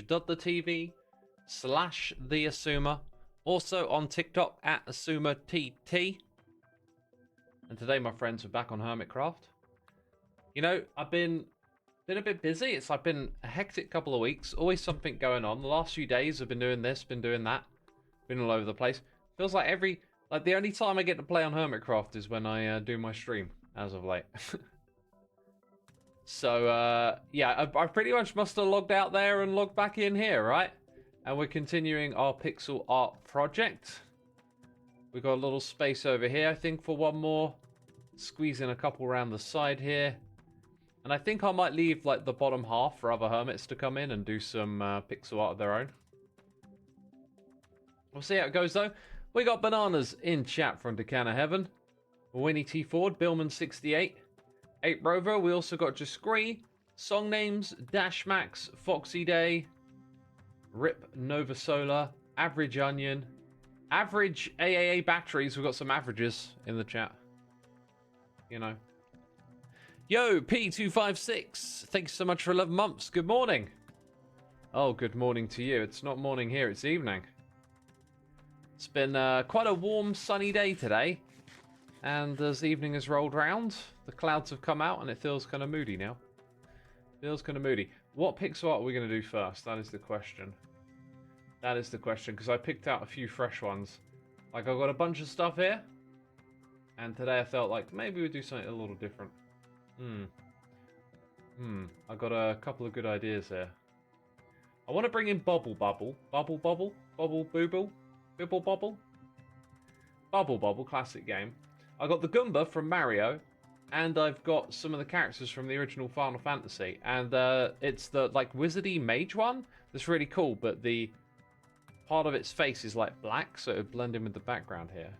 twitch.tv/the Xisuma. Also on TikTok at XisumaTT. And today, my friends, we're back on Hermitcraft. You know, I've been a bit busy. It's like been a hectic couple of weeks. Always something going on. The last few days I've been doing this, been doing that. Been all over the place. Feels like the only time I get to play on Hermitcraft is when I do my stream, as of late. So, yeah, I pretty much must have logged out there and logged back in here, right? And we're continuing our pixel art project. We've got a little space over here, I think, for one more. Squeeze in a couple around the side here. And I think I might leave, like, the bottom half for other hermits to come in and do some pixel art of their own. We'll see how it goes, though. We got Bananas in chat from Decana Heaven. Winnie T. Ford, Billman68. 8 Rover. We also got Jascree. Song names, Dash Max, Foxy Day. Rip Nova Solar. Average Onion. Average AAA Batteries. We've got some averages in the chat. You know. Yo, P256. Thanks so much for 11 months. Good morning. Oh, good morning to you. It's not morning here, it's evening. It's been quite a warm, sunny day today. And as the evening has rolled round, the clouds have come out and it feels kind of moody now. Feels kind of moody. What pixel art are we going to do first? That is the question. That is the question, because I picked out a few fresh ones. Like, I've got a bunch of stuff here. And today I felt like maybe we'd do something a little different. I got a couple of good ideas here. I want to bring in Bubble Bubble. Bubble Bubble? Bubble Booble? Bibble Bobble? Bubble Bobble, classic game. I got the Goomba from Mario, and I've got some of the characters from the original Final Fantasy. And it's the like wizardy mage one that's really cool, but the part of its face is like black, so it would blend in with the background here.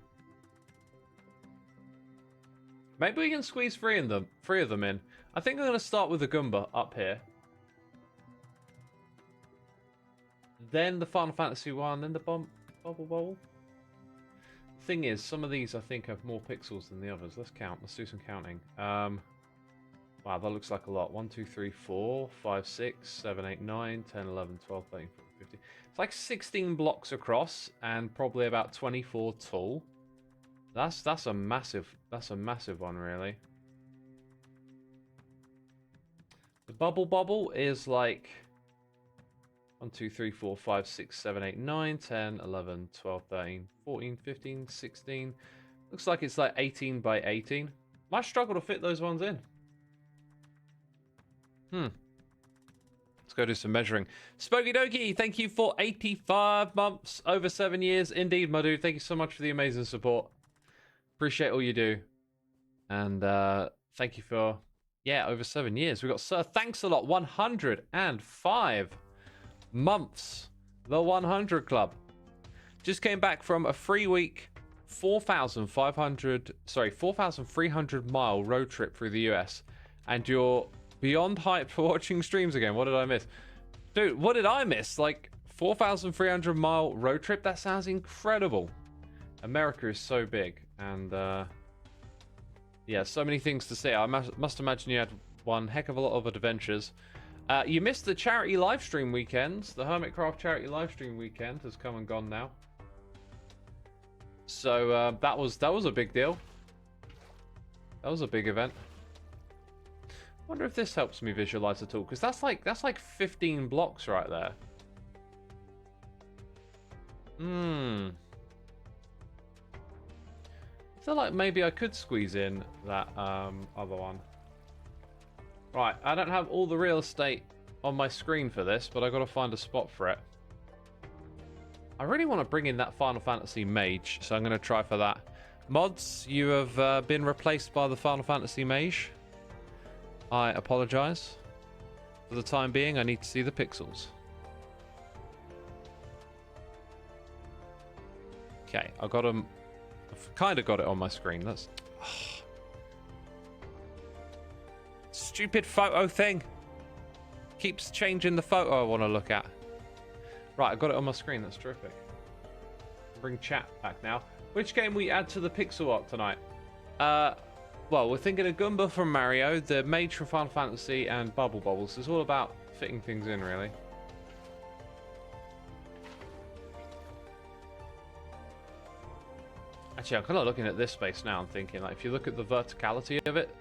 Maybe we can squeeze three of them in. I think I'm going to start with the Goomba up here. Then the Final Fantasy one, then the Bubble Bobble. Thing is, some of these I think have more pixels than the others. Let's count. Let's do some counting. Wow, that looks like a lot. 1, 2, 3, 4, 5, 6, 7, 8, 9, 10, 11, 12, 13, 14, 15. It's like 16 blocks across and probably about 24 tall. That's a massive one, really. The Bubble Bobble is like 1, 2, 3, 4, 5, 6, 7, 8, 9, 10, 11, 12, 13, 14, 15, 16. Looks like it's like 18 by 18. Might struggle to fit those ones in. Let's go do some measuring. Spokey Dokie, thank you for 85 months, over 7 years. Indeed, my dude. Thank you so much for the amazing support. Appreciate all you do. And thank you for, yeah, over 7 years. We got Sir Thanks a Lot, 105 months. The 100 Club. Just came back from a 3-week, 4,300 mile road trip through the US. And you're beyond hyped for watching streams again. What did I miss? Dude, what did I miss? Like, 4,300 mile road trip? That sounds incredible. America is so big. And, yeah, so many things to say. I must imagine you had one heck of a lot of adventures. You missed the charity livestream weekends. The Hermitcraft charity livestream weekend has come and gone now. So that was a big deal. That was a big event. I wonder if this helps me visualize at all, because that's like 15 blocks right there. I feel like maybe I could squeeze in that other one. Right, I don't have all the real estate on my screen for this, but I've got to find a spot for it. I really want to bring in that Final Fantasy Mage, so I'm going to try for that. Mods, you have been replaced by the Final Fantasy Mage. I apologize. For the time being, I need to see the pixels. Okay, I've got them. I've kind of got it on my screen. That's... Stupid photo thing. Keeps changing the photo I want to look at. Right, I've got it on my screen. That's terrific. Bring chat back now. Which game we add to the pixel art tonight? Well, we're thinking of Goomba from Mario, the Mage from Final Fantasy, and Bubble Bobbles. It's all about fitting things in, really. Actually, I'm kind of looking at this space now and thinking, like, if you look at the verticality of it,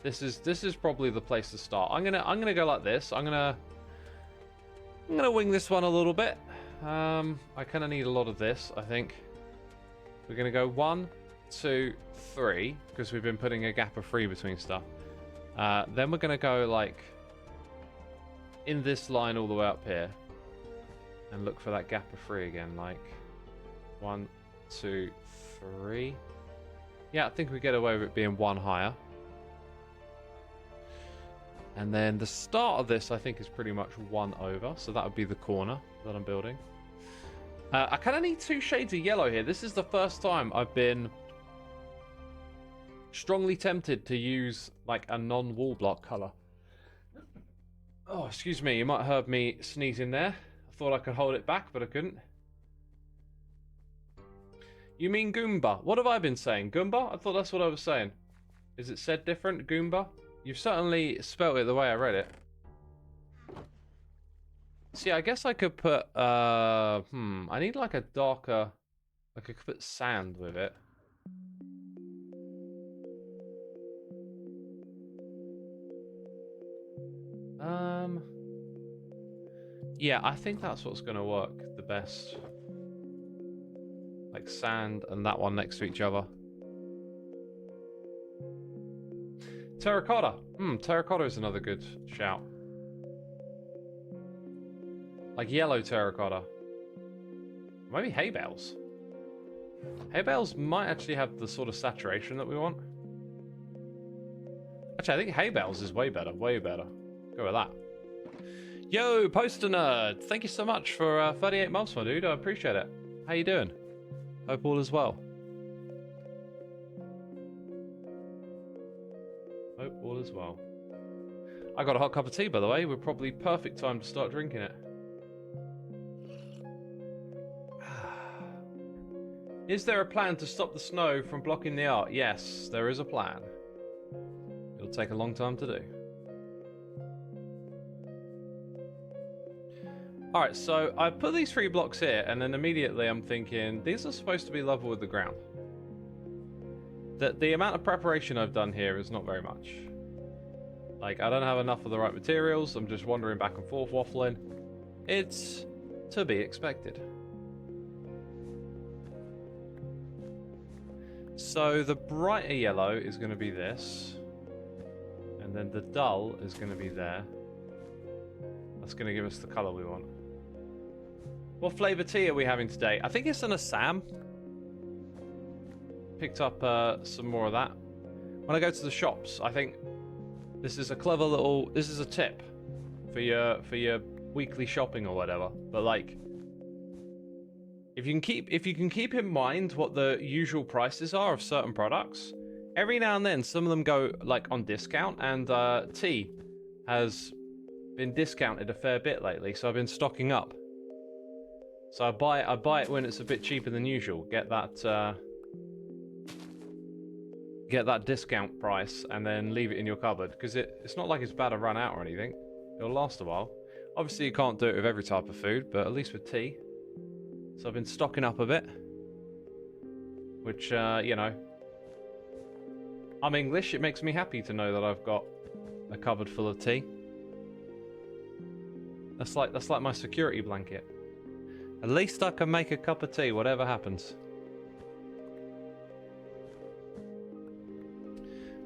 this is probably the place to start. I'm gonna go like this. I'm gonna wing this one a little bit. I kind of need a lot of this, I think. We're gonna go 1, 2, 3 because we've been putting a gap of 3 between stuff. Then we're gonna go like in this line all the way up here, and look for that gap of 3 again. Like 1, 2, 3. Yeah, I think we get away with it being 1 higher. And then the start of this, I think, is pretty much 1 over. So that would be the corner that I'm building. I kind of need 2 shades of yellow here. This is the first time I've been strongly tempted to use like a non-wall block color. Oh, excuse me. You might have heard me sneezing there. I thought I could hold it back, but I couldn't. You mean Goomba? What have I been saying? Goomba? I thought that's what I was saying. Is it said different? Goomba? You've certainly spelt it the way I read it. See, I guess I could put, I need like a darker, like I could put sand with it. Yeah, I think that's what's going to work the best. Like sand and that one next to each other. Terracotta. Terracotta is another good shout. Like yellow terracotta. Maybe hay bales. Hay bales might actually have the sort of saturation that we want. Actually, I think hay bales is way better. Way better. Go with that. Yo, Poster Nerd. Thank you so much for 38 months, my dude. I appreciate it. How you doing? Hope all is well. Hope all is well. I got a hot cup of tea, by the way. We're probably perfect time to start drinking it. Is there a plan to stop the snow from blocking the art? Yes, there is a plan. It'll take a long time to do. Alright, so I put these 3 blocks here, and then immediately I'm thinking, these are supposed to be level with the ground. The amount of preparation I've done here is not very much. Like, I don't have enough of the right materials, I'm just wandering back and forth waffling. It's to be expected. So the brighter yellow is going to be this. And then the dull is going to be there. That's going to give us the colour we want. What flavour tea are we having today? I think it's an Assam. Picked up some more of that. When I go to the shops, I think this is a clever little... This is a tip for your weekly shopping or whatever. But like, if you can keep in mind what the usual prices are of certain products, every now and then some of them go like on discount, and tea has been discounted a fair bit lately, so I've been stocking up. So I buy it when it's a bit cheaper than usual. Get that discount price and then leave it in your cupboard, because it's not like it's about to run out or anything. It'll last a while. Obviously you can't do it with every type of food, but at least with tea. So I've been stocking up a bit, which you know, I'm English. It makes me happy to know that I've got a cupboard full of tea. That's like my security blanket. At least I can make a cup of tea, whatever happens.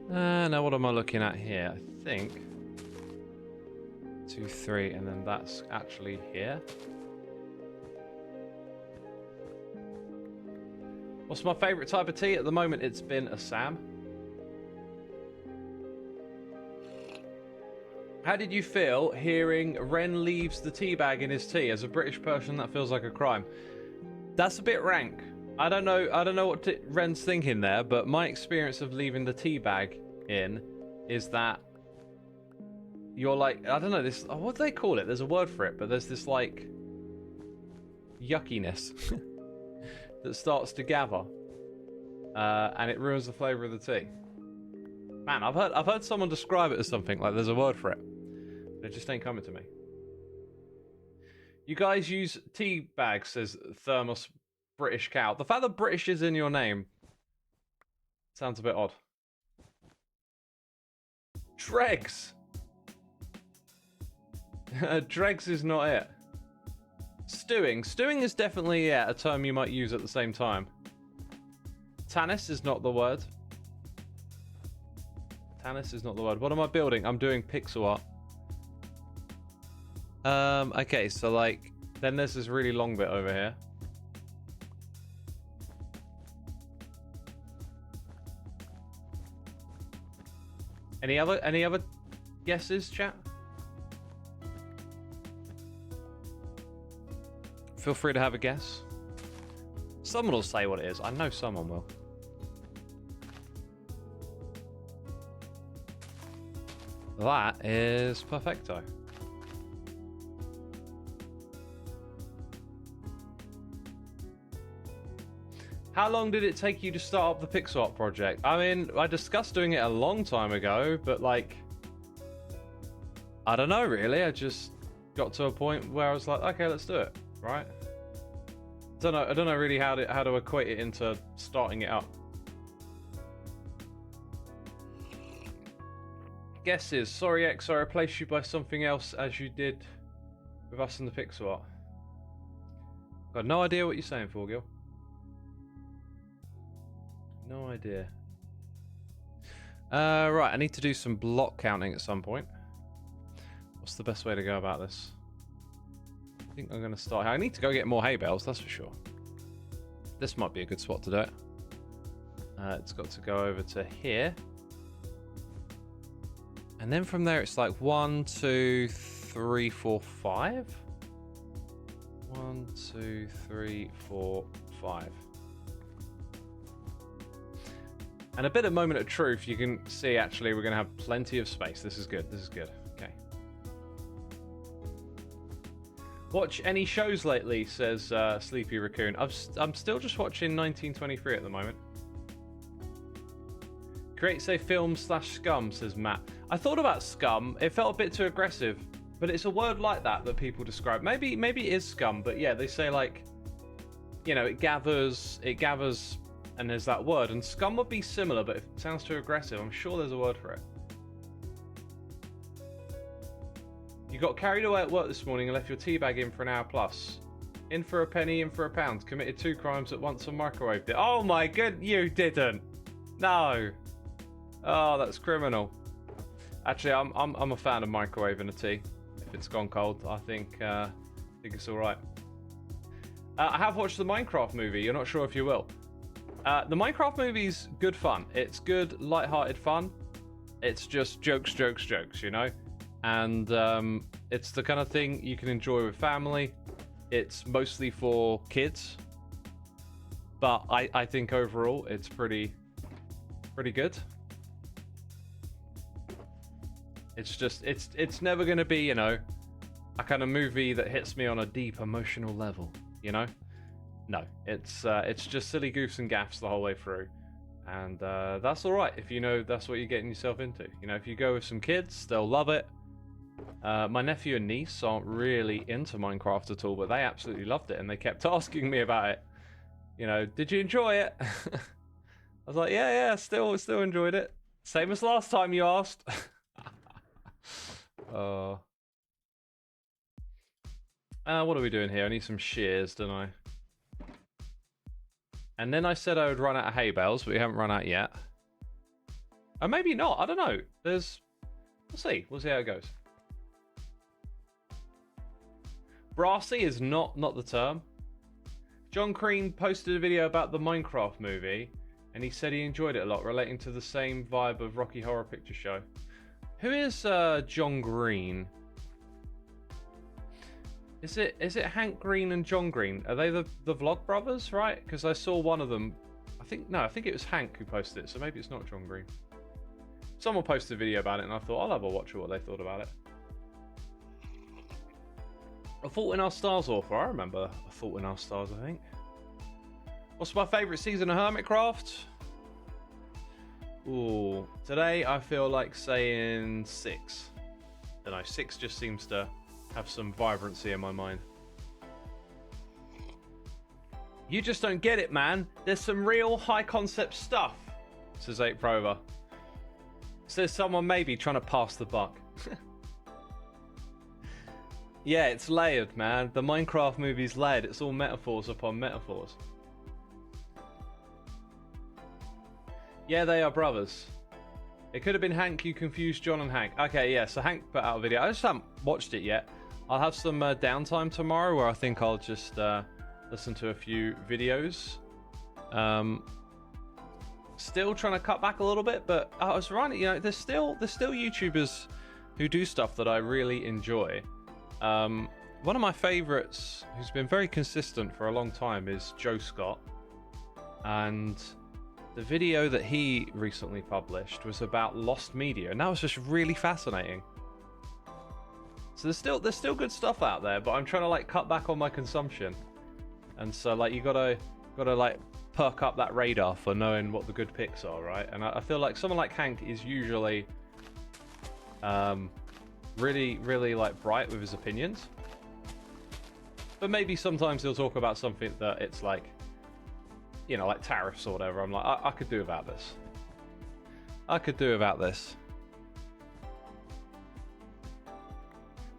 Now what am I looking at here? I think 2, 3, and then that's actually here. What's my favourite type of tea? At the moment, it's been Assam. How did you feel hearing Ren leaves the tea bag in his tea? As a British person, that feels like a crime. That's a bit rank. I don't know what Ren's thinking there, but my experience of leaving the tea bag in is that you're like, I don't know, this, what do they call it? There's a word for it, but there's this like yuckiness that starts to gather, and it ruins the flavour of the tea. Man, I've heard someone describe it as something like there's a word for it. It just ain't coming to me. You guys use tea bags, says Thermos British Cow. The fact that British is in your name Sounds a bit odd. Dregs! Dregs is not it. Stewing. Stewing is definitely a term you might use at the same time. Tannis is not the word. Tannis is not the word. What am I building? I'm doing pixel art. Okay, so like, then there's this really long bit over here. Any other guesses, chat? Feel free to have a guess. Someone will say what it is. I know someone will. That is perfecto. How long did it take you to start up the pixel art project? I mean, I discussed doing it a long time ago, but like, I don't know really. I just got to a point where I was like, okay, let's do it, right? I don't know really how to equate it into starting it up. Guesses. Sorry, X, I replaced you by something else as you did with us in the pixel art. Got no idea what you're saying, Forgil. No idea. Right, I need to do some block counting at some point. What's the best way to go about this? I think I'm going to start here. I need to go get more hay bales, that's for sure. This might be a good spot to do it. It's got to go over to here. And then from there it's like 1, 2, 3, 4, 5. 1, 2, 3, 4, 5. And a bit of moment of truth, you can see actually we're going to have plenty of space. This is good, this is good. Okay. Watch any shows lately, says Sleepy Raccoon. I'm still just watching 1923 at the moment. Creates a film / scum, says Matt. I thought about scum. It felt a bit too aggressive, but it's a word like that people describe. Maybe it is scum, but yeah, they say like, you know, it gathers, and there's that word. And scum would be similar, but if it sounds too aggressive, I'm sure there's a word for it. You got carried away at work this morning and left your tea bag in for an hour plus. In for a penny, in for a pound. Committed 2 crimes at once and microwaved it. Oh my god, you didn't. No. Oh, that's criminal. Actually, I'm a fan of microwaving a tea. If it's gone cold, I think it's all right. I have watched the Minecraft movie. You're not sure if you will. The Minecraft movie's good fun. It's good, light-hearted fun. It's just jokes, you know? And it's the kind of thing you can enjoy with family. It's mostly for kids. But I think overall it's pretty good. It's just, it's never going to be, you know, a kind of movie that hits me on a deep emotional level, you know? No, it's just silly goofs and gaffs the whole way through. And that's all right if you know that's what you're getting yourself into. You know, if you go with some kids, they'll love it. My nephew and niece aren't really into Minecraft at all, but they absolutely loved it, and they kept asking me about it. You know, did you enjoy it? I was like, yeah, still enjoyed it. Same as last time you asked. What are we doing here? I need some shears, don't I? And then I said I would run out of hay bales, but we haven't run out yet. Or maybe not. I don't know. We'll see. We'll see how it goes. Brassy is not the term. John Crean posted a video about the Minecraft movie, and he said he enjoyed it a lot, relating to the same vibe of Rocky Horror Picture Show. Who is John Green? Is it Hank Green and John Green? Are they the Vlog brothers, right? Because I saw one of them. I think it was Hank who posted it, so maybe it's not John Green. Someone posted a video about it, and I thought I'll have a watch of what they thought about it. A Fault in Our Stars author. I remember A Fault in Our Stars, I think. What's my favourite season of Hermitcraft? Ooh, today I feel like saying 6. I don't know, 6 just seems to have some vibrancy in my mind. You just don't get it, man. There's some real high concept stuff Says 8 Prover. Says someone maybe trying to pass the buck. Yeah, it's layered, man. The Minecraft movie's layered. It's all metaphors upon metaphors. Yeah, they are brothers. It could have been Hank. You confused John and Hank. Okay, yeah, so Hank put out a video. I just haven't watched it yet. I'll have some downtime tomorrow where I think I'll just listen to a few videos. Still trying to cut back a little bit, but I was right. You know, there's still YouTubers who do stuff that I really enjoy. One of my favorites, who's been very consistent for a long time, is Joe Scott, and the video that he recently published was about lost media, and that was just really fascinating. So there's still good stuff out there, but I'm trying to like cut back on my consumption, and so like you gotta like perk up that radar for knowing what the good picks are, right? And I feel like someone like Hank is usually really like bright with his opinions, but maybe sometimes he'll talk about something that it's like, you know, like tariffs or whatever. I'm like, I could do without this. I could do without this.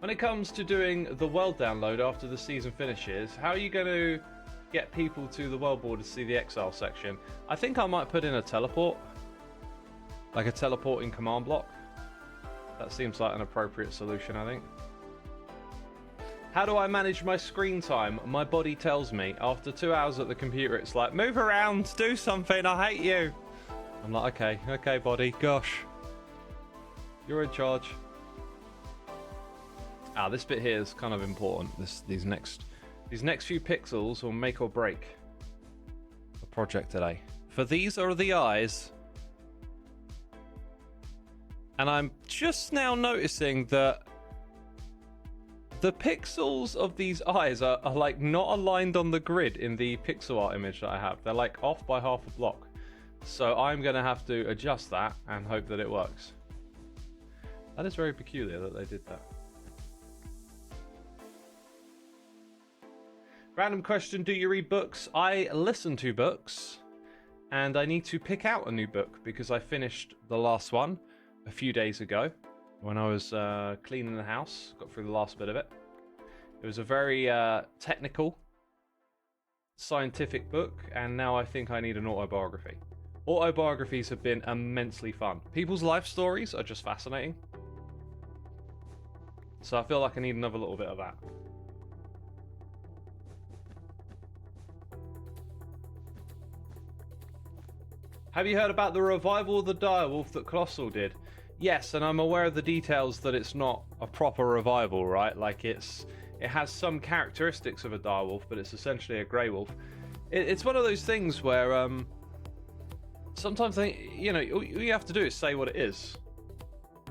When it comes to doing the world download after the season finishes, how are you going to get people to the world board to see the exile section? I think I might put in a teleport, like a teleporting command block. That seems like an appropriate solution, I think. How do I manage my screen time? My body tells me. After 2 hours at the computer, it's like, move around, do something, I hate you. I'm like, okay, body, gosh. You're in charge. Ah, this bit here is kind of important. These next few pixels will make or break the project today. For these are the eyes. And I'm just now noticing that the pixels of these eyes are like not aligned on the grid in the pixel art image that I have. They're like off by half a block. So I'm going to have to adjust that and hope that it works. That is very peculiar that they did that. Random question, do you read books? I listen to books, and I need to pick out a new book because I finished the last one a few days ago when I was cleaning the house. Got through the last bit of it. It was a very technical, scientific book, and now I think I need an autobiography. Autobiographies have been immensely fun. People's life stories are just fascinating. So I feel like I need another little bit of that. Have you heard about the revival of the Direwolf that Colossal did? Yes, and I'm aware of the details that it's not a proper revival, right? Like it has some characteristics of a Direwolf, but it's essentially a Grey Wolf. It's one of those things where sometimes you know, all you have to do is say what it is.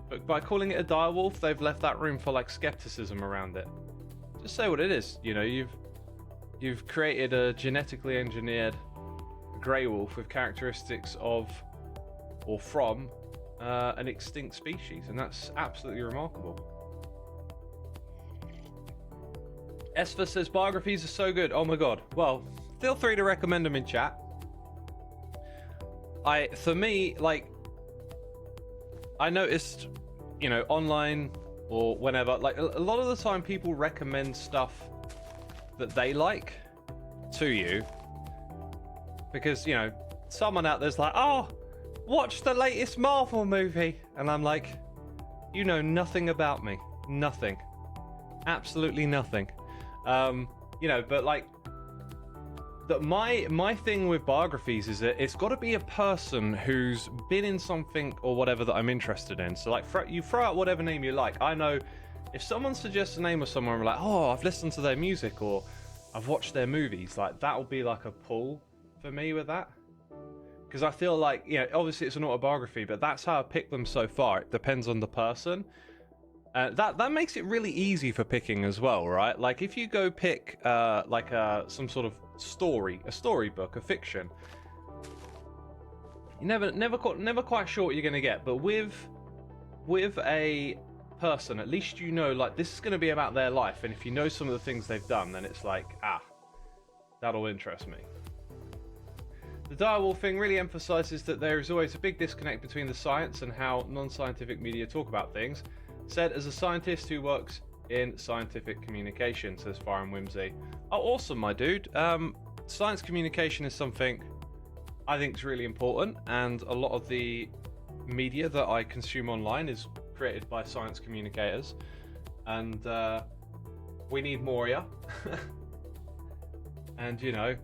But by calling it a Direwolf, they've left that room for like skepticism around it. Just say what it is. You know, you've created a genetically engineered Grey Wolf with characteristics of or from an extinct species, and that's absolutely remarkable. Esfa says biographies are so good. Oh my god. Well, feel free to recommend them in chat. For me, like, I noticed, you know, online or whenever, like a lot of the time people recommend stuff that they like to you because, you know, someone out there's like, oh, watch the latest Marvel movie, and I'm like, you know nothing about me. Nothing. Absolutely nothing. You know, but like that my thing with biographies is that it's got to be a person who's been in something or whatever that I'm interested in. So like you throw out whatever name you like. I know if someone suggests a name of someone, I'm like, oh, I've listened to their music or I've watched their movies, like that'll be like a pull for me with that. Because I feel like, you know, obviously it's an autobiography, but that's how I picked them so far. It depends on the person. That makes it really easy for picking as well, right? Like if you go pick like some sort of story, a storybook, a fiction, you're never quite sure what you're gonna get. But with a person, at least you know like this is gonna be about their life, and if you know some of the things they've done, then it's like, ah, that'll interest me. The direwolf thing really emphasizes that there is always a big disconnect between the science and how non-scientific media talk about things. Said as a scientist who works in scientific communication, says Fire and Whimsy. Oh, awesome, my dude. Science communication is something I think is really important, and a lot of the media that I consume online is created by science communicators, and we need more, yeah. And you know,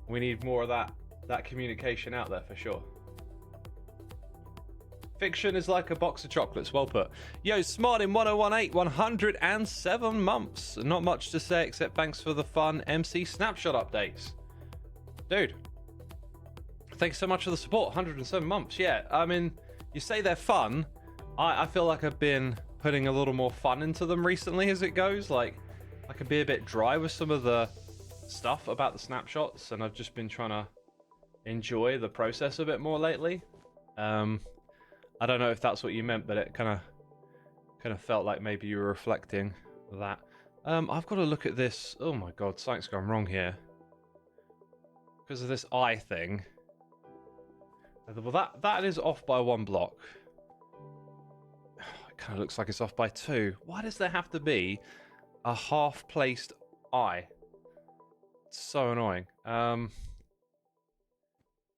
we need more of that communication out there for sure. Fiction is like a box of chocolates. Well put. Yo, Smart in 1018, 107 months. Not much to say except thanks for the fun MC snapshot updates. Dude, thanks so much for the support. 107 months. Yeah, I mean, you say they're fun. I feel like I've been putting a little more fun into them recently as it goes. Like, I can be a bit dry with some of the stuff about the snapshots, and I've just been trying to enjoy the process a bit more lately. I don't know if that's what you meant, but it kind of felt like maybe you were reflecting that. I've got to look at this. Oh my god, something's gone wrong here because of this eye thing. Well, that is off by 1 block. It kind of looks like it's off by 2. Why does there have to be a half-placed eye? It's so annoying.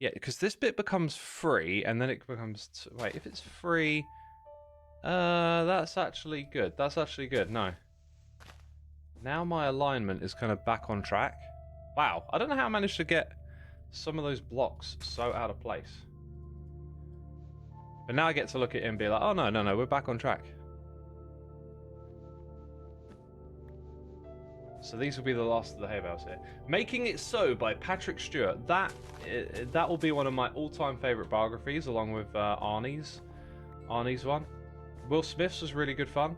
Yeah, because this bit becomes free, and then it becomes... Wait, if it's free... that's actually good. That's actually good. No. Now my alignment is kind of back on track. Wow, I don't know how I managed to get some of those blocks so out of place. But now I get to look at it and be like, oh, no, we're back on track. So these will be the last of the hay bales here. Making It So by Patrick Stewart. That will be one of my all-time favourite biographies, along with Arnie's one. Will Smith's was really good fun.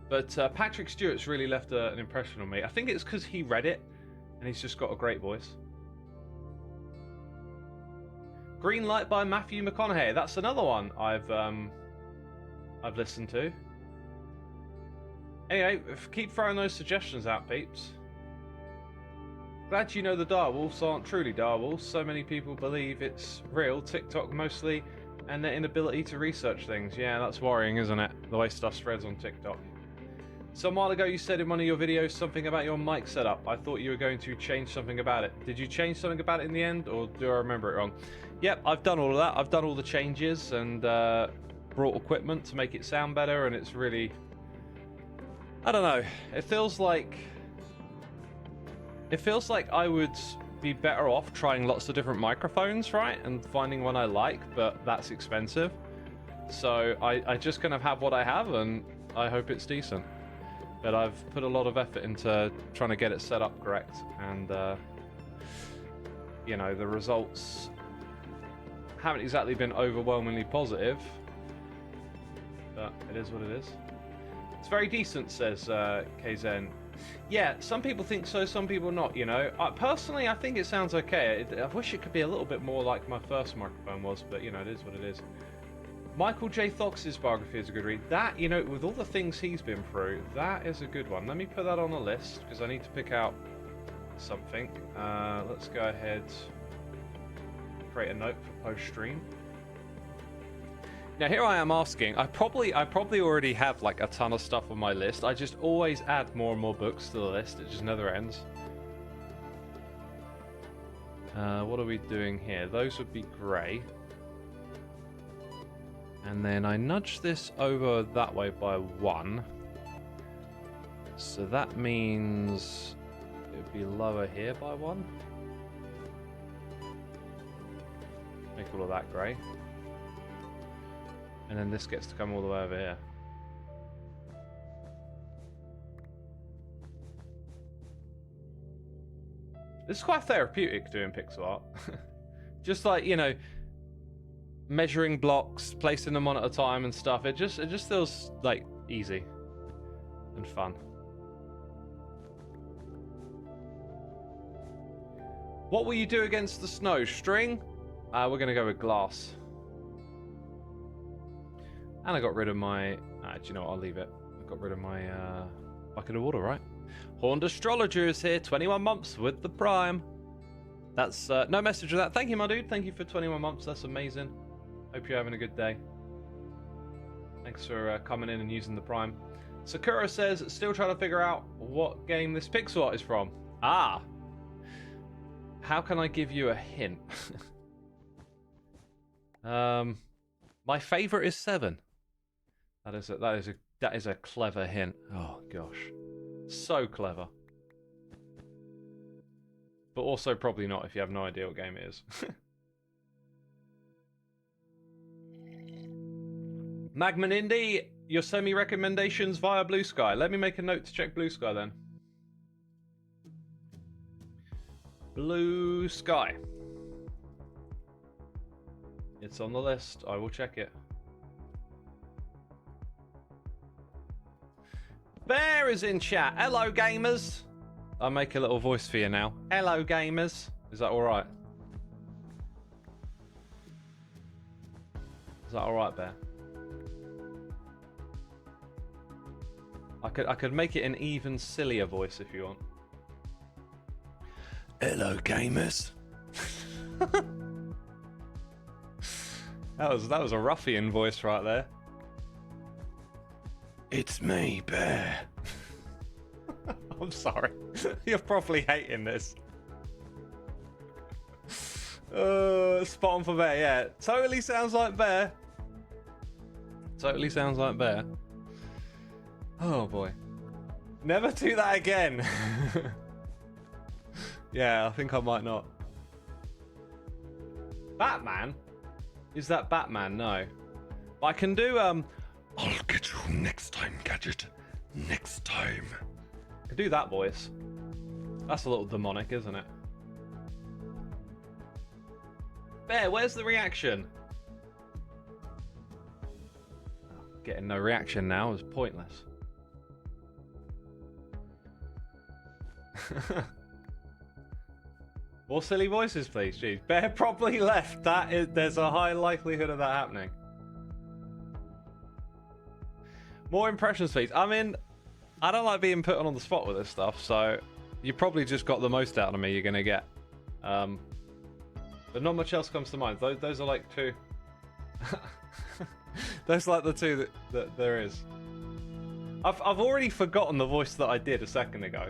But Patrick Stewart's really left an impression on me. I think it's because he read it, and he's just got a great voice. Green Light by Matthew McConaughey. That's another one I've listened to. Anyway, keep throwing those suggestions out, peeps. Glad you know the direwolves aren't truly direwolves. So many people believe it's real. TikTok mostly, and their inability to research things. Yeah, that's worrying, isn't it? The way stuff spreads on TikTok. Some while ago you said in one of your videos something about your mic setup. I thought you were going to change something about it. Did you change something about it in the end, or do I remember it wrong? Yep, I've done all of that. I've done all the changes and brought equipment to make it sound better, and it's really... I don't know. It feels like I would be better off trying lots of different microphones, right? And finding one I like, but that's expensive. So I just kind of have what I have, and I hope it's decent. But I've put a lot of effort into trying to get it set up correct, and you know, the results haven't exactly been overwhelmingly positive, but it is what it is. It's very decent, says KZen. Yeah, some people think so, some people not, you know. Personally, I think it sounds okay. I wish it could be a little bit more like my first microphone was, but, you know, it is what it is. Michael J. Fox's biography is a good read. That, you know, with all the things he's been through, that is a good one. Let me put that on a list, because I need to pick out something. Let's go ahead, create a note for post-stream. Now here I am asking, I probably already have like a ton of stuff on my list. I just always add more and more books to the list. It just never ends. What are we doing here? Those would be grey. And then I nudge this over that way by 1. So that means it would be lower here by 1. Make all of that grey. And then this gets to come all the way over here. This is quite therapeutic doing pixel art. Just like, you know, measuring blocks, placing them on at a time and stuff. It just feels like easy and fun. What will you do against the snow? String? We're gonna go with glass. And I got rid of my... do you know what? I'll leave it. I got rid of my bucket of water, right? Horned Astrologer is here. 21 months with the Prime. That's no message of that. Thank you, my dude. Thank you for 21 months. That's amazing. Hope you're having a good day. Thanks for coming in and using the Prime. Sakura says, still trying to figure out what game this pixel art is from. Ah. How can I give you a hint? My favorite is 7. That is a clever hint. Oh gosh. So clever. But also probably not if you have no idea what game it is. Magman Indy, your semi recommendations via Blue Sky. Let me make a note to check Blue Sky then. Blue Sky. It's on the list. I will check it. Bear is in chat. Hello, gamers. I'll make a little voice for you now. Hello, gamers. Is that alright? Is that alright, Bear? I could make it an even sillier voice if you want. Hello, gamers. That was a ruffian voice right there. It's me, Bear. I'm sorry. You're probably hating this. Spot on for Bear, yeah. Totally sounds like Bear. Totally sounds like Bear. Oh boy. Never do that again. Yeah, I think I might not. Batman? Is that Batman? No. But I can do, I'll get you next time, Gadget. Next time. I can do that voice. That's a little demonic, isn't it? Bear, where's the reaction? Getting no reaction now is pointless. More silly voices, please. Jeez, Bear probably left. There's a high likelihood of that happening. More impressions, please. I mean, I don't like being put on the spot with this stuff, so you probably just got the most out of me you're gonna get. But not much else comes to mind. Those are like two. Those are like the two that there is. I've already forgotten the voice that I did a second ago.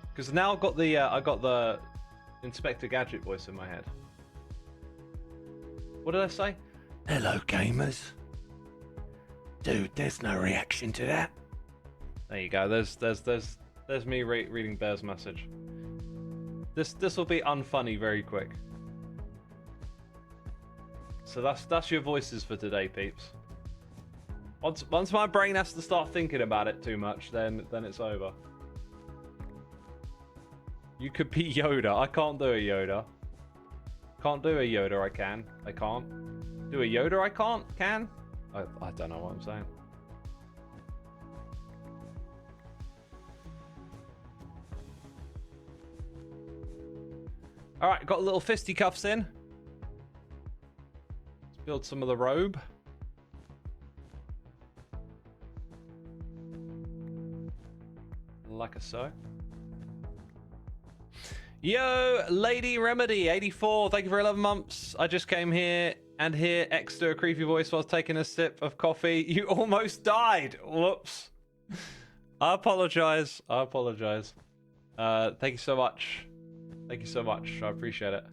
Because now I got the Inspector Gadget voice in my head. What did I say? Hello, gamers. Dude, there's no reaction to that. There you go. There's me reading Bear's message. This will be unfunny very quick. So that's your voices for today, peeps. Once my brain has to start thinking about it too much, then it's over. You could be Yoda. I can't do a Yoda. Can't do a Yoda. I can. I can't. Do a Yoda. I can't. Can. I don't know what I'm saying. All right, got a little fisticuffs in. Let's build some of the robe. Like a so. Yo, Lady Remedy 84. Thank you for 11 months. I just came here and hear X do a creepy voice while taking a sip of coffee. You almost died. Whoops. I apologize. I apologize. Thank you so much. Thank you so much. I appreciate it.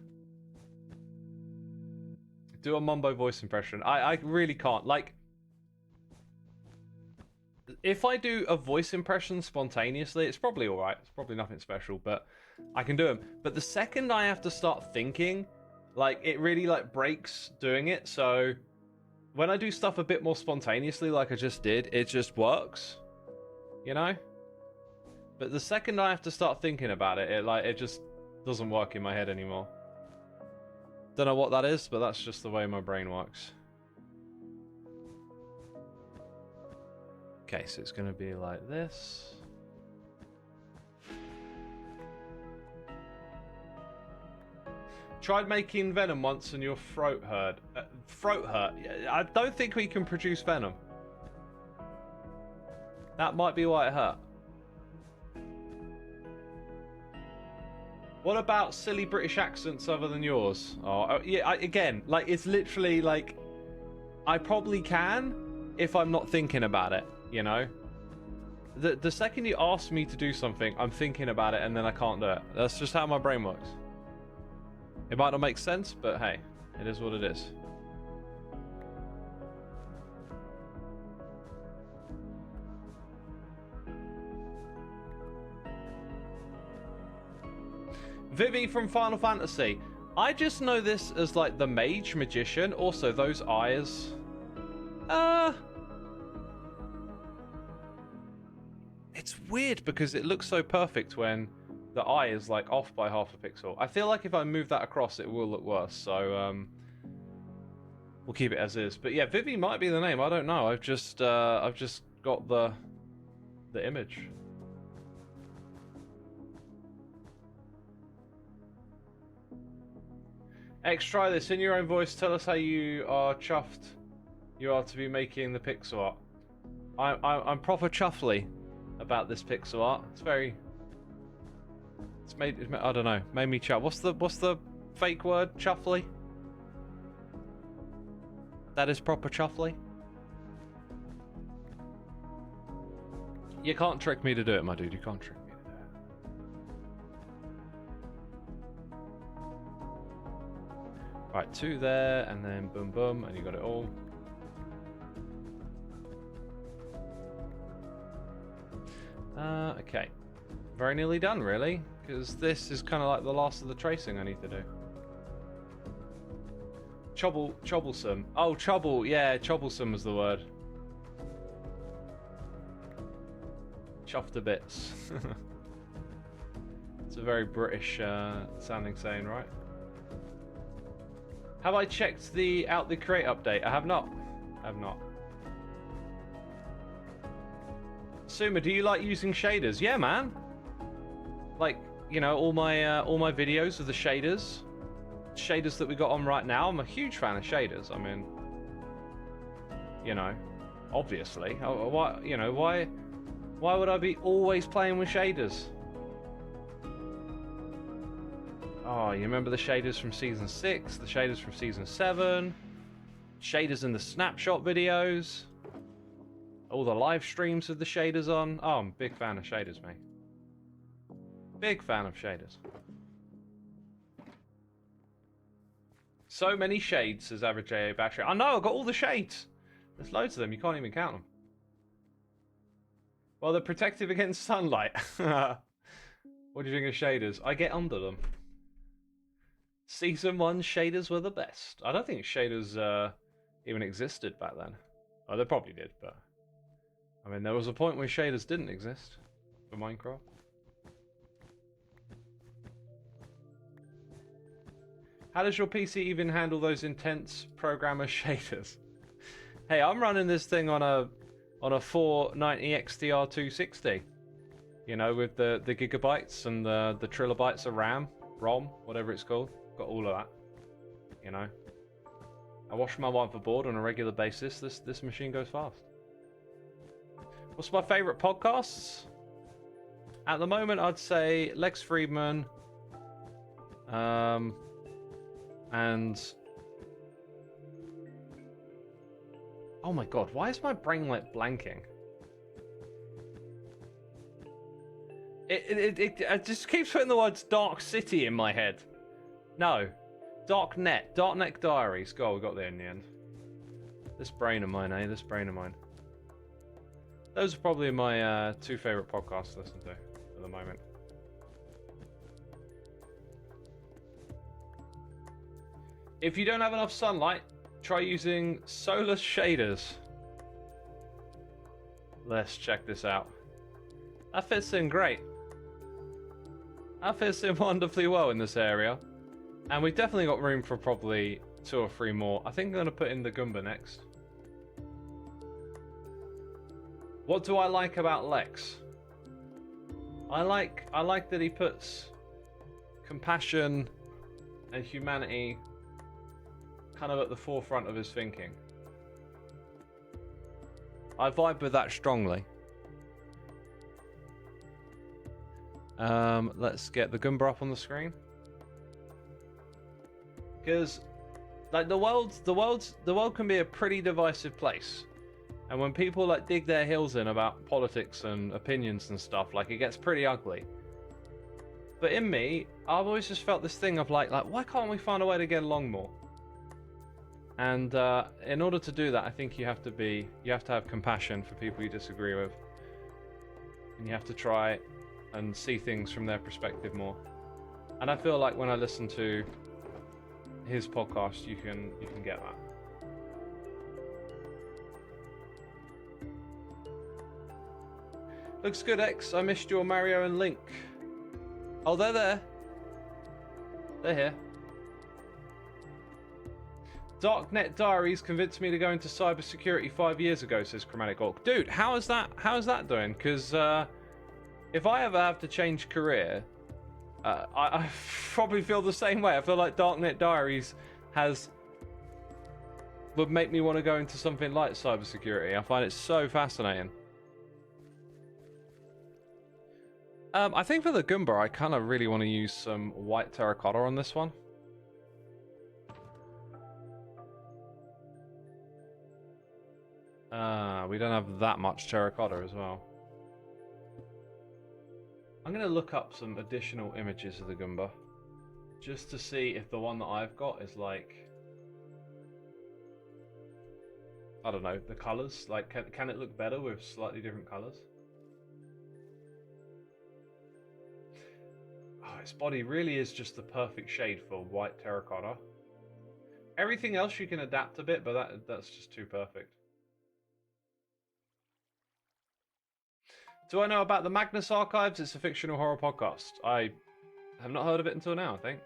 Do a Mumbo voice impression. I really can't. Like, if I do a voice impression spontaneously, it's probably alright. It's probably nothing special, but I can do them. But the second I have to start thinking, like, it really, like, breaks doing it. So when I do stuff a bit more spontaneously, like I just did, it just works. You know? But the second I have to start thinking about it, it just doesn't work in my head anymore. Don't know what that is, but that's just the way my brain works. Okay, so it's going to be like this. Tried making venom once and your throat hurt. Throat hurt? I don't think we can produce venom. That might be why it hurt. What about silly British accents other than yours? Oh, yeah, again, like, it's literally, like, I probably can if I'm not thinking about it, you know? The second you ask me to do something, I'm thinking about it and then I can't do it. That's just how my brain works. It might not make sense, but hey, it is what it is. Vivi from Final Fantasy. I just know this as like the mage magician. Also, those eyes. It's weird because it looks so perfect when the eye is like off by half a pixel. I feel like if I move that across, it will look worse. So we'll keep it as is. But yeah, Vivi might be the name. I don't know. I've just got the image. X, try this in your own voice. Tell us how you are chuffed you are to be making the pixel art. I'm proper chuffly about this pixel art. It's very. It's made. I don't know. Made me chuff. What's the fake word? Chuffly. That is proper chuffly. You can't trick me to do it, my dude. You can't trick me to do it. Right, 2 there, and then boom, boom, and you got it all. Okay. Very nearly done, really, because this is kind of like the last of the tracing I need to do. Troublesome. Oh, trouble. Yeah, troublesome was the word. Chuffed to bits. It's a very British sounding saying, right? Have I checked the Create update? I have not. I have not. Xisuma, do you like using shaders? Yeah, man. Like, you know, all my videos of the shaders that we got on right now. I'm a huge fan of shaders. I mean, you know, obviously. Why would I be always playing with shaders? Oh, you remember the shaders from Season 6, the shaders from Season 7, shaders in the snapshot videos, all the live streams with the shaders on. Oh, I'm a big fan of shaders, mate. Big fan of shaders. So many shades, says Average JA Battery. I know, I've got all the shades. There's loads of them, you can't even count them. Well, they're protective against sunlight. What do you think of shaders? I get under them. Season 1 shaders were the best. I don't think shaders even existed back then. Oh, they probably did, but... I mean, there was a point where shaders didn't exist for Minecraft. How does your PC even handle those intense programmer shaders? Hey, I'm running this thing on a 490 XTR 260. You know, with the gigabytes and the trilobytes of ROM, whatever it's called. Got all of that. You know. I wash my motherboard on a regular basis. This machine goes fast. What's my favourite podcasts? At the moment, I'd say Lex Friedman, and oh my god, why is my brain like blanking? It just keeps putting the words Dark City in my head. No, Darknet Diaries. God, we got there in the end. This brain of mine, eh? This brain of mine. Those are probably my 2 favourite podcasts to listen to at the moment. If you don't have enough sunlight, try using solar shaders. Let's check this out. That fits in great. That fits in wonderfully well in this area. And we've definitely got room for probably 2 or 3 more. I think I'm going to put in the Goomba next. What do I like about Lex? I like that he puts compassion and humanity kind of at the forefront of his thinking. I vibe with that strongly. Let's get the Goomba up on the screen. Because, like, the world can be a pretty divisive place. And when people, like, dig their heels in about politics and opinions and stuff, like, it gets pretty ugly. But in me, I've always just felt this thing of, like, why can't we find a way to get along more? And in order to do that, I think you have to have compassion for people you disagree with. And you have to try and see things from their perspective more. And I feel like when I listen to his podcast, you can get that. Looks good, X. I missed your Mario and Link. Oh, they're there. They're here. Darknet Diaries convinced me to go into cybersecurity 5 years ago, says Chromatic Orc. Dude, how is that doing? Because if I ever have to change career, I probably feel the same way. I feel like Darknet Diaries would make me want to go into something like cybersecurity. I find it so fascinating. I think for the Goomba, I kind of really want to use some white terracotta on this one. We don't have that much terracotta as well. I'm going to look up some additional images of the Goomba, just to see if the one that I've got is like, I don't know, the colours. Like, can it look better with slightly different colours? Oh, its body really is just the perfect shade for white terracotta. Everything else you can adapt a bit, but that's just too perfect. Do I know about the Magnus Archives? It's a fictional horror podcast. I have not heard of it until now, I think.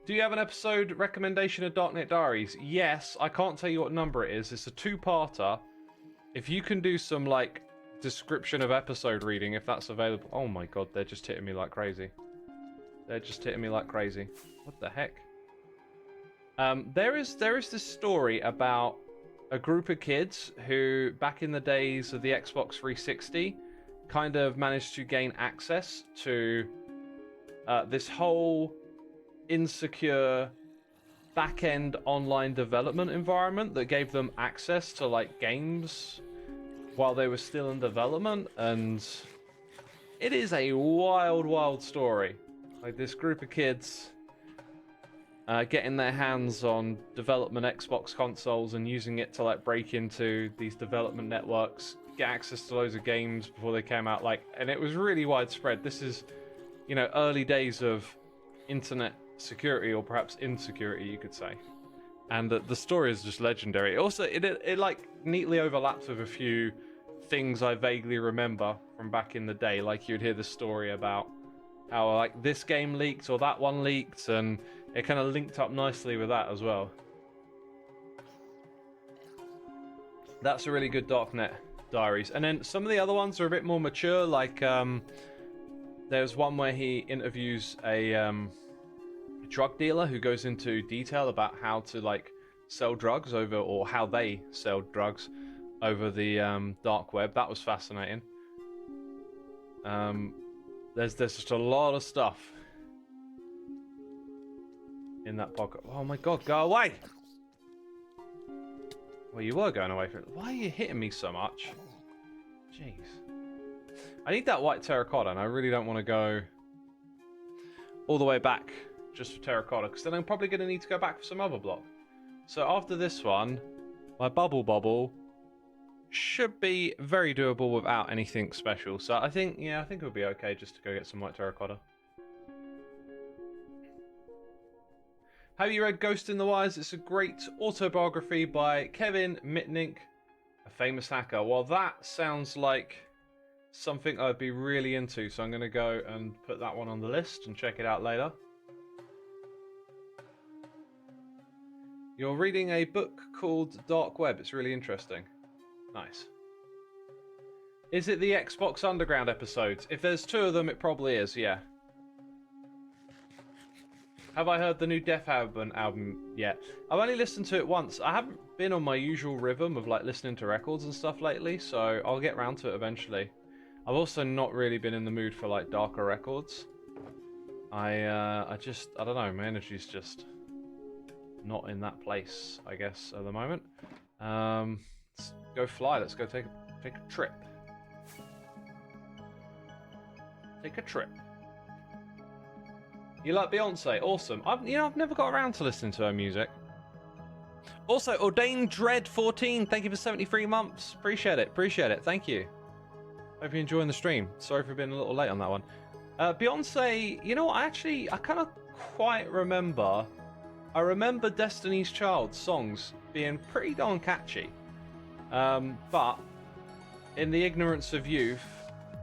Do you have an episode recommendation of Darknet Diaries? Yes, I can't tell you what number it is. It's a two-parter. If you can do some, like, description of episode reading, if that's available. Oh my god, they're just hitting me like crazy. They're just hitting me like crazy. What the heck? There is this story about a group of kids who, back in the days of the Xbox 360, kind of managed to gain access to this whole insecure back-end online development environment that gave them access to, like, games while they were still in development. And it is a wild, wild story. Like, this group of kids getting their hands on development Xbox consoles and using it to, like, break into these development networks, get access to loads of games before they came out, like, and it was really widespread. This is, you know, early days of internet security, or perhaps insecurity, you could say. And the story is just legendary. Also, it like neatly overlaps with a few things I vaguely remember from back in the day. Like, you'd hear the story about how, like, this game leaked or that one leaked, and it kind of linked up nicely with that as well. That's a really good Darknet Diaries. And then some of the other ones are a bit more mature. Like, there's one where he interviews a drug dealer who goes into detail about how to, like, sell drugs over, or how they sell drugs over the dark web. That was fascinating. There's just a lot of stuff in that pocket. Oh my god, go away! Well, you were going away from it. Why are you hitting me so much? Jeez. I need that white terracotta, and I really don't want to go all the way back just for terracotta, because then I'm probably going to need to go back for some other block. So after this one, my bubble should be very doable without anything special. So I think it would be okay just to go get some white terracotta. Have you read Ghost in the Wires? It's a great autobiography by Kevin Mitnick, a famous hacker. Well, that sounds like something I'd be really into, so I'm going to go and put that one on the list and check it out later. You're reading a book called Dark Web. It's really interesting. Nice. Is it the Xbox Underground episodes? If there's 2 of them, it probably is, yeah. Have I heard the new Def album yet? I've only listened to it once. I haven't been on my usual rhythm of, like, listening to records and stuff lately, so I'll get around to it eventually. I've also not really been in the mood for like darker records. I don't know, my energy's just not in that place, I guess, at the moment. Let's go fly. Let's go take a trip. Take a trip. You like Beyonce? Awesome. I've never got around to listening to her music. Also, Ordained Dread 14. Thank you for 73 months. Appreciate it. Thank you. Hope you're enjoying the stream. Sorry for being a little late on that one. Beyonce, you know what? I kind of quite remember. I remember Destiny's Child songs being pretty darn catchy. But in the ignorance of youth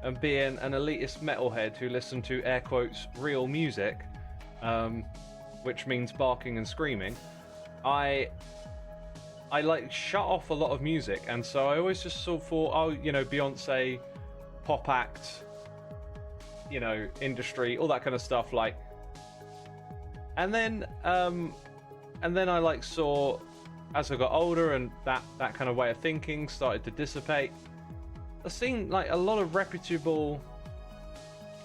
and being an elitist metalhead who listened to air quotes real music, which means barking and screaming, I like shut off a lot of music, and so I always just sort of thought, oh, you know, Beyonce, pop act, you know, industry, all that kind of stuff, like. And then I like saw, as I got older and that kind of way of thinking started to dissipate, I've seen like a lot of reputable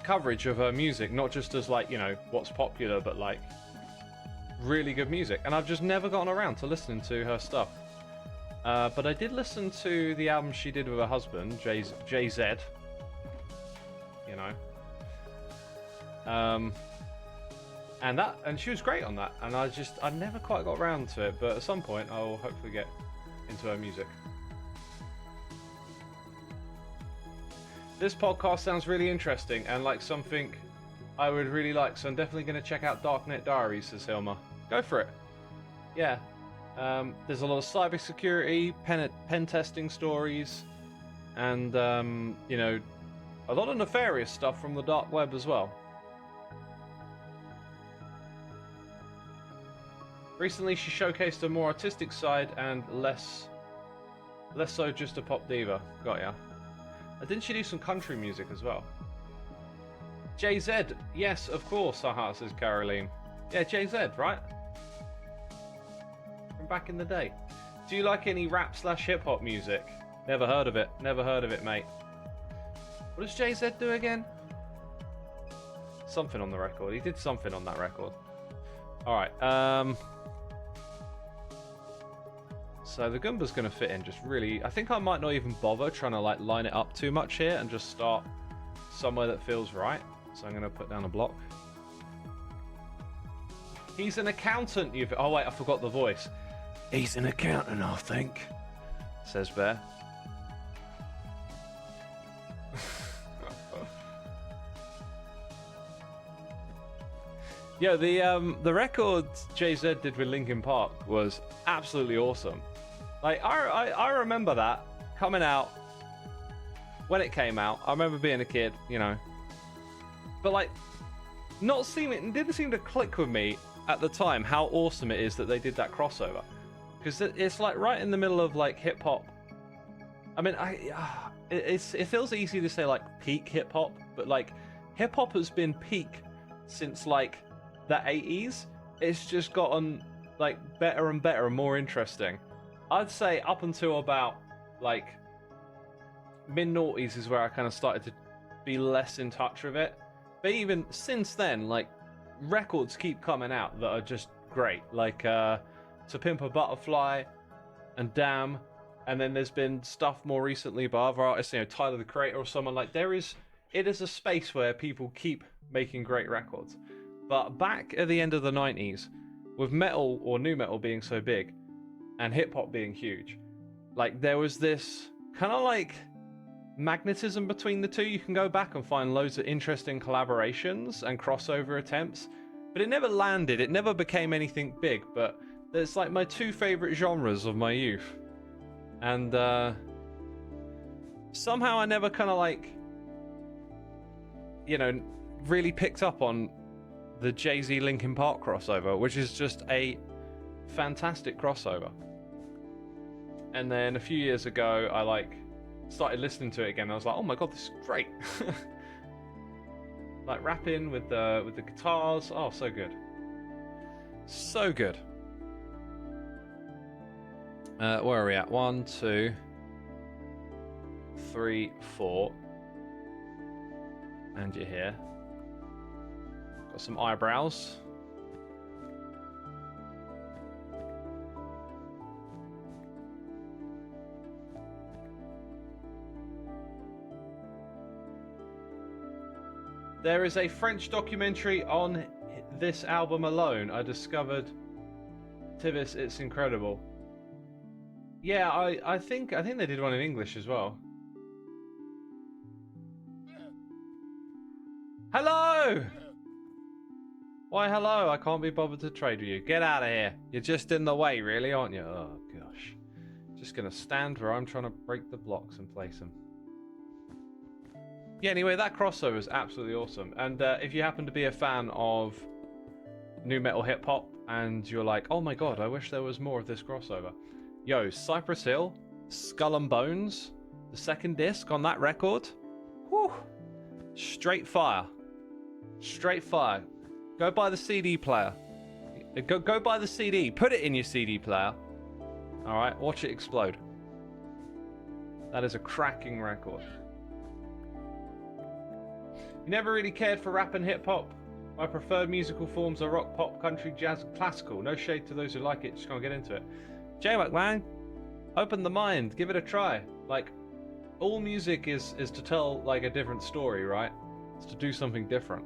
coverage of her music, not just as like, you know, what's popular, but like really good music. And I've just never gotten around to listening to her stuff. But I did listen to the album she did with her husband, JZ. You know. And she was great on that, and I never quite got around to it, but at some point I'll hopefully get into her music. This podcast sounds really interesting and like something I would really like, so I'm definitely going to check out Darknet Diaries, says Hilma. Go for it. Yeah. There's a lot of cybersecurity, pen testing stories, and you know, a lot of nefarious stuff from the dark web as well. Recently, she showcased a more artistic side and less so just a pop diva. Got ya. Didn't she do some country music as well? JZ, yes, of course, haha, says Caroline. Yeah, JZ, right? From back in the day. Do you like any rap/hip-hop music? Never heard of it, mate. What does JZ do again? Something on the record. He did something on that record. Alright, so the Goomba's going to fit in just really... I think I might not even bother trying to like line it up too much here and just start somewhere that feels right. So I'm going to put down a block. He's an accountant. Oh wait, I forgot the voice. He's an accountant, I think, says Bear. Yeah, the record JZ did with Linkin Park was absolutely awesome. Like I remember that coming out when it came out. I remember being a kid, you know. But like it didn't seem to click with me at the time how awesome it is that they did that crossover. Because it's like right in the middle of like hip hop. I mean, it feels easy to say like peak hip hop, but like hip hop has been peak since like the 80s. It's just gotten like better and better and more interesting. I'd say up until about like mid-noughties is where I kind of started to be less in touch with it. But even since then, like records keep coming out that are just great, like To Pimp a Butterfly and Damn. And then there's been stuff more recently by other artists, you know, Tyler the Creator or someone. Like it is a space where people keep making great records. But back at the end of the 90s, with metal or new metal being so big and hip hop being huge, like there was this kind of like magnetism between the two. You can go back and find loads of interesting collaborations and crossover attempts, but it never landed. It never became anything big. But it's like my two favorite genres of my youth. And somehow I never kind of like, you know, really picked up on the Jay-Z Linkin Park crossover, which is just a fantastic crossover. And then a few years ago, I like started listening to it again. I was like, oh my god, this is great. Like rapping with the guitars. Oh, so good. So good. Where are we at? 1, 2, 3, 4. And your hair. Got some eyebrows. There is a French documentary on this album alone. I discovered Tivis, it's incredible. Yeah, I think they did one in English as well. Hello! Why hello? I can't be bothered to trade with you. Get out of here. You're just in the way, really, aren't you? Oh gosh. Just gonna stand where I'm trying to break the blocks and place them. Yeah, anyway, that crossover is absolutely awesome. And if you happen to be a fan of new metal hip hop and you're like, oh my god, I wish there was more of this crossover. Yo, Cypress Hill, Skull and Bones, the second disc on that record. Whew. Straight fire. Straight fire. Go buy the CD player. Go buy the CD. Put it in your CD player. Alright, watch it explode. That is a cracking record. You never really cared for rap and hip-hop? My preferred musical forms are rock, pop, country, jazz, and classical. No shade to those who like it, just can't get into it. J-Mac, man, open the mind, give it a try. Like, all music is to tell, like, a different story, right? It's to do something different.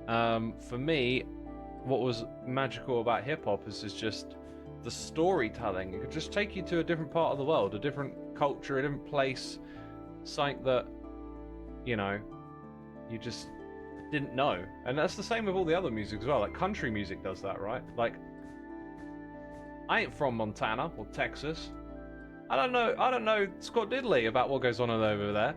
For me, what was magical about hip-hop is just the storytelling. It could just take you to a different part of the world, a different culture, a different place, something that, you know, you just didn't know. And that's the same with all the other music as well. Like country music does that, right? Like, I ain't from Montana or Texas. I don't know Scott Diddley about what goes on over there.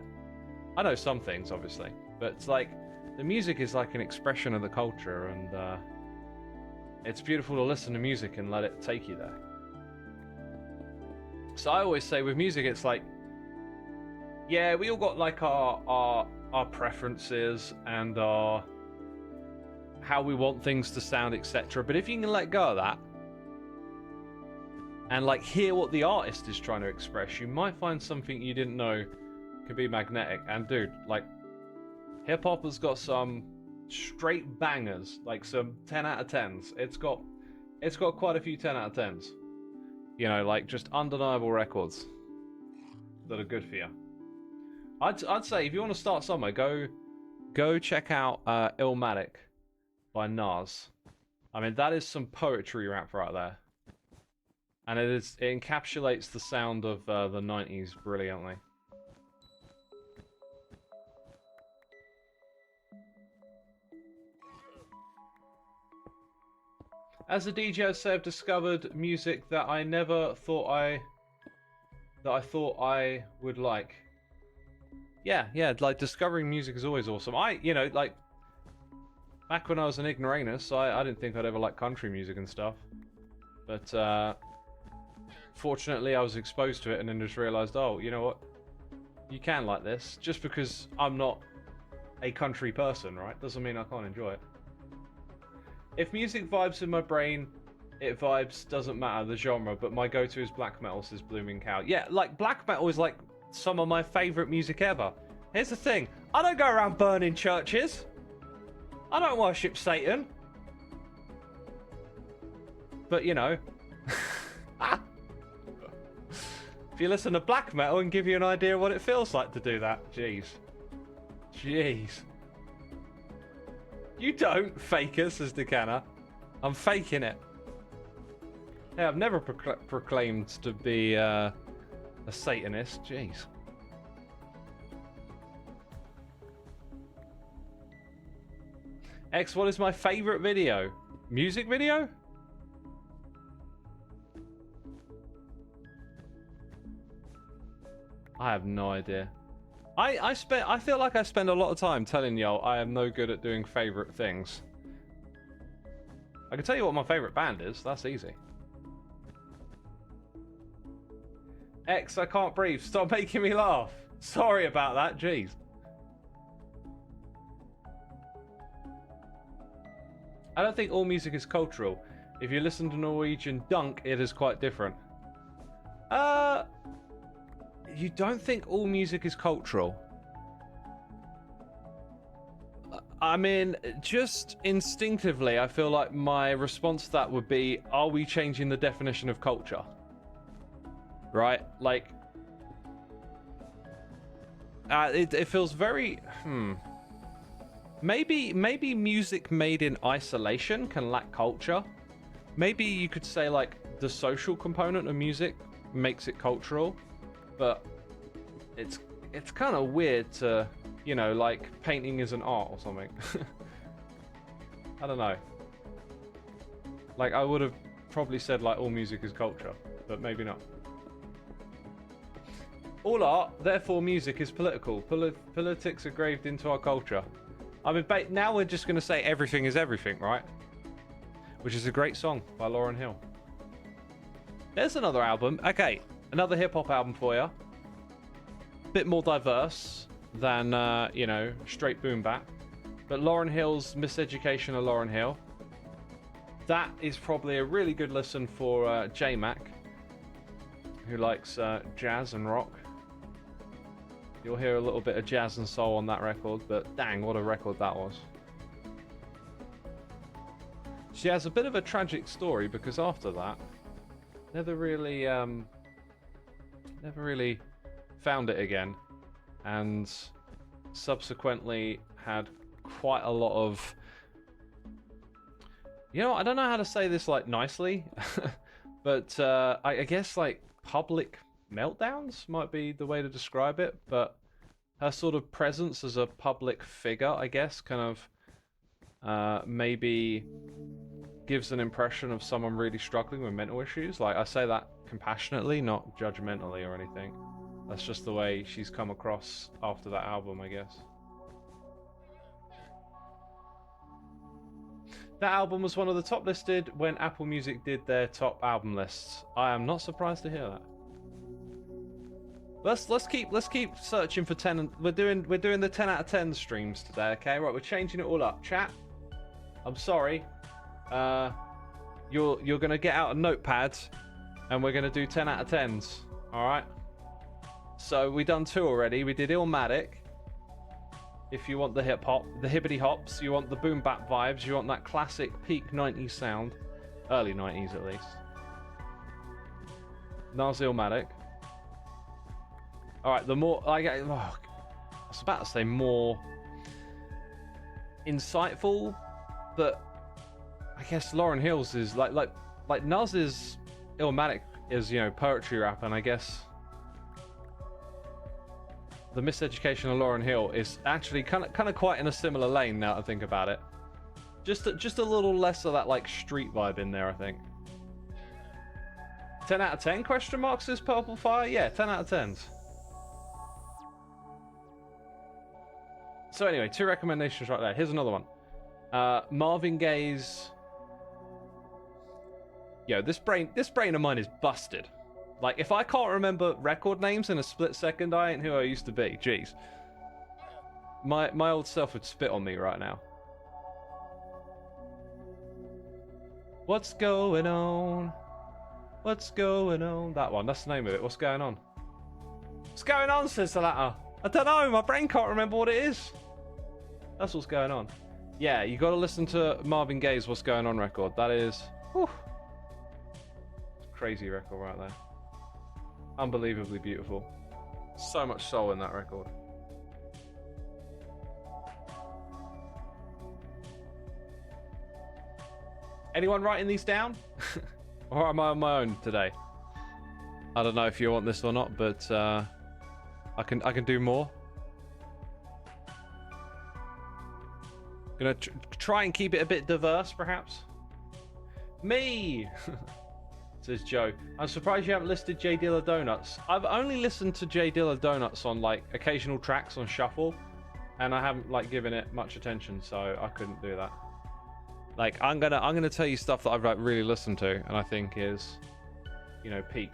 I know some things, obviously, but it's like the music is like an expression of the culture, and it's beautiful to listen to music and let it take you there. So I always say with music, it's like, yeah, we all got like our preferences and our how we want things to sound, etc. But if you can let go of that and like hear what the artist is trying to express, you might find something you didn't know could be magnetic. And dude, like, hip hop has got some straight bangers, like some 10 out of 10s. It's got quite a few 10 out of 10s. You know, like just undeniable records that are good for you. I'd say if you want to start somewhere, go check out Illmatic by Nas. I mean, that is some poetry rap right there, and it encapsulates the sound of the 90s brilliantly. As a DJ, I'd say I've discovered music that I never thought I would like. Yeah, like discovering music is always awesome. You know, like back when I was an ignoramus, I didn't think I'd ever like country music and stuff. But fortunately, I was exposed to it and then just realized, oh, you know what? You can like this. Just because I'm not a country person, right? Doesn't mean I can't enjoy it. If music vibes in my brain, it vibes, doesn't matter the genre, but my go-to is black metal, says Blooming Cow. Yeah, like black metal is like some of my favourite music ever. Here's the thing, I don't go around burning churches. I don't worship Satan. But you know, if you listen to black metal and give you an idea of what it feels like to do that, jeez. You don't, faker, says Decana. I'm faking it. Yeah, I've never proclaimed to be a Satanist. Jeez. X, what is my favourite video? Music video? I have no idea. I feel like I spend a lot of time telling y'all I am no good at doing favourite things. I can tell you what my favourite band is. That's easy. X, I can't breathe. Stop making me laugh. Sorry about that. Jeez. I don't think all music is cultural. If you listen to Norwegian Dunk, it is quite different. You don't think all music is cultural? I mean, just instinctively, I feel like my response to that would be, are we changing the definition of culture? Right? Like, it feels very, Maybe music made in isolation can lack culture. Maybe you could say, like, the social component of music makes it cultural, but it's kind of weird to, you know, like, painting is an art or something. I don't know. Like, I would have probably said, like, all music is culture, but maybe not. All art, therefore music is political. Politics are graved into our culture. I mean, now we're just going to say everything is everything, right? Which is a great song by Lauryn Hill. There's another album. Okay, another hip-hop album for you. Bit more diverse than, you know, straight boom bap. But Lauryn Hill's Miseducation of Lauryn Hill. That is probably a really good listen for J-Mac, who likes jazz and rock. You'll hear a little bit of jazz and soul on that record, but dang, what a record that was. She has a bit of a tragic story because after that, never really found it again, and subsequently had quite a lot of, you know, I don't know how to say this like nicely, but I guess like public meltdowns might be the way to describe it, but her sort of presence as a public figure, I guess, kind of maybe gives an impression of someone really struggling with mental issues. Like, I say that compassionately, not judgmentally or anything. That's just the way she's come across after that album, I guess. That album was one of the top listed when Apple Music did their top album lists. I am not surprised to hear that. Let's keep searching for 10. And we're doing the 10 out of 10 streams today. Okay, right? We're changing it all up. Chat, I'm sorry. You're gonna get out a notepad, and we're gonna do 10 out of 10s. All right. So we done 2 already. We did Illmatic. If you want the hip hop, the hibbity hops, you want the boom bap vibes, you want that classic peak 90s sound, early 90s at least. Nas Illmatic. All right, the more I was about to say more insightful, but I guess Lauryn Hill's is like Nas's Illmatic is, you know, poetry rap, and I guess the Miseducation of Lauryn Hill is actually kind of quite in a similar lane now that I think about it. Just a little less of that like street vibe in there, I think. 10 out of 10 question marks is Purple Fire? Yeah, 10 out of 10s. So anyway, 2 recommendations right there. Here's another one. Marvin Gaye's. Yo, this brain of mine is busted. Like, if I can't remember record names in a split second, I ain't who I used to be. Jeez. My old self would spit on me right now. What's going on? What's going on? That one, that's the name of it. What's going on? What's going on, says the latter. I don't know, my brain can't remember what it is. That's what's going on. Yeah, you got to listen to Marvin Gaye's What's Going On record. That is, whew, crazy record right there. Unbelievably beautiful. So much soul in that record. Anyone writing these down? Or am I on my own today? I don't know if you want this or not, but I can do more. Gonna try and keep it a bit diverse, perhaps. Me, says Joe. I'm surprised you haven't listed J Dilla Donuts. I've only listened to J Dilla Donuts on like occasional tracks on shuffle, and I haven't like given it much attention, so I couldn't do that. Like I'm gonna tell you stuff that I've like really listened to, and I think is, you know, peak.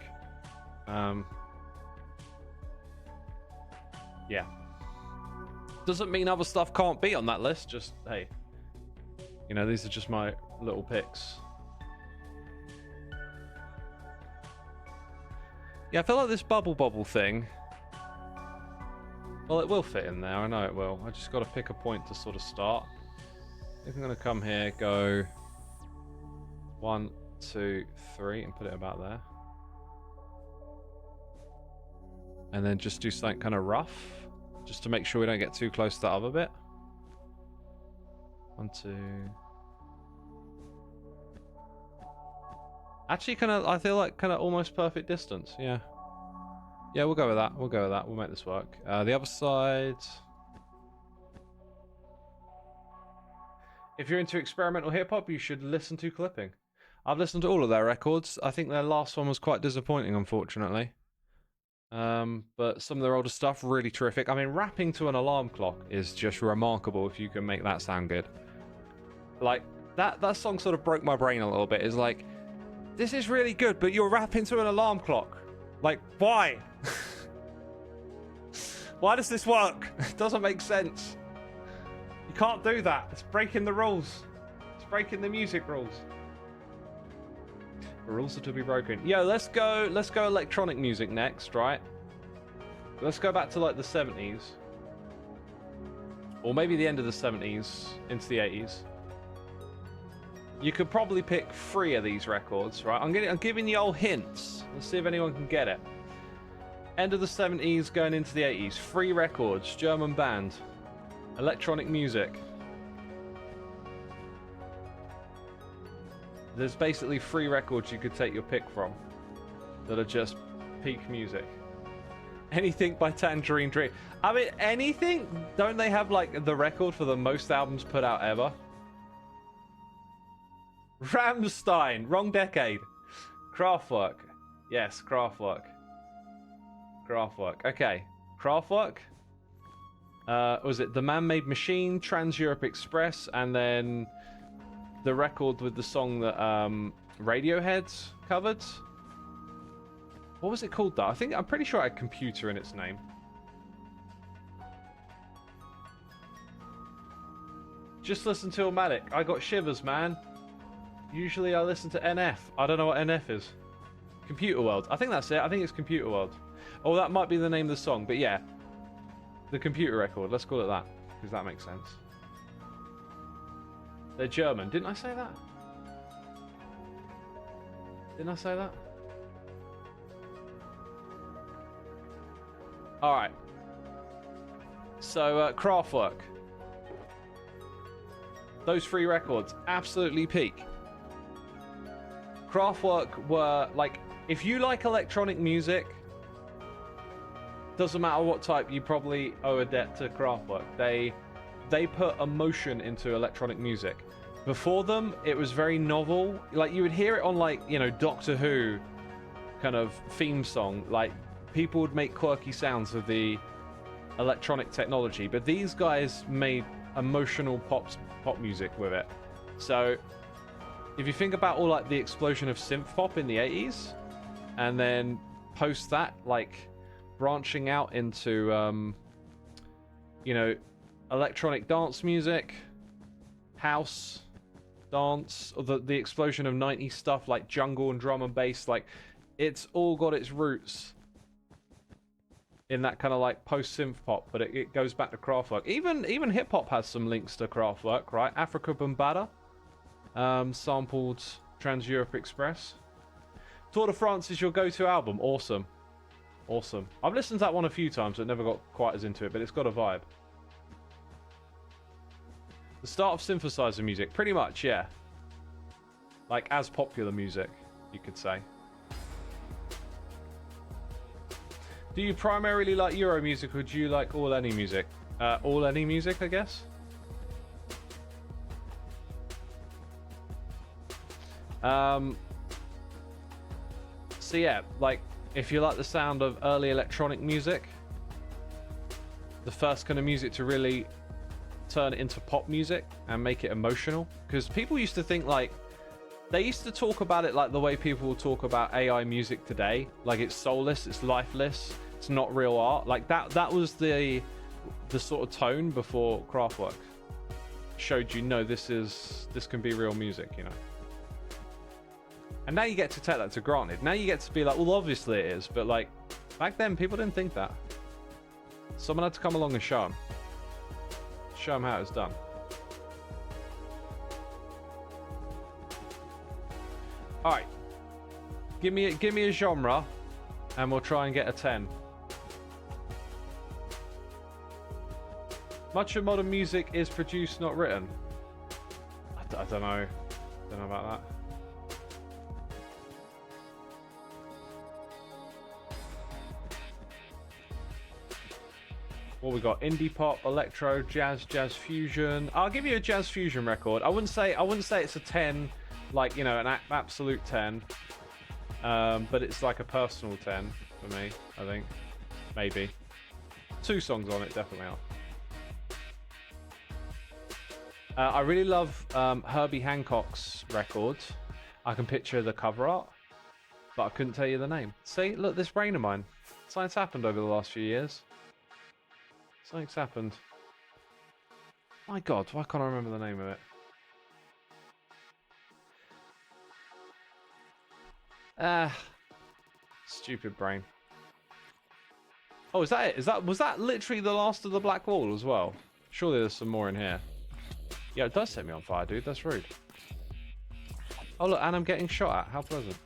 Yeah. Doesn't mean other stuff can't be on that list, just, hey, you know, these are just my little picks. Yeah, I feel like this bubble thing Well, it will fit in there. I know it will. I just got to pick a point to sort of start. I think I'm going to come here, go 1, 2, 3, and put it about there. And then just do something kind of rough, just to make sure we don't get too close to that other bit. 1, 2. Actually, I feel like kind of almost perfect distance. Yeah. Yeah, we'll go with that. We'll go with that. We'll make this work. The other side. If you're into experimental hip-hop, you should listen to Clipping. I've listened to all of their records. I think their last one was quite disappointing, unfortunately. But some of their older stuff, really terrific. I mean, rapping to an alarm clock is just remarkable if you can make that sound good. Like, that song sort of broke my brain a little bit. It's like, this is really good, but you're rapping to an alarm clock. Like, why? Why does this work? It doesn't make sense. You can't do that. It's breaking the rules. It's breaking the music rules. The rules are to be broken. Yo, let's go electronic music next, right? Let's go back to like the 70s. Or maybe the end of the 70s into the 80s. You could probably pick 3 of these records, right? I'm giving you all hints. Let's see if anyone can get it. End of the 70s, going into the 80s. 3 records, German band. Electronic music. There's basically 3 records you could take your pick from that are just peak music. Anything by Tangerine Dream. I mean, anything? Don't they have like the record for the most albums put out ever? Rammstein. Wrong decade. Kraftwerk. Yes, Kraftwerk. Kraftwerk. Okay. Kraftwerk. Was it The Man-Made Machine, Trans-Europe Express, and then the record with the song that Radiohead covered? What was it called though? I'm pretty sure it had computer in its name. Just listen to Illmatic. I got shivers, man. Usually I listen to NF. I don't know what NF is. Computer World. I think that's it. I think it's Computer World. Oh, that might be the name of the song, but yeah. The computer record. Let's call it that, because that makes sense. They're German. Didn't I say that? Didn't I say that? Alright. So, Kraftwerk. Those 3 records, absolutely peak. Kraftwerk were, like, if you like electronic music, doesn't matter what type, you probably owe a debt to Kraftwerk. They put emotion into electronic music. Before them, it was very novel. Like, you would hear it on, like, you know, Doctor Who kind of theme song. Like, people would make quirky sounds with the electronic technology. But these guys made emotional pop music with it. So, if you think about all, like, the explosion of synth pop in the 80s, and then post that, like, branching out into, you know, electronic dance music, house, dance, or the explosion of 90s stuff like jungle and drum and bass, like, it's all got its roots in that kind of like post-synth pop, but it goes back to Kraftwerk. Even hip-hop has some links to Kraftwerk, right? Africa Bombada sampled Trans-Europe Express. Tour de France is your go-to album. Awesome. Awesome. I've listened to that one a few times, but never got quite as into it, but it's got a vibe. The start of synthesizer music, pretty much, yeah. Like, as popular music, you could say. Do you primarily like Euro music, or do you like all any music? All any music, I guess? So yeah, like, if you like the sound of early electronic music, the first kind of music to really turn it into pop music and make it emotional, because people used to think, like, they used to talk about it like the way people will talk about AI music today, like it's soulless, it's lifeless, it's not real art. Like that was the sort of tone before Kraftwerk showed you, no, this can be real music, you know. And now you get to take that to granted. Now you get to be like, well, obviously it is, but like back then people didn't think that. Someone had to come along and show him. Show him how it's done. All right. Give me a genre, and we'll try and get a 10. Much of modern music is produced, not written. I don't know. I don't know about that. What we got? Indie pop, electro, jazz, jazz fusion. I'll give you a jazz fusion record. I wouldn't say it's a 10, like, you know, an absolute 10. But it's like a personal 10 for me, I think. Maybe. 2 songs on it definitely are. I really love Herbie Hancock's record. I can picture the cover art, but I couldn't tell you the name. See, look, this brain of mine. Something's happened over the last few years. Something's happened. My God, why can't I remember the name of it? Stupid brain. Oh, is that it? Was that literally the last of the Black Wall as well? Surely there's some more in here. Yeah, it does set me on fire, dude. That's rude. Oh, look, and I'm getting shot at. How pleasant.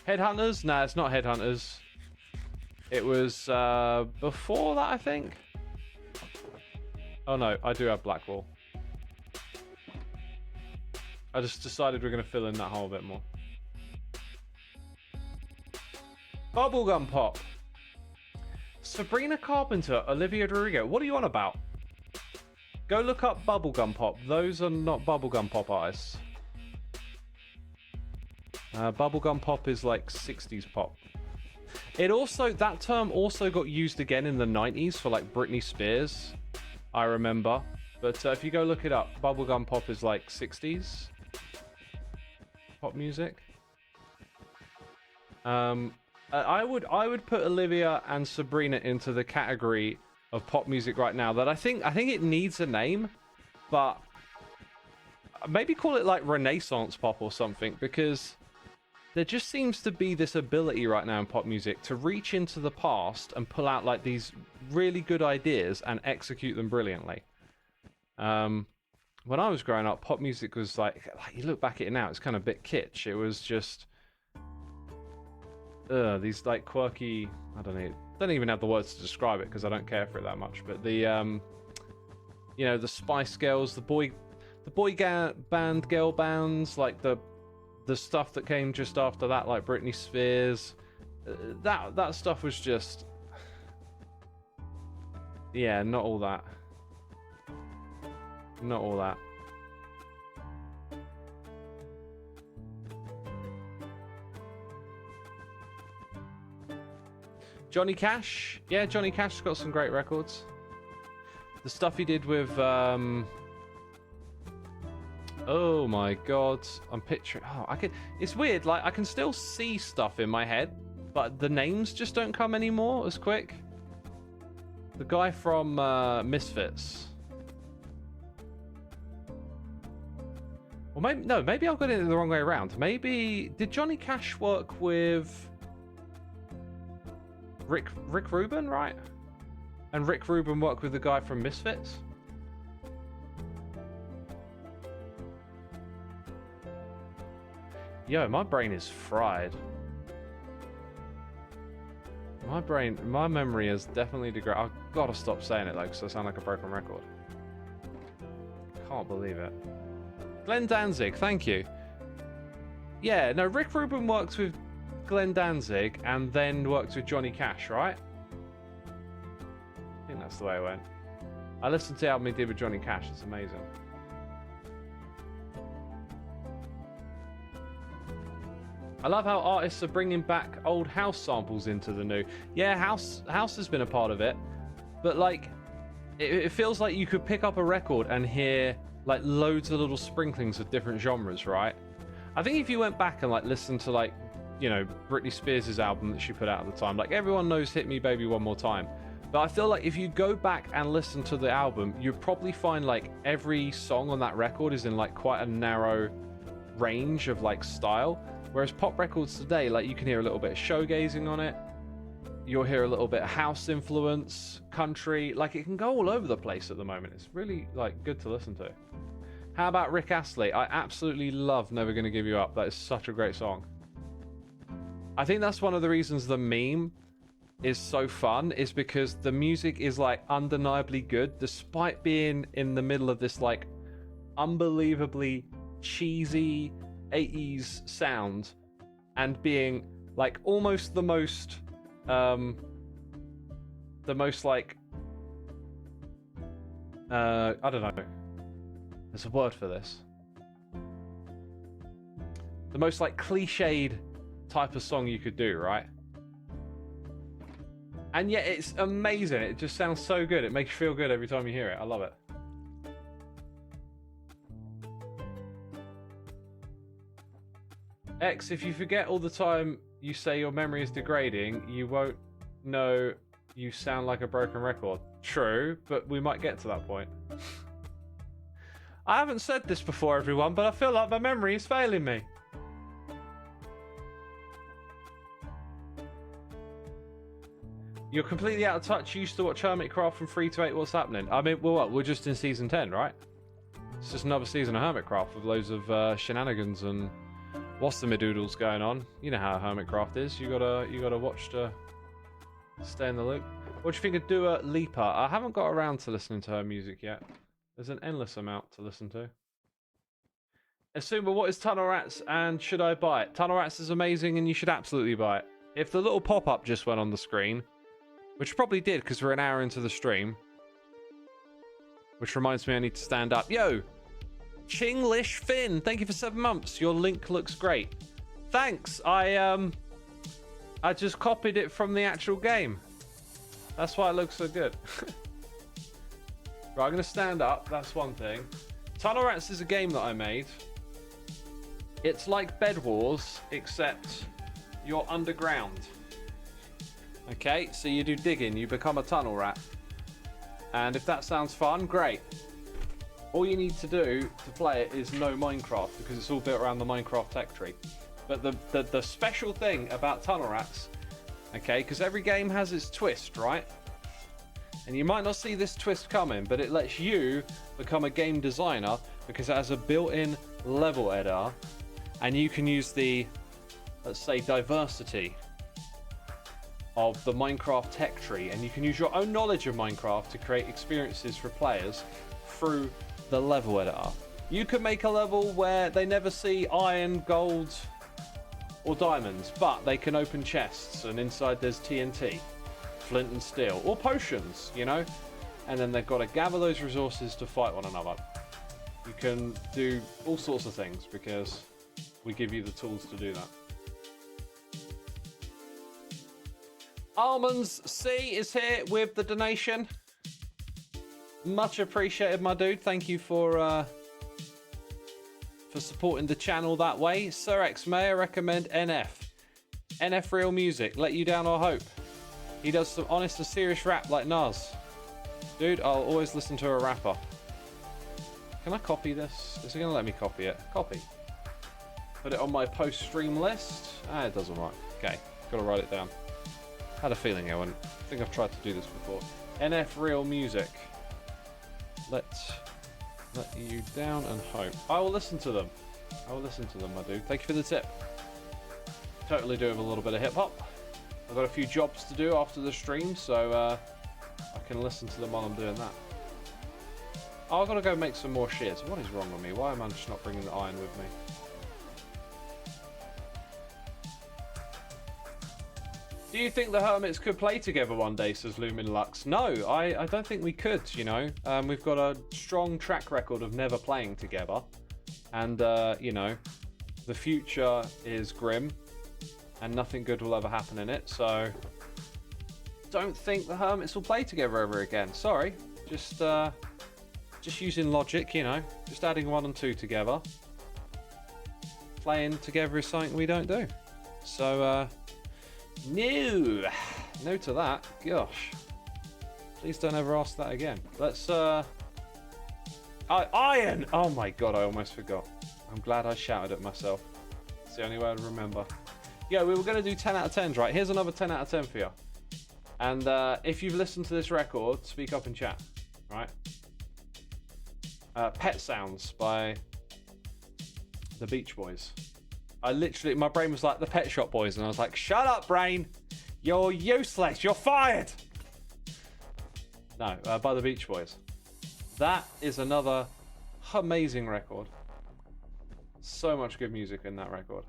Headhunters? Nah, it's not Headhunters. It was before that, I think. Oh, no, I do have Black Wall. I just decided we're going to fill in that hole a bit more. Bubblegum Pop. Sabrina Carpenter, Olivia Rodrigo. What are you on about? Go look up Bubblegum Pop. Those are not Bubblegum Pop artists. Bubblegum Pop is like 60s pop. It also, that term also got used again in the 90s for like Britney Spears, I remember. But if you go look it up, Bubblegum Pop is like 60s pop music. I would put Olivia and Sabrina into the category of pop music right now that I think it needs a name, but maybe call it like Renaissance pop or something, because there just seems to be this ability right now in pop music to reach into the past and pull out like these really good ideas and execute them brilliantly. When I was growing up, pop music was like you look back at it now, it's kind of a bit kitsch. It was just these like quirky, I don't even have the words to describe it because I don't care for it that much, but the you know, the Spice Girls, the boy band, girl bands, like the stuff that came just after that, like Britney Spears, that stuff was just, yeah, not all that. Johnny Cash. Yeah, Johnny Cash's got some great records. The stuff he did with oh my God, I'm picturing. Oh, it's weird. Like I can still see stuff in my head, but the names just don't come anymore as quick. The guy from Misfits. Or maybe I've got it the wrong way around. Maybe did Johnny Cash work with Rick Rubin, right? And Rick Rubin worked with the guy from Misfits? Yo, my brain is fried. My memory is definitely degraded. I've got to stop saying it though, because I sound like a broken record. Can't believe it. Glenn Danzig, thank you. Yeah, no, Rick Rubin works with Glenn Danzig and then worked with Johnny Cash, right? I think that's the way it went. I listened to the album he did with Johnny Cash. It's amazing. I love how artists are bringing back old house samples into the new. Yeah, house has been a part of it, but like, it feels like you could pick up a record and hear like loads of little sprinklings of different genres, right? I think if you went back and like listened to like, you know, Britney Spears' album that she put out at the time, like everyone knows Hit Me Baby One More Time, but I feel like if you go back and listen to the album, you'd probably find like every song on that record is in like quite a narrow range of like style, whereas pop records today, like you can hear a little bit of showgazing on it, You'll hear a little bit of house influence, country. Like, it can go all over the place at the moment. It's really, like, good to listen to. How about Rick Astley? I absolutely love Never Gonna Give You Up. That is such a great song. I think that's one of the reasons the meme is so fun, is because the music is, like, undeniably good, despite being in the middle of this, like, unbelievably cheesy 80s sound, and being, like, almost the most like, I don't know, there's a word for this, the most, like, cliched type of song you could do, right? And yet it's amazing. It just sounds so good. It makes you feel good every time you hear it. I love it. X, if you forget all the time you say your memory is degrading, you won't know you sound like a broken record. True, but we might get to that point. I haven't said this before, everyone, but I feel like my memory is failing me. You're completely out of touch. You used to watch Hermitcraft from 3 to 8. What's happening? I mean, well, what? We're just in season 10, right? It's just another season of Hermitcraft with loads of shenanigans and what's the midoodles going on. You know how Hermitcraft is. You gotta watch to stay in the loop. What do you think of Dua Lipa? I haven't got around to listening to her music yet. There's an endless amount to listen to. Xisuma, what is Tunnel Rats and should I buy it? Tunnel Rats is amazing and you should absolutely buy it. If the little pop-up just went on the screen, which probably did because we're an hour into the stream. Which reminds me I need to stand up. Yo! Chinglish Finn, thank you for 7 months. Your link looks great. Thanks. I just copied it from the actual game. That's why it looks so good. Right, I'm going to stand up. That's one thing. Tunnel Rats is a game that I made. It's like Bed Wars, except you're underground. Okay, so you do digging, you become a tunnel rat. And if that sounds fun, great. All you need to do to play it is know Minecraft, because it's all built around the Minecraft tech tree. But the special thing about tunnel rats, okay, because every game has its twist, right? And you might not see this twist coming, but it lets you become a game designer because it has a built-in level editor, and you can use the, let's say, diversity of the Minecraft tech tree, and you can use your own knowledge of Minecraft to create experiences for players through the level editor. You could make a level where they never see iron, gold, or diamonds, but they can open chests, and inside there's TNT, flint and steel, or potions, you know? And then they've got to gather those resources to fight one another. You can do all sorts of things because we give you the tools to do that. Almonds C is here with the donation. Much appreciated, my dude. Thank you for supporting the channel that way. Sir X, may I recommend NF? NF Real Music. Let You Down or Hope. He does some honest and serious rap like Nas. Dude, I'll always listen to a rapper. Can I copy this? Is it going to let me copy it? Copy. Put it on my post-stream list. Ah, it doesn't work. Okay, got to write it down. Had a feeling I wouldn't. I think I've tried to do this before. NF Real Music. Let You Down and Hope. I will listen to them. I will listen to them, my dude. Thank you for the tip. Totally do have a little bit of hip-hop. I've got a few jobs to do after the stream, so I can listen to them while I'm doing that. Oh, I've got to go make some more shears. What is wrong with me? Why am I just not bringing the iron with me? Do you think the Hermits could play together one day, says Lumin Lux? No, I don't think we could, you know. We've got a strong track record of never playing together. And, you know, the future is grim. And nothing good will ever happen in it, so... Don't think the Hermits will play together ever again. Sorry. Just using logic, you know. Just adding 1 and 2 together. Playing together is something we don't do. So, no to that. Gosh, please don't ever ask that again. Let's iron. Oh my god, I almost forgot. I'm glad I shouted at myself. It's the only way I remember. Yeah, we were going to do 10 out of 10s, right? Here's another 10 out of 10 for you. And if you've listened to this record, speak up in chat, right? Pet Sounds by the Beach Boys. My brain was like the Pet Shop Boys, and I was like, shut up, brain! You're useless, you're fired! No, by the Beach Boys. That is another amazing record. So much good music in that record.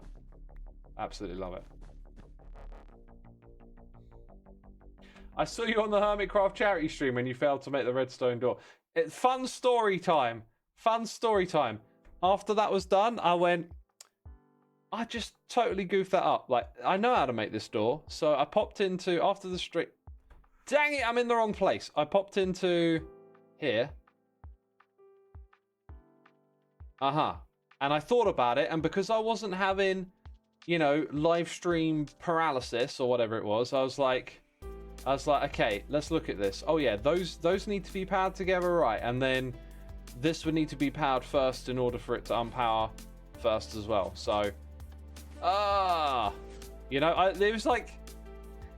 Absolutely love it. I saw you on the Hermitcraft charity stream when you failed to make the redstone door. Fun story time. Fun story time. After that was done, I just totally goofed that up. Like, I know how to make this door. So I popped into, after the stream. Dang it, I'm in the wrong place. I popped into here. And I thought about it. And because I wasn't having, live stream paralysis or whatever it was, I was like, okay, let's look at this. Oh yeah, those need to be powered together, right? And then this would need to be powered first in order for it to unpower first as well. So, it was like,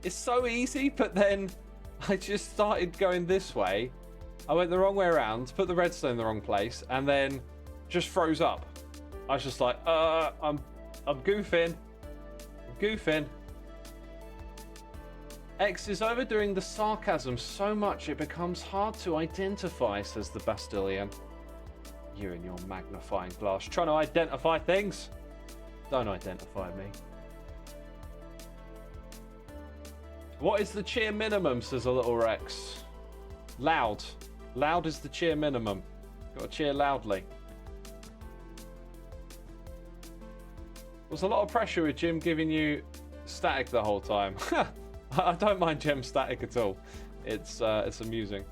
it's so easy, but then I just started going this way. I went the wrong way around, put the redstone in the wrong place, and then just froze up. I was just like, I'm goofing. X is overdoing the sarcasm so much it becomes hard to identify, says the Bastilian. You and your magnifying glass. Trying to identify things? Don't identify me. What is the cheer minimum, says a little Rex. Loud. Loud is the cheer minimum. Got to cheer loudly. There's a lot of pressure with Jim giving you static the whole time. I don't mind Jim static at all. It's amusing.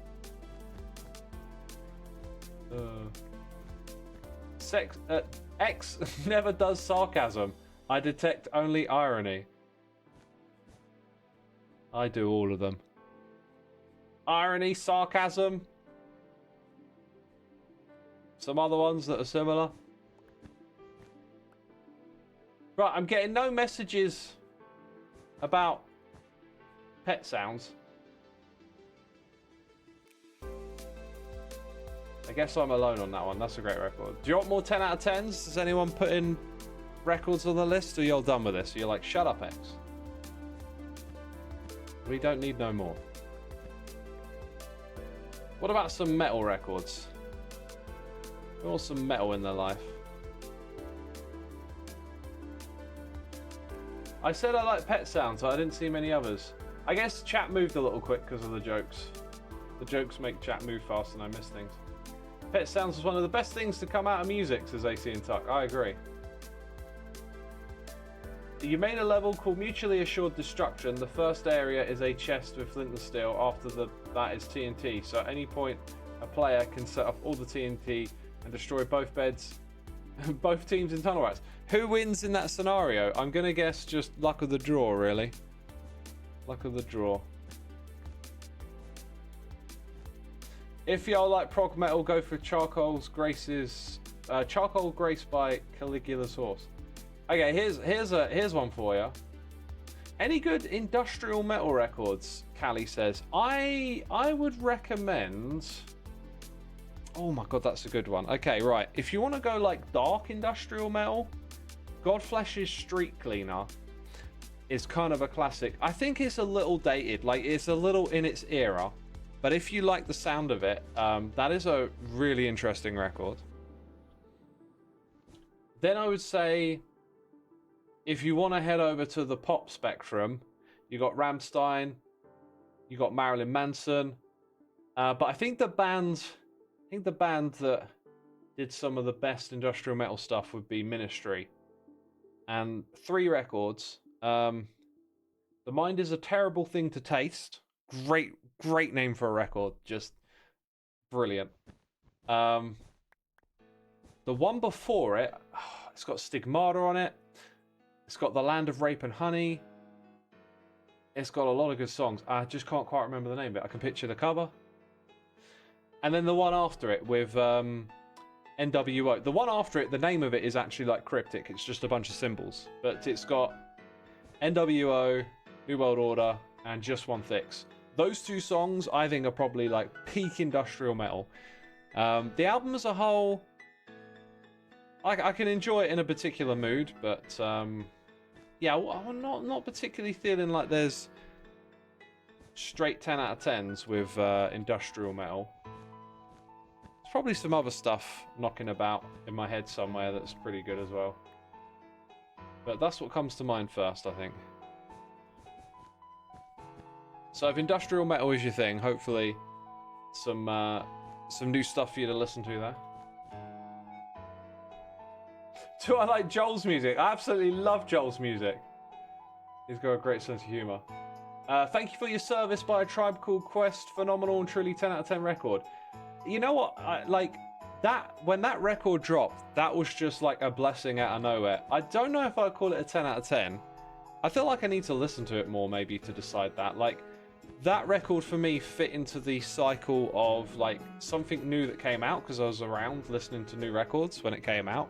X never does sarcasm. I detect only irony. I do all of them. Irony, sarcasm. Some other ones that are similar. Right, I'm getting no messages about Pet Sounds. I guess I'm alone on that one. That's a great record. Do you want more 10 out of 10s? Does anyone put in records on the list? Or you're done with this? You're like, shut up, X. We don't need no more. What about some metal records? Who wants some metal in their life? I said I like Pet Sounds, but I didn't see many others. I guess chat moved a little quick because of the jokes. The jokes make chat move fast and I miss things. Pet Sounds was one of the best things to come out of music, says AC and Tuck. I agree. You made a level called Mutually Assured Destruction. The first area is a chest with flint and steel. After that is TNT. So at any point, a player can set off all the TNT and destroy both beds, both teams in tunnel rats. Who wins in that scenario? I'm going to guess just luck of the draw, really. Luck of the draw. If y'all like prog metal, go for Charcoal Grace by Caligula's Horse. Okay, here's one for you. Any good industrial metal records? Callie says. I would recommend. Oh my god, that's a good one. Okay, right. If you want to go like dark industrial metal, Godflesh's Street Cleaner is kind of a classic. I think it's a little dated, like it's a little in its era. But if you like the sound of it, that is a really interesting record. Then I would say, if you want to head over to the pop spectrum, you got Rammstein, you got Marilyn Manson, but I think the band that did some of the best industrial metal stuff would be Ministry. And 3 records. The Mind is a Terrible Thing to Taste. Great name for a record. Just brilliant. The one before it, it's got Stigmata on it. It's got The Land of Rape and Honey. It's got a lot of good songs. I just can't quite remember the name of it. I can picture the cover. And then the one after it with NWO. The one after it, the name of it is actually like cryptic. It's just a bunch of symbols. But it's got NWO, New World Order, and Just One Thix. Those two songs, I think, are probably like peak industrial metal. The album as a whole, I can enjoy it in a particular mood, but yeah, I'm not particularly feeling like there's straight 10 out of 10s with industrial metal. There's probably some other stuff knocking about in my head somewhere that's pretty good as well. But that's what comes to mind first, I think. So if industrial metal is your thing, hopefully some new stuff for you to listen to there. Do I like Joel's music? I absolutely love Joel's music. He's got a great sense of humour. Thank you for your service by a Tribe Called Quest. Phenomenal and truly 10 out of 10 record. You know what? When that record dropped, that was just like a blessing out of nowhere. I don't know if I'd call it a 10 out of 10. I feel like I need to listen to it more maybe to decide that. Like, that record for me fit into the cycle of like something new that came out because I was around listening to new records when it came out.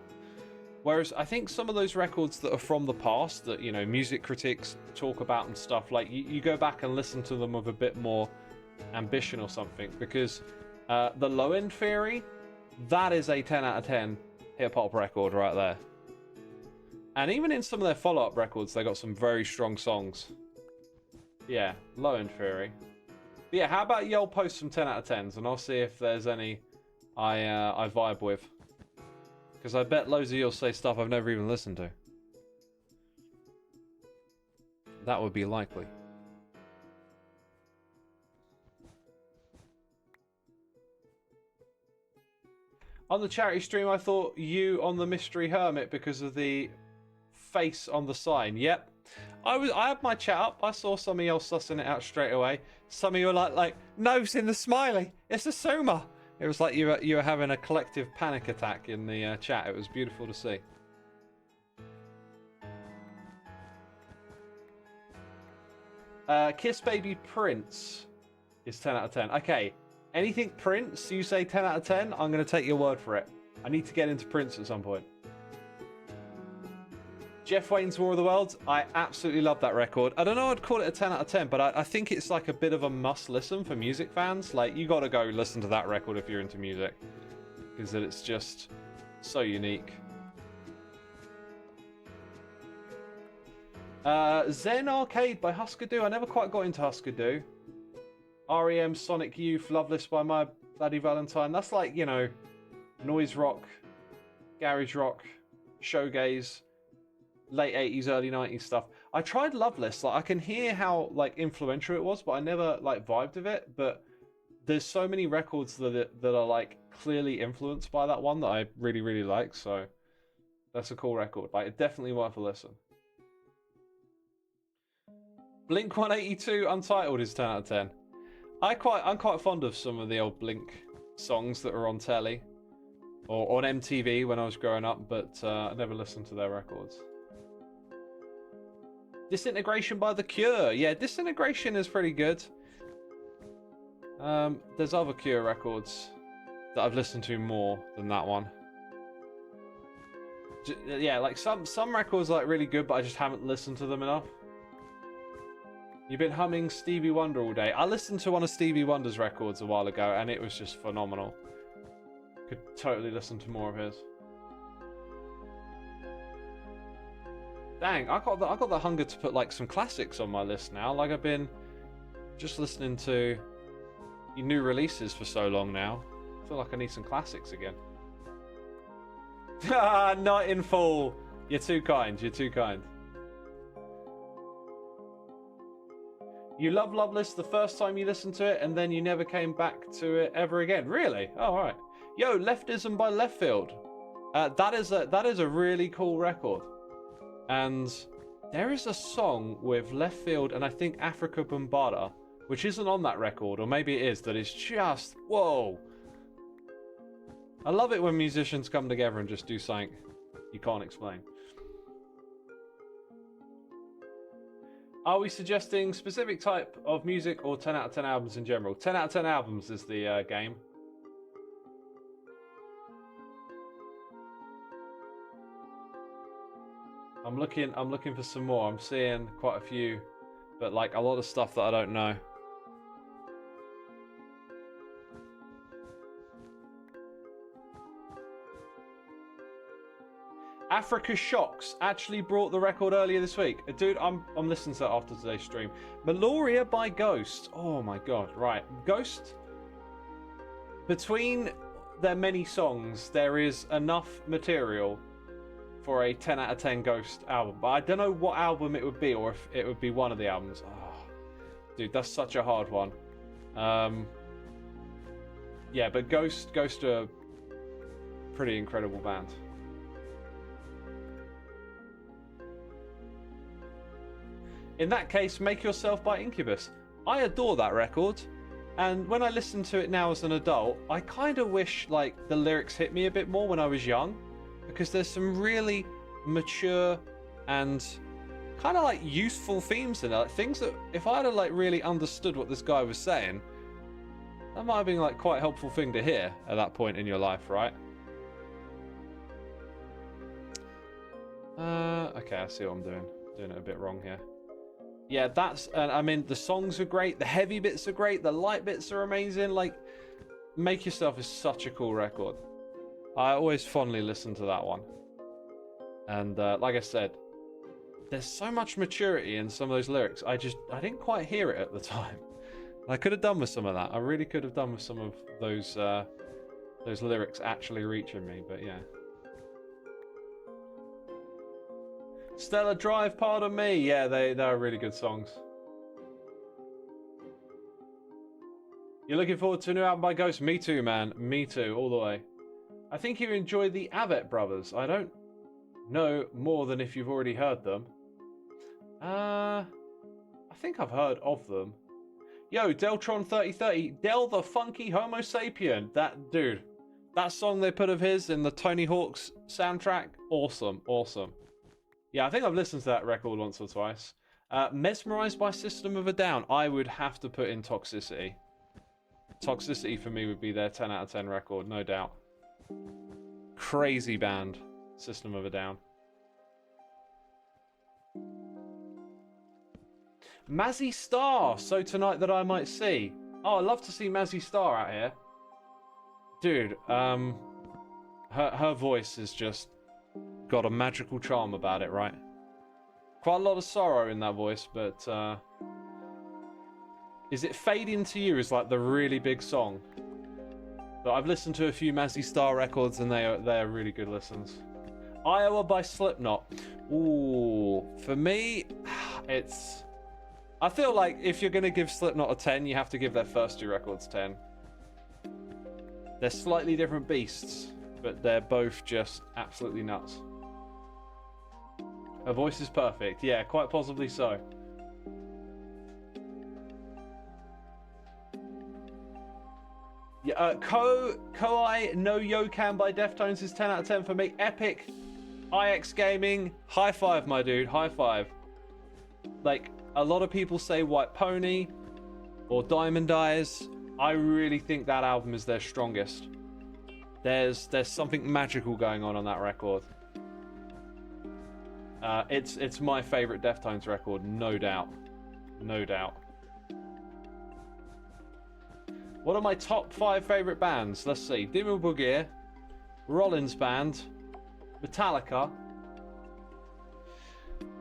Whereas I think some of those records that are from the past that, you know, music critics talk about and stuff, like you go back and listen to them with a bit more ambition or something, because the Low End Theory, that is a 10 out of 10 hip-hop record right there. And even in some of their follow-up records, they got some very strong songs. Yeah, Low End Theory. But yeah, how about y'all post some 10 out of 10s, and I'll see if there's any I vibe with. Because I bet loads of you'll say stuff I've never even listened to. That would be likely. On the charity stream, I thought you on the Mystery Hermit because of the face on the sign. Yep. I had my chat up. I saw some of y'all sussing it out straight away. Some of you were like, nose in the smiley. It's Xisuma. It was like you were having a collective panic attack in the chat. It was beautiful to see. Kiss Baby Prince is 10 out of 10. Okay, anything Prince, you say 10 out of 10, I'm going to take your word for it. I need to get into Prince at some point. Jeff Wayne's War of the Worlds, I absolutely love that record. I don't know I'd call it a 10 out of 10, but I think it's like a bit of a must listen for music fans. Like, you got to go listen to that record if you're into music, because it's just so unique. Zen Arcade by Husker Du. I never quite got into Husker Du. REM, Sonic Youth, Loveless by My Bloody Valentine. That's like, you know, noise rock, garage rock, showgaze, late 80s, early 90s stuff. I tried Loveless. Like, I can hear how like influential it was, but I never like vibed with it. But there's so many records that are like clearly influenced by that one that I really, really like. So that's a cool record. Like, definitely worth a listen. Blink 182 Untitled is 10 out of 10. I'm quite fond of some of the old Blink songs that are on telly or on MTV when I was growing up, but I never listened to their records. Disintegration by The Cure. Yeah, Disintegration is pretty good. There's other Cure records that I've listened to more than that one. Yeah, like some records are like really good, but I just haven't listened to them enough. You've been humming Stevie Wonder all day. I listened to one of Stevie Wonder's records a while ago, and it was just phenomenal. Could totally listen to more of his. Dang, I got the hunger to put like some classics on my list now. Like, I've been just listening to new releases for so long now. I feel like I need some classics again. Not in full. You're too kind. You're too kind. You love Loveless the first time you listened to it, and then you never came back to it ever again. Really? Oh, all right. Yo, Leftism by Leftfield. That is a really cool record. And there is a song with Leftfield and I think Africa Bombada, which isn't on that record, or maybe it is, that is just, whoa. I love it when musicians come together and just do something you can't explain. Are we suggesting specific type of music or 10 out of 10 albums in general? 10 out of 10 albums is the game. I'm looking for some more. I'm seeing quite a few but like a lot of stuff that I don't know. Africa Shocks actually brought the record earlier this week. Dude, I'm listening to that after today's stream. Meloria by Ghost. Oh my god, right. Ghost, between their many songs, there is enough material for a 10 out of 10 Ghost album. But I don't know what album it would be, or if it would be one of the albums. Oh, dude, that's such a hard one. Yeah, but Ghost are a pretty incredible band. In that case, Make Yourself by Incubus. I adore that record, and when I listen to it now as an adult, I kind of wish like the lyrics hit me a bit more when I was young, because there's some really mature and kind of like useful themes in it, like things that if I had like really understood what this guy was saying, that might have been like quite a helpful thing to hear at that point in your life, right? Okay, I see what I'm doing. Doing it a bit wrong here. Yeah, that's, I mean, the songs are great, the heavy bits are great, the light bits are amazing. Like, Make Yourself is such a cool record. I always fondly listen to that one. And like I said, there's so much maturity in some of those lyrics. I didn't quite hear it at the time. I could have done with some of that. I really could have done with some of those lyrics actually reaching me, but yeah. Stellar Drive, Pardon Me. Yeah, they're really good songs. You're looking forward to a new album by Ghost? Me too, man. Me too, all the way. I think you enjoy the Avett Brothers. I don't know more than if you've already heard them. I think I've heard of them. Yo, Deltron 3030. Del the Funky Homo Sapien. That dude. That song they put of his in the Tony Hawk's soundtrack. Awesome, awesome. Yeah, I think I've listened to that record once or twice. Mesmerized by System of a Down. I would have to put in Toxicity. Toxicity for me would be their 10 out of 10 record, no doubt. Crazy band, System of a Down. Mazzy Star, So Tonight That I Might See. Oh, I'd love to see Mazzy Star out here. Dude, her voice is just got a magical charm about it, right? Quite a lot of sorrow in that voice, but is it Fade Into You is like the really big song. But I've listened to a few Mazzy Star records and they are really good listens. Iowa by Slipknot. Ooh, for me, it's... I feel like if you're going to give Slipknot a 10, you have to give their first two records 10. They're slightly different beasts, but they're both just absolutely nuts. Her voice is perfect. Yeah, quite possibly so. Yeah, Koei no Yokan by Deftones is 10 out of 10 for me. Epic. IX Gaming. High five, my dude. High five. Like, a lot of people say White Pony or Diamond Eyes. I really think that album is their strongest. There's something magical going on that record. It's my favorite Deftones record, no doubt. No doubt. What are my top 5 favorite bands? Let's see. Dimmu Borgir, Rollins Band, Metallica.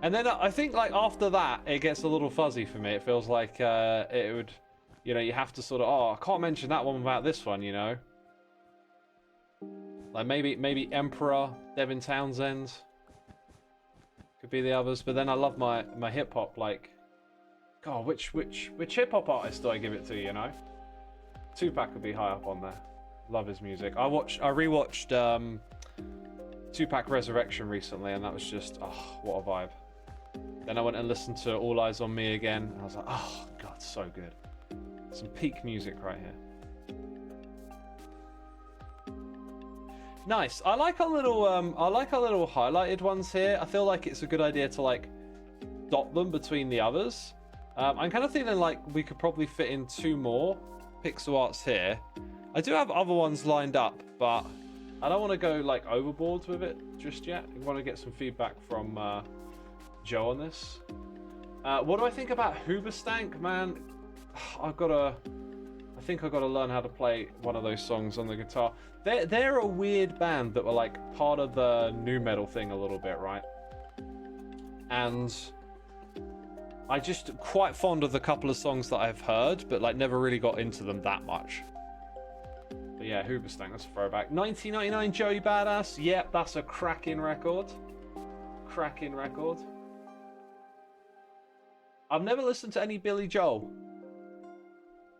And then I think like after that, it gets a little fuzzy for me. It feels like it would, you know, you have to sort of, oh, I can't mention that one without this one, you know. Like maybe Emperor, Devin Townsend. Could be the others, but then I love my hip hop. Like, God, which hip hop artist do I give it to? You know, Tupac would be high up on there. Love his music. I rewatched Tupac Resurrection recently, and that was just what a vibe. Then I went and listened to All Eyes on Me again, and I was like, oh God, so good. Some peak music right here. Nice. I like our little highlighted ones here. I feel like it's a good idea to like dot them between the others. I'm kind of feeling like we could probably fit in 2 more pixel arts here. I do have other ones lined up, but I don't want to go like overboard with it just yet. I want to get some feedback from Joe on this. What do I think about Hoobastank, man? I think I gotta learn how to play one of those songs on the guitar. They're a weird band that were like part of the nu metal thing a little bit, right? And I just quite fond of the couple of songs that I've heard, but like never really got into them that much. But yeah, Hoobastank, that's a throwback. 1999 Joey Badass. Yep, that's a cracking record. Cracking record. I've never listened to any Billy Joel.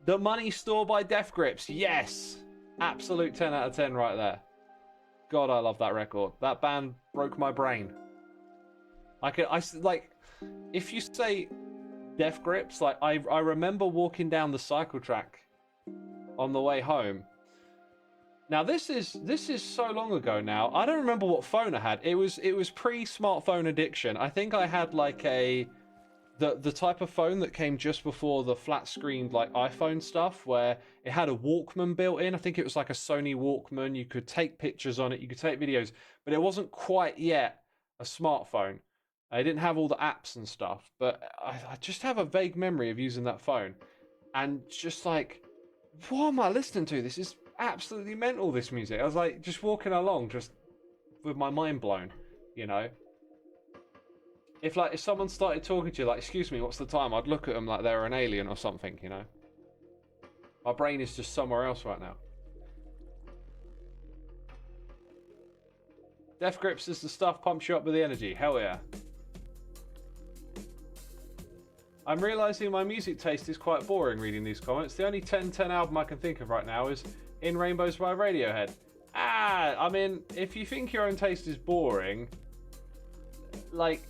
The Money Store by Death Grips. Yes. Absolute 10 out of 10 right there. God, I love that record. That band broke my brain. Like, if you say Death Grips, like, I remember walking down the cycle track on the way home. Now, this is so long ago now. I don't remember what phone I had. It was pre-smartphone addiction. I think I had like the type of phone that came just before the flat-screened like iPhone stuff, where it had a Walkman built in. I think it was like a Sony Walkman. You could take pictures on it, you could take videos, but it wasn't quite yet a smartphone. I didn't have all the apps and stuff, but I just have a vague memory of using that phone. And just like, what am I listening to? This is absolutely mental, this music. I was like, just walking along, just with my mind blown, you know? If someone started talking to you, like, excuse me, what's the time? I'd look at them like they're an alien or something, you know? My brain is just somewhere else right now. Death Grips is the stuff, pumps you up with the energy. Hell yeah. I'm realising my music taste is quite boring reading these comments. The only 10-10 album I can think of right now is In Rainbows by Radiohead. I mean, if you think your own taste is boring, like,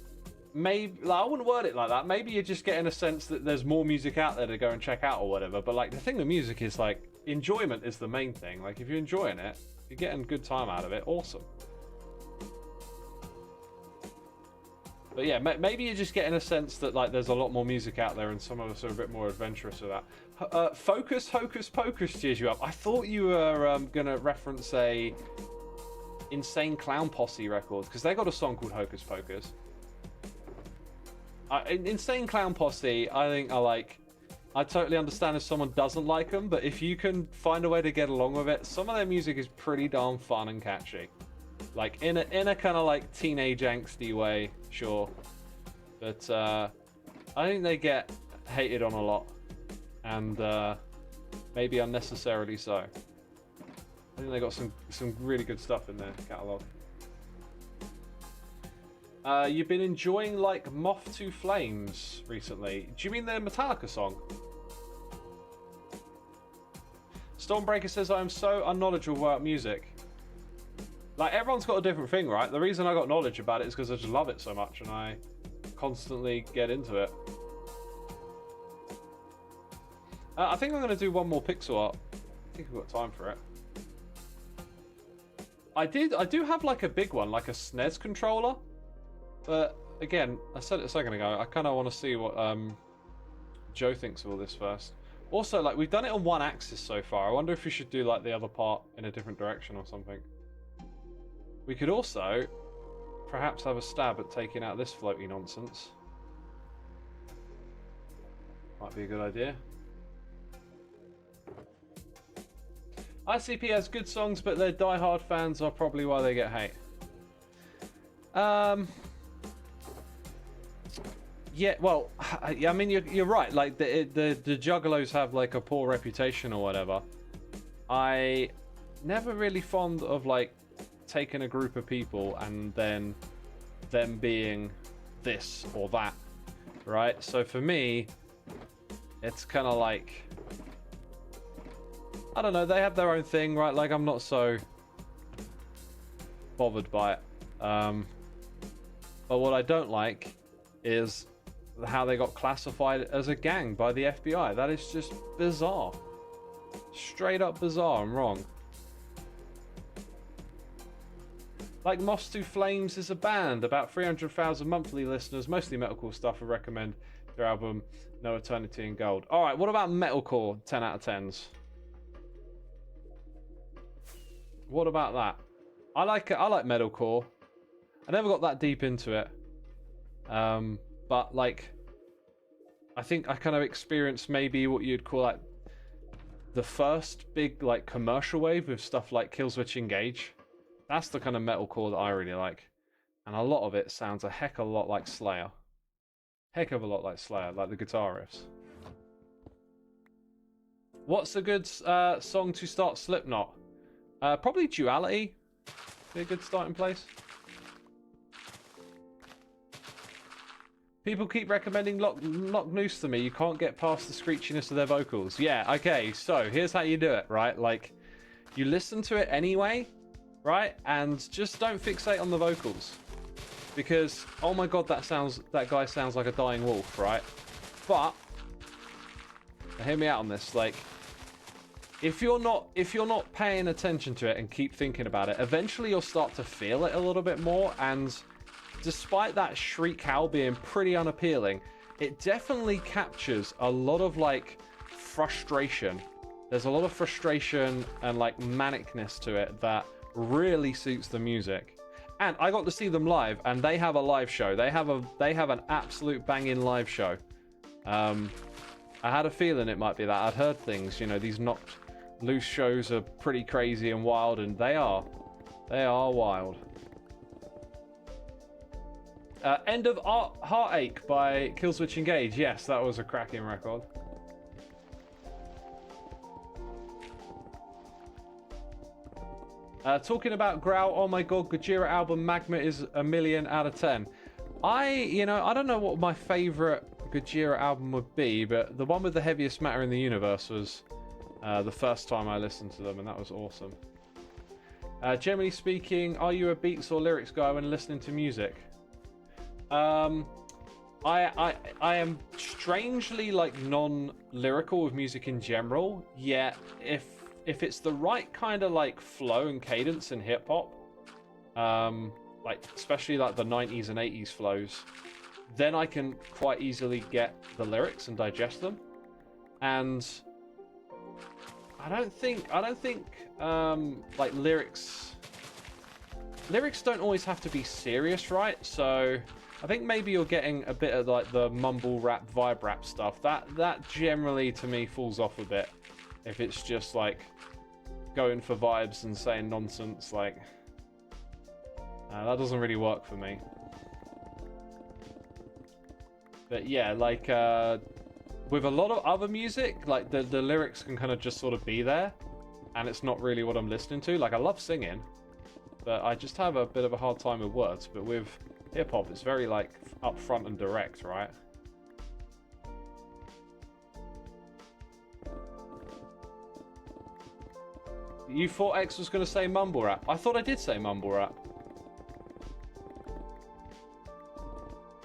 maybe, like, I wouldn't word it like that. Maybe you're just getting a sense that there's more music out there to go and check out or whatever. But like, the thing with music is like, enjoyment is the main thing. Like, if you're enjoying it, you're getting good time out of it, awesome. But yeah, maybe you're just getting a sense that like there's a lot more music out there and some of us are a bit more adventurous with that. Focus Hocus Pocus cheers you up. I thought you were gonna reference a Insane Clown Posse record, because they got a song called Hocus Pocus. Insane Clown Posse, I think I totally understand if someone doesn't like them, but if you can find a way to get along with it, some of their music is pretty darn fun and catchy. Like, in a kind of like teenage angsty way, sure. But I think they get hated on a lot. And maybe unnecessarily so. I think they got some really good stuff in their catalogue. You've been enjoying like Moth to Flames recently. Do you mean the Metallica song? Stormbreaker says, I'm so unknowledgeable about music. Like, everyone's got a different thing, right? The reason I got knowledge about it is because I just love it so much and I constantly get into it. I think I'm going to do one more pixel art. I think I've got time for it. I do have like a big one, like a SNES controller. But again, I said it a second ago, I kind of want to see what Joe thinks of all this first. Also, like, we've done it on one axis so far. I wonder if we should do like the other part in a different direction or something. We could also perhaps have a stab at taking out this floaty nonsense. Might be a good idea. ICP has good songs, but their die-hard fans are probably why they get hate. Yeah, well, I mean, you're right. Like, the Juggalos have like a poor reputation or whatever. I never really fond of like taking a group of people and then them being this or that, right? So for me, it's kind of like, I don't know, they have their own thing, right? Like, I'm not so bothered by it. But what I don't like is how they got classified as a gang by the FBI. That is just bizarre. Straight up bizarre and wrong. Like, Moss to Flames is a band, about 300,000 monthly listeners, mostly metalcore stuff. I recommend their album No Eternity in Gold. Alright, what about metalcore 10 out of 10s? What about that? I like it. I like metalcore. I never got that deep into it. But like, I think I kind of experienced maybe what you'd call like the first big like commercial wave with stuff like Killswitch Engage. That's the kind of metalcore that I really like. And a lot of it sounds a heck of a lot like Slayer. Heck of a lot like Slayer, like the guitar riffs. What's a good song to start Slipknot? Probably Duality. Be a good starting place. People keep recommending Loch Noose to me. You can't get past the screechiness of their vocals. Yeah, okay, so here's how you do it, right? Like, you listen to it anyway, right? And just don't fixate on the vocals. Because, oh my god, that guy sounds like a dying wolf, right? But, hear me out on this, like, if you're not paying attention to it and keep thinking about it, eventually you'll start to feel it a little bit more, and despite that shriek howl being pretty unappealing, it definitely captures a lot of like frustration. There's a lot of frustration and like manicness to it that really suits the music. And I got to see them live, and they have a live show. They have an absolute banging live show. I had a feeling it might be that. I'd heard things, you know, these Knocked Loose shows are pretty crazy and wild, and they are wild. End of Heartache by Killswitch Engage. Yes, that was a cracking record. Talking about Growl, oh my god, Gojira album Magma is 1,000,000 out of 10. I don't know what my favourite Gojira album would be, but the one with the heaviest matter in the universe was the first time I listened to them, and that was awesome. Generally speaking, are you a beats or lyrics guy when listening to music? I am strangely like non-lyrical with music in general, yet if it's the right kind of like flow and cadence in hip hop, like especially like the 90s and 80s flows, then I can quite easily get the lyrics and digest them. And I don't think like lyrics don't always have to be serious, right? So I think maybe you're getting a bit of like the mumble rap, vibe rap stuff. That generally to me falls off a bit. If it's just like going for vibes and saying nonsense, like that doesn't really work for me. But yeah, like with a lot of other music, like the lyrics can kind of just sort of be there, and it's not really what I'm listening to. Like I love singing, but I just have a bit of a hard time with words. But with hip hop, it's very like upfront and direct, right? You thought X was going to say mumble rap. I thought I did say mumble rap.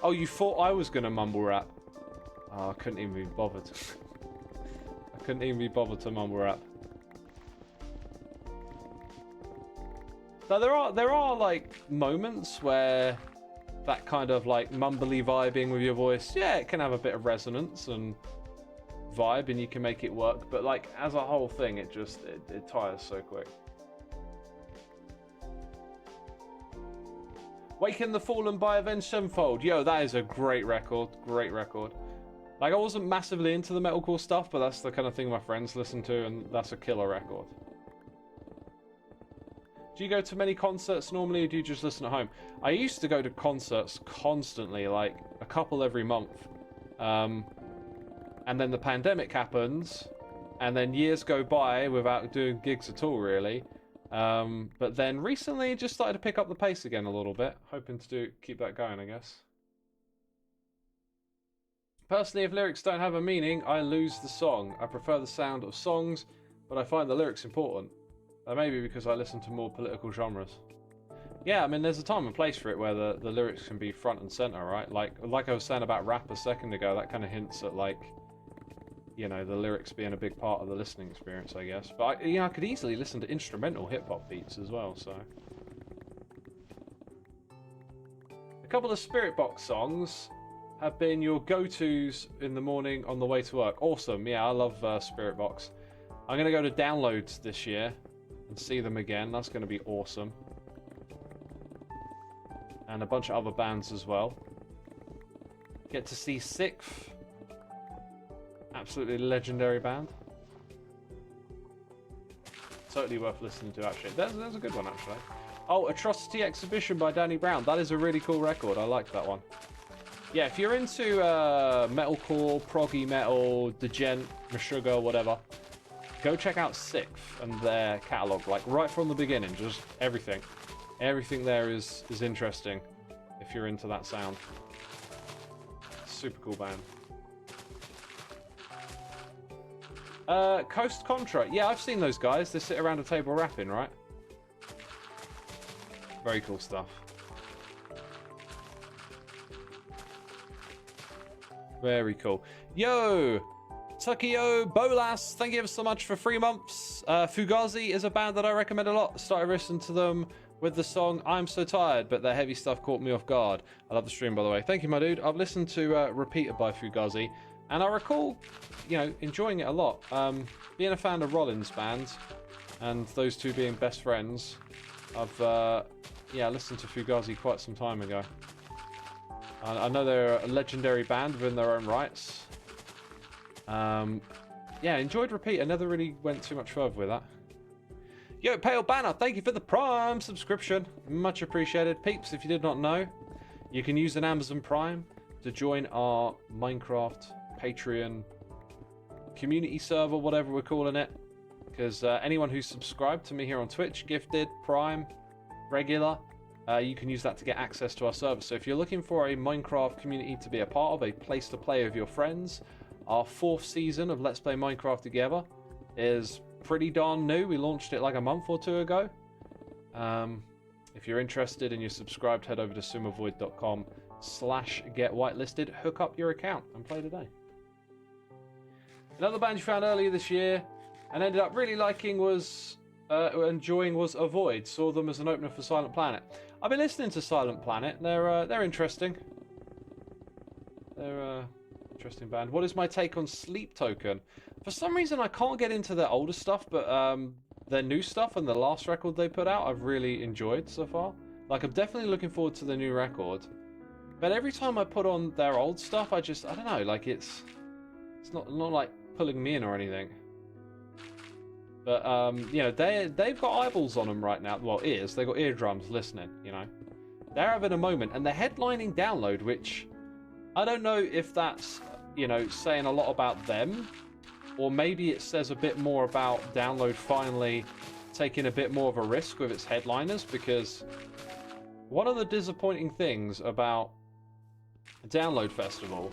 Oh, you thought I was going to mumble rap. Oh, I couldn't even be bothered. I couldn't even be bothered to mumble rap. Now, there are like moments where that kind of like mumbly vibing with your voice, yeah, it can have a bit of resonance and vibe, and you can make it work. But like as a whole thing, it tires so quick. Waken the Fallen by Avenged Sevenfold. Yo, that is a great record. Great record. Like, I wasn't massively into the metalcore stuff, but that's the kind of thing my friends listen to, and that's a killer record. Do you go to many concerts normally, or do you just listen at home? I used to go to concerts constantly, like a couple every month. And then the pandemic happens, and then years go by without doing gigs at all, really. But then recently just started to pick up the pace again a little bit, hoping to keep that going, I guess. Personally, if lyrics don't have a meaning, I lose the song. I prefer the sound of songs, but I find the lyrics important. That may be because I listen to more political genres. Yeah, I mean, there's a time and place for it where the lyrics can be front and center, right? Like I was saying about rap a second ago, that kind of hints at, like, you know, the lyrics being a big part of the listening experience, I guess. But, I could easily listen to instrumental hip-hop beats as well, so. A couple of Spirit Box songs have been your go-tos in the morning on the way to work. Awesome, yeah, I love Spirit Box. I'm going to go to Downloads this year and see them again. That's going to be awesome. And a bunch of other bands as well. Get to see Sixth Absolutely legendary band. Totally worth listening to, actually. That's a good one, actually. Oh, Atrocity Exhibition by Danny Brown. That is a really cool record. I like that one. Yeah, if you're into metalcore, proggy metal, degent, Meshuggah, whatever, go check out Sixth and their catalog. Like, right from the beginning, just everything. Everything there is interesting if you're into that sound. Super cool band. Coast Contra. Yeah, I've seen those guys. They sit around a table rapping, right? Very cool stuff. Very cool. Yo! Takio Bolas, thank you ever so much for 3 months. Fugazi is a band that I recommend a lot. Started listening to them with the song I'm So Tired, but their heavy stuff caught me off guard. I love the stream, by the way. Thank you, my dude. I've listened to Repeated by Fugazi, and I recall, you know, enjoying it a lot. Being a fan of Rollins' band, and those two being best friends, I've, yeah, listened to Fugazi quite some time ago. I know they're a legendary band within their own rights. Yeah, enjoyed Repeat. I never really went too much further with that. Yo, Pale Banner, thank you for the Prime subscription. Much appreciated. Peeps, if you did not know, you can use an Amazon Prime to join our Minecraft Patreon community server, whatever we're calling it. Because anyone who's subscribed to me here on Twitch, gifted, Prime, regular, you can use that to get access to our server. So if you're looking for a Minecraft community to be a part of, a place to play with your friends, our 4th season of Let's Play Minecraft Together is pretty darn new. We launched it like a month or 2 ago. If you're interested and you're subscribed, head over to summervoid.com/get-whitelisted. Hook up your account and play today. Another band you found earlier this year and ended up really liking was enjoying was Avoid. Saw them as an opener for Silent Planet. I've been listening to Silent Planet. They're interesting. They're interesting band. What is my take on Sleep Token? For some reason, I can't get into their older stuff, but their new stuff and the last record they put out, I've really enjoyed so far. Like, I'm definitely looking forward to the new record. But every time I put on their old stuff, I don't know, like it's not like pulling me in or anything. But you know, they've got eyeballs on them right now. Well, ears. They've got eardrums listening. You know, they're having a moment, and they're headlining Download, which I don't know if that's, you know, saying a lot about them, or maybe it says a bit more about Download finally taking a bit more of a risk with its headliners, because one of the disappointing things about Download Festival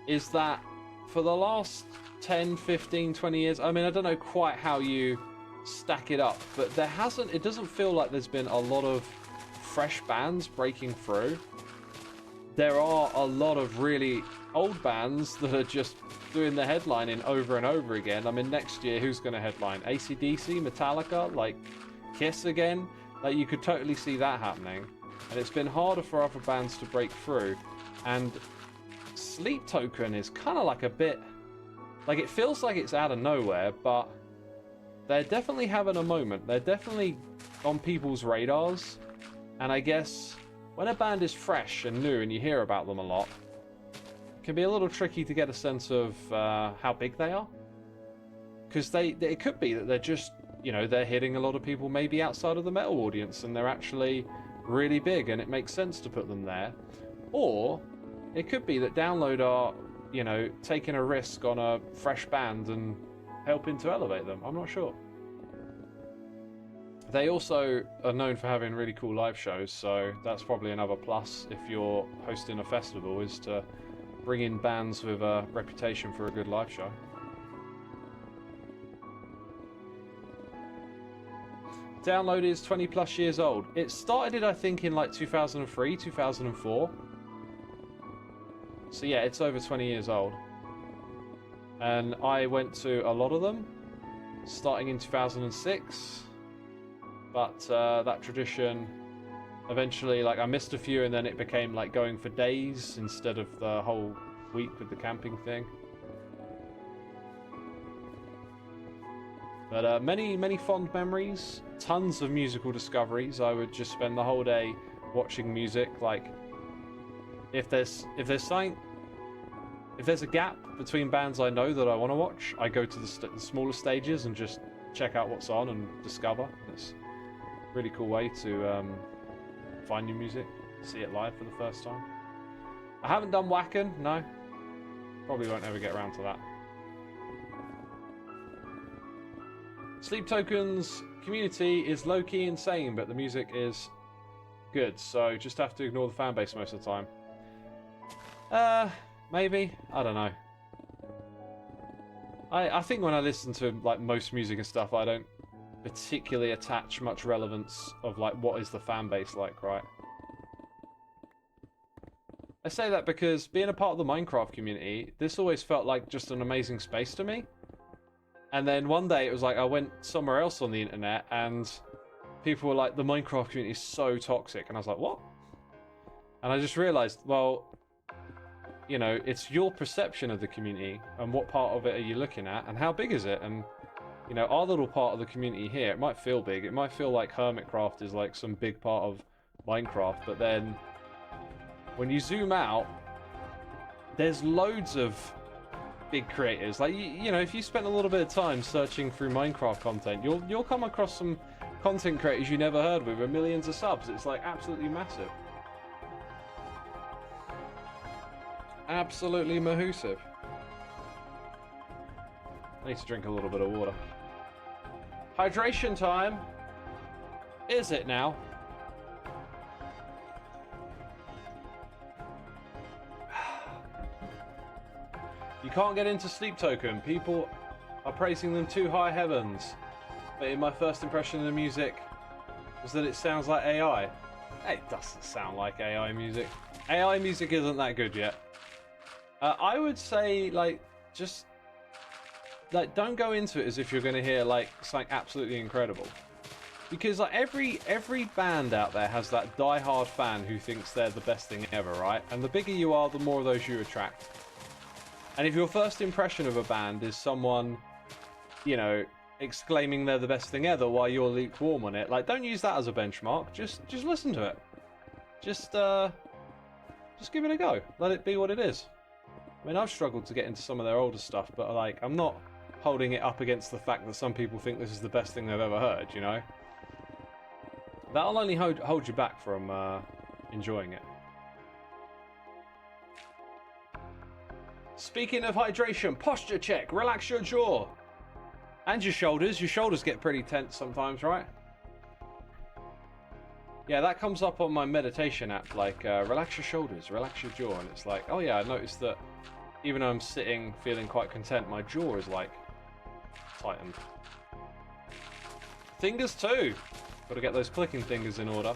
is that for the last 10, 15, 20 years, I mean, I don't know quite how you stack it up, but it doesn't feel like there's been a lot of fresh bands breaking through. There are a lot of really old bands that are just doing the headlining over and over again. I mean, next year, who's going to headline? AC/DC, Metallica, like Kiss again? Like, you could totally see that happening. And it's been harder for other bands to break through. And Sleep Token is kind of like a bit... Like, it feels like it's out of nowhere, but they're definitely having a moment. They're definitely on people's radars. And I guess when a band is fresh and new and you hear about them a lot, it can be a little tricky to get a sense of how big they are. Because it could be that they're just, you know, they're hitting a lot of people maybe outside of the metal audience and they're actually really big and it makes sense to put them there. Or it could be that Download are, you know, taking a risk on a fresh band and helping to elevate them. I'm not sure. They also are known for having really cool live shows, so that's probably another plus if you're hosting a festival, is to bring in bands with a reputation for a good live show. Download is 20 plus years old. It started, I think, in like 2003, 2004. So yeah, it's over 20 years old. And I went to a lot of them, starting in 2006. But that tradition, eventually, like, I missed a few, and then it became like going for days instead of the whole week with the camping thing. But many fond memories, tons of musical discoveries. I would just spend the whole day watching music. Like, if there's something if there's a gap between bands I know that I want to watch, I go to the smaller stages and just check out what's on and discover. It's a really cool way to find new music, see it live for the first time. I haven't done Wacken, no. Probably won't ever get around to that. Sleep Token's community is low-key insane, but the music is good, so just have to ignore the fan base most of the time. Maybe. I don't know. I think when I listen to like most music and stuff, I don't particularly attach much relevance of like what is the fan base like, right? I say that because being a part of the Minecraft community, this always felt like just an amazing space to me. And then one day it was like I went somewhere else on the internet and people were like, the Minecraft community is so toxic. And I was like, what? And I just realized, well, you know, it's your perception of the community and what part of it are you looking at and how big is it? And, you know, our little part of the community here, it might feel big. It might feel like Hermitcraft is like some big part of Minecraft. But then when you zoom out, there's loads of big creators. Like, you know, if you spend a little bit of time searching through Minecraft content, you'll come across some content creators you never heard with millions of subs. It's like absolutely massive. Absolutely mahoosive. I need to drink a little bit of water. Hydration time. Is it now? You can't get into Sleep Token. People are praising them to high heavens. But in my first impression of the music was that it sounds like AI. It doesn't sound like AI music. AI music isn't that good yet. I would say, like, just like don't go into it as if you're going to hear like something absolutely incredible, because like every band out there has that die-hard fan who thinks they're the best thing ever, right? And the bigger you are, the more of those you attract. And if your first impression of a band is someone, you know, exclaiming they're the best thing ever while you're lukewarm on it, like, don't use that as a benchmark. Just listen to it. Just give it a go. Let it be what it is. I mean, I've struggled to get into some of their older stuff, but like, I'm not holding it up against the fact that some people think this is the best thing they've ever heard, you know? That'll only hold you back from enjoying it. Speaking of hydration, posture check. Relax your jaw. And your shoulders. Your shoulders get pretty tense sometimes, right? Yeah, that comes up on my meditation app, like, relax your shoulders, relax your jaw. And it's like, oh yeah, I noticed that even though I'm sitting feeling quite content, my jaw is, like, tightened. Fingers too. Got to get those clicking fingers in order.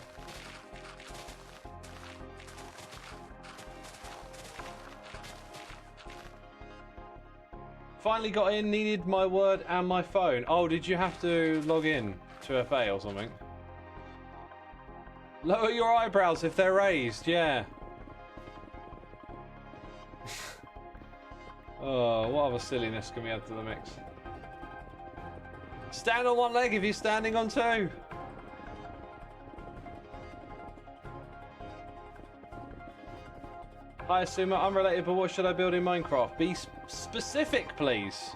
Finally got in, needed my word and my phone. Oh, did you have to log in to FA or something? Lower your eyebrows if they're raised, yeah. Oh, what other silliness can we add to the mix? Stand on one leg if you're standing on two. Hi, Xisuma. Unrelated, but what should I build in Minecraft? Be specific, please.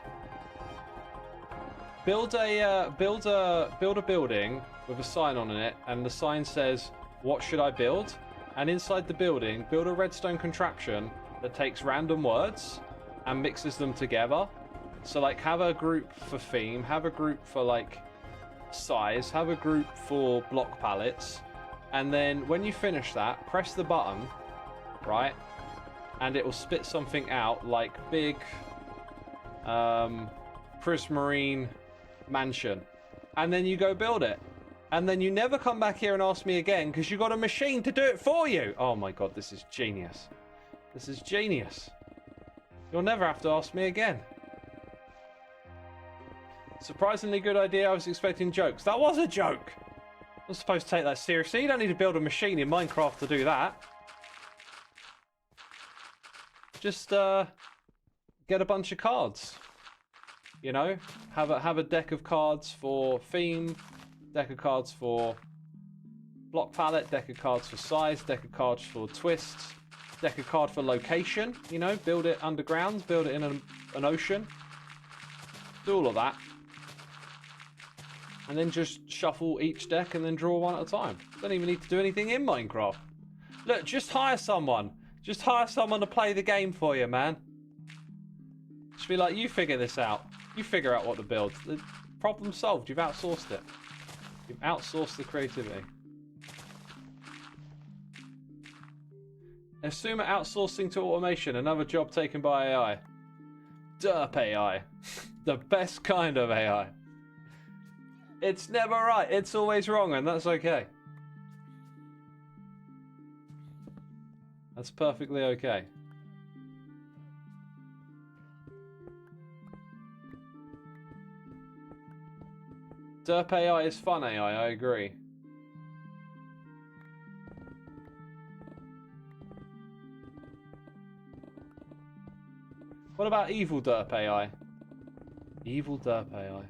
Build a building with a sign on it, and the sign says, "What should I build?" And inside the building, build a redstone contraption that takes random words and mixes them together. So, like, have a group for theme, have a group for like size, have a group for block pallets, and then when you finish that, press the button, right? And it will spit something out like big prismarine mansion, and then you go build it, and then you never come back here and ask me again because you got a machine to do it for you. Oh my god, this is genius. This is genius. You'll never have to ask me again. Surprisingly good idea. I was expecting jokes. That was a joke. I was supposed to take that seriously. You don't need to build a machine in Minecraft to do that. Just get a bunch of cards. You know, have a deck of cards for theme, deck of cards for block palette, deck of cards for size, deck of cards for twists, deck a card for location, you know, build it underground, build it in an ocean. Do all of that. And then just shuffle each deck and then draw one at a time. Don't even need to do anything in Minecraft. Look, just hire someone. Just hire someone to play the game for you, man. Just be like, you figure this out. You figure out what to build. The problem solved. You've outsourced it. You've outsourced the creativity. Xisuma outsourcing to automation. Another job taken by AI. Derp AI. The best kind of AI. It's never right. It's always wrong, and that's okay. That's perfectly okay. Derp AI is fun AI, I agree. What about evil derp AI? Evil derp AI.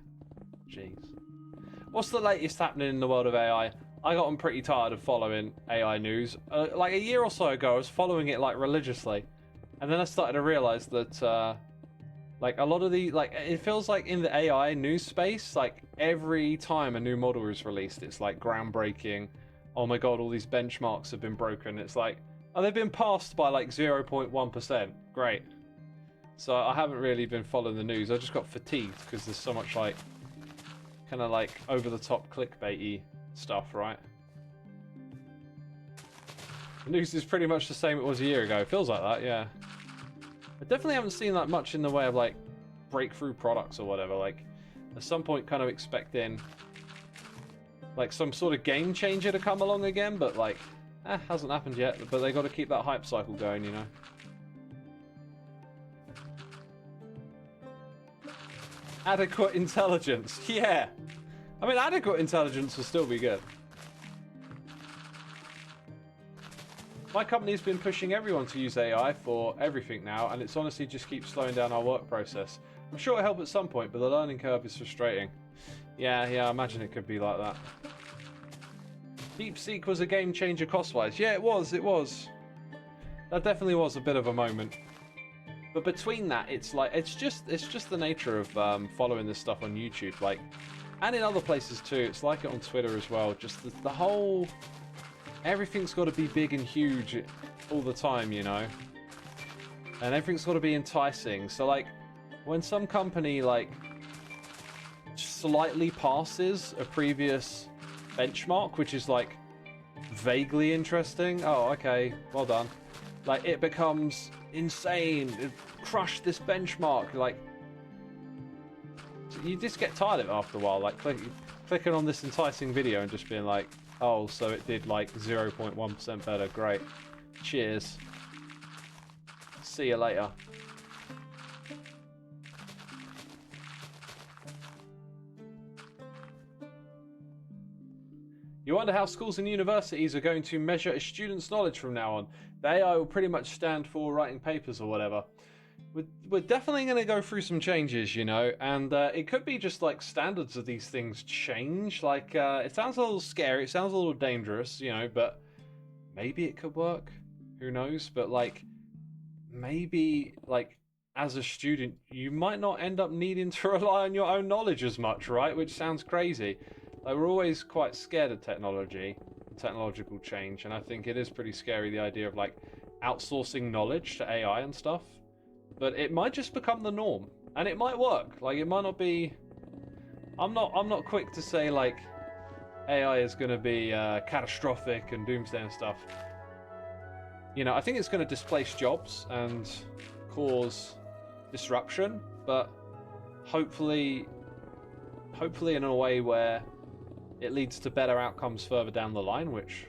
Jeez. What's the latest happening in the world of AI? I gotten pretty tired of following AI news. Like a year or so ago, I was following it like religiously. And then I started to realize that like a lot of the, like, it feels like in the AI news space, like every time a new model is released, it's like groundbreaking. Oh my god, all these benchmarks have been broken. It's like, oh, they've been passed by like 0.1%. Great. So I haven't really been following the news. I just got fatigued because there's so much like kind of like over the top clickbaity stuff, right? The news is pretty much the same it was a year ago. It feels like that, yeah. I definitely haven't seen that much in the way of like breakthrough products or whatever. Like at some point kind of expecting like some sort of game changer to come along again, but like hasn't happened yet. But they got to keep that hype cycle going, you know. Adequate intelligence, yeah. I mean, adequate intelligence will still be good. My company's been pushing everyone to use AI for everything now, and it's honestly just keeps slowing down our work process. I'm sure it'll help at some point, but the learning curve is frustrating. Yeah, I imagine it could be like that. DeepSeek was a game changer cost-wise. Yeah, it was. That definitely was a bit of a moment. But between that, it's like it's just the nature of following this stuff on YouTube, like, and in other places too. It's like it on Twitter as well. Just the whole everything's got to be big and huge all the time, you know, and everything's got to be enticing. So like, when some company like slightly passes a previous benchmark, which is like vaguely interesting, oh okay, well done. Like it becomes insane. It crushed this benchmark. Like you just get tired of it after a while. Like clicking on this enticing video and just being like, oh, so it did like 0.1% better. Great. Cheers. See you later. You wonder how schools and universities are going to measure a student's knowledge from now on. The AI will pretty much stand for writing papers or whatever. We're definitely going to go through some changes, you know, and it could be just like standards of these things change. Like, it sounds a little scary, it sounds a little dangerous, you know, but maybe it could work. Who knows? But like, maybe like as a student, you might not end up needing to rely on your own knowledge as much, right? Which sounds crazy. Like, we're always quite scared of technology, technological change, and I think it is pretty scary, the idea of like outsourcing knowledge to AI and stuff. But it might just become the norm, and it might work. Like, it might not be. I'm not quick to say like AI is going to be catastrophic and doomsday and stuff. You know, I think it's going to displace jobs and cause disruption, but hopefully in a way where it leads to better outcomes further down the line, which,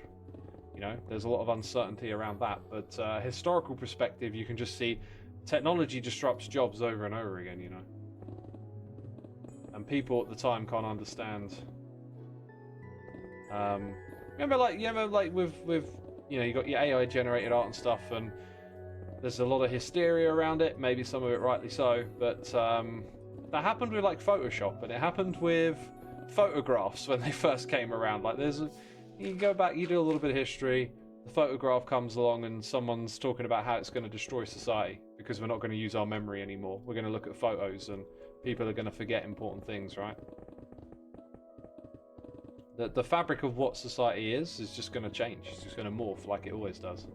you know, there's a lot of uncertainty around that. But historical perspective, you can just see technology disrupts jobs over and over again, you know. And people at the time can't understand. Remember like with you know, you got your AI generated art and stuff, and there's a lot of hysteria around it, maybe some of it rightly so, but that happened with like Photoshop, and it happened with photographs when they first came around. Like, you go back, you do a little bit of history, the photograph comes along and someone's talking about how it's going to destroy society because we're not going to use our memory anymore. We're going to look at photos and people are going to forget important things, right? The fabric of what society is just going to change. It's just going to morph like it always does.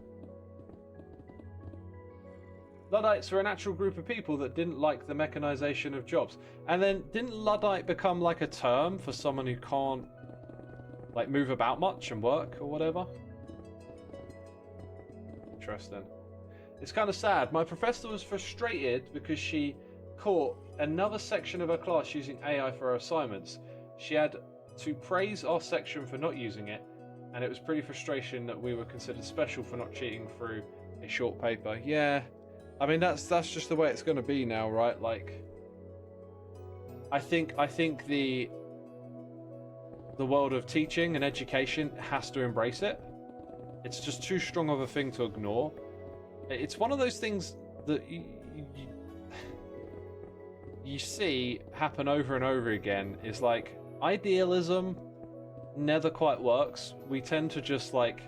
Luddites are a natural group of people that didn't like the mechanization of jobs. And then didn't Luddite become like a term for someone who can't like move about much and work or whatever? Interesting. It's kind of sad. My professor was frustrated because she caught another section of her class using AI for her assignments. She had to praise our section for not using it, and it was pretty frustrating that we were considered special for not cheating through a short paper. Yeah, I mean that's just the way it's going to be now, right? Like, I think the world of teaching and education has to embrace it. It's just too strong of a thing to ignore. It's one of those things that you see happen over and over again. Is like, idealism never quite works. We tend to just like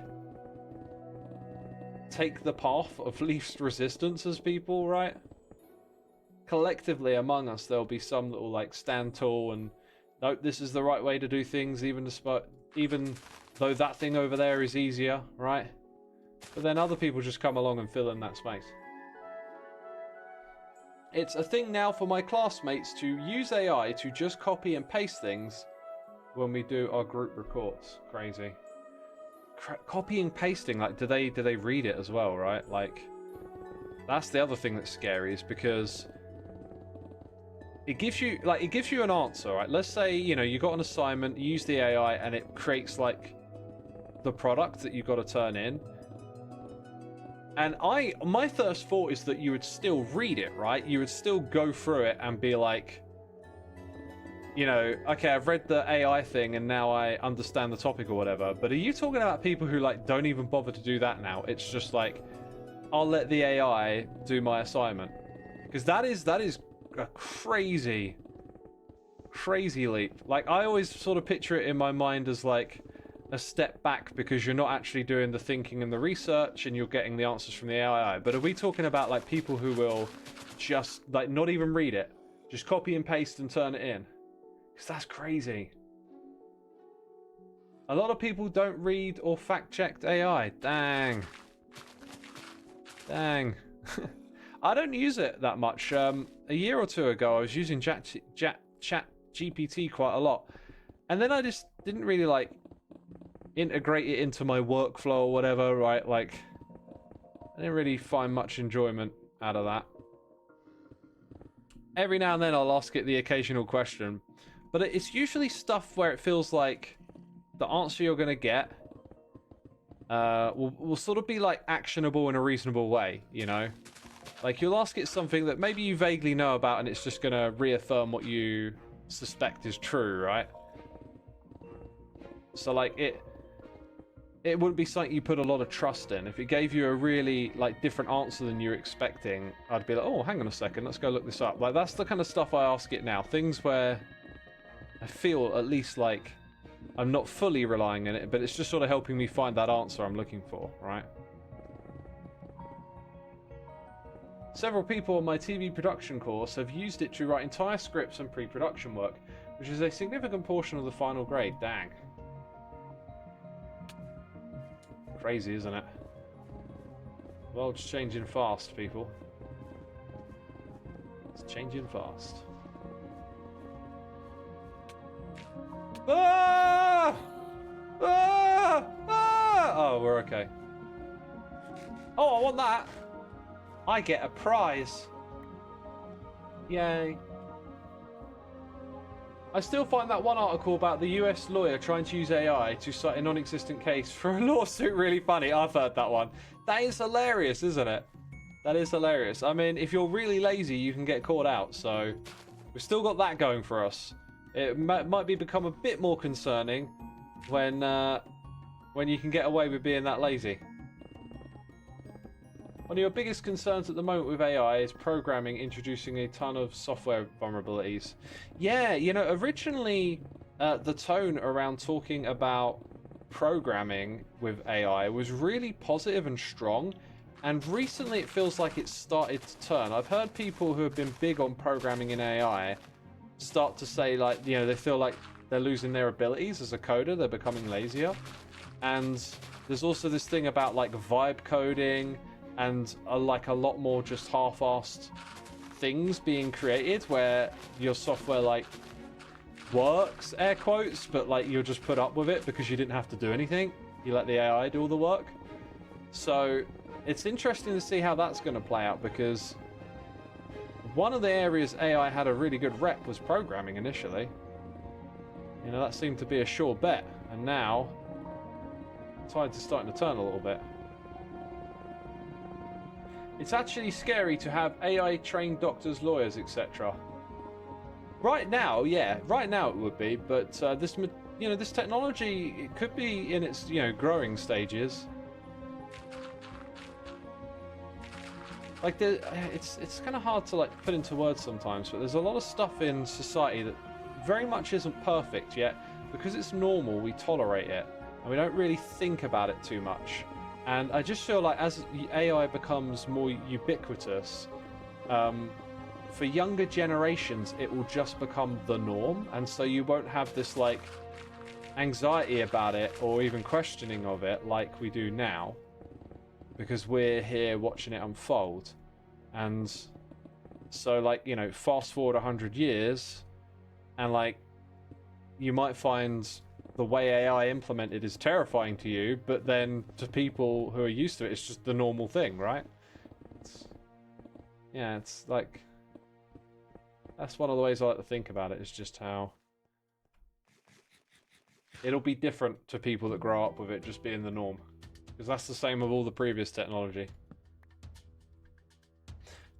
take the path of least resistance as people, right? Collectively among us there'll be some that will like stand tall and nope, this is the right way to do things, even though that thing over there is easier, right? But then other people just come along and fill in that space. It's a thing now for my classmates to use AI to just copy and paste things when we do our group reports. Crazy. Copying, pasting, like, do they read it as well, right? Like, that's the other thing that's scary, is because it gives you an answer, right? Let's say, you know, you got an assignment, you use the AI, and it creates like the product that you've got to turn in. And my first thought is that you would still read it, right? You would still go through it and be like, you know, okay, I've read the AI thing and now I understand the topic or whatever. But are you talking about people who like don't even bother to do that now? It's just like, I'll let the AI do my assignment. Because that is a crazy leap. Like, I always sort of picture it in my mind as like a step back because you're not actually doing the thinking and the research and you're getting the answers from the AI. But are we talking about like people who will just like not even read it, just copy and paste and turn it in? Because that's crazy. A lot of people don't read or fact-check AI. Dang. I don't use it that much. A year or two ago, I was using Chat GPT quite a lot. And then I just didn't really, like, integrate it into my workflow or whatever, right? Like, I didn't really find much enjoyment out of that. Every now and then I'll ask it the occasional question. But it's usually stuff where it feels like the answer you're going to get will sort of be like actionable in a reasonable way, you know? Like, you'll ask it something that maybe you vaguely know about and it's just going to reaffirm what you suspect is true, right? So, like, it wouldn't be something you put a lot of trust in. If it gave you a really, like, different answer than you were expecting, I'd be like, oh, hang on a second, let's go look this up. Like, that's the kind of stuff I ask it now. Things where I feel at least like I'm not fully relying on it, but it's just sort of helping me find that answer I'm looking for, right? Several people on my TV production course have used it to write entire scripts and pre-production work, which is a significant portion of the final grade. Dang. Crazy, isn't it? The world's changing fast, people. It's changing fast. Ah! Ah! Ah! Oh, we're okay. Oh, I want that. I get a prize. Yay. I still find that one article about the US lawyer trying to use AI to cite a non-existent case for a lawsuit really funny. I've heard that one. That is hilarious, isn't it? That is hilarious. I mean, if you're really lazy, you can get caught out, so we've still got that going for us. It might become a bit more concerning when you can get away with being that lazy. One of your biggest concerns at the moment with AI is programming introducing a ton of software vulnerabilities. Yeah, you know, originally the tone around talking about programming with AI was really positive and strong, and recently it feels like it's started to turn. I've heard people who have been big on programming in AI start to say, like, you know, they feel like they're losing their abilities as a coder, they're becoming lazier. And there's also this thing about like vibe coding and like a lot more just half-assed things being created where your software like works, air quotes, but like you'll just put up with it because you didn't have to do anything. You let the AI do all the work. So it's interesting to see how that's going to play out, because one of the areas AI had a really good rep was programming initially. You know, that seemed to be a sure bet, and now tides are starting to turn a little bit. It's actually scary to have AI-trained doctors, lawyers, etc. Right now, yeah, right now it would be, but this, you know, this technology, it could be in its, you know, growing stages. Like, it's kind of hard to like put into words sometimes, but there's a lot of stuff in society that very much isn't perfect yet. Because it's normal, we tolerate it, and we don't really think about it too much. And I just feel like as AI becomes more ubiquitous, for younger generations, it will just become the norm, and so you won't have this like anxiety about it or even questioning of it like we do now, because we're here watching it unfold. And so, like, you know, fast forward 100 years, and like you might find the way AI implemented is terrifying to you, but then to people who are used to it, it's just the normal thing, right? Yeah, it's like, that's one of the ways I like to think about it, is just how it'll be different to people that grow up with it just being the norm. Because that's the same with all the previous technology.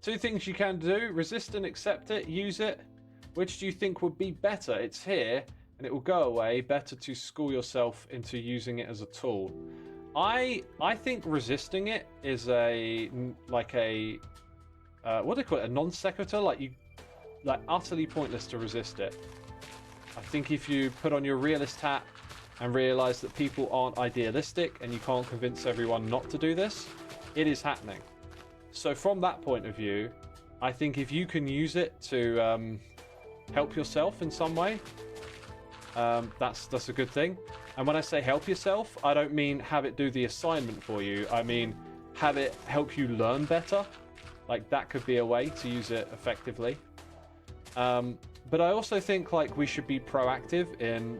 2 things you can do: resist and accept it, use it. Which do you think would be better? It's here and it will go away. Better to school yourself into using it as a tool. I think resisting it is a what do they call it? A non sequitur. Like utterly pointless to resist it. I think if you put on your realist hat and realize that people aren't idealistic and you can't convince everyone not to do this, it is happening. So from that point of view, I think if you can use it to help yourself in some way, that's a good thing. And when I say help yourself, I don't mean have it do the assignment for you. I mean have it help you learn better. Like, that could be a way to use it effectively. But I also think like we should be proactive in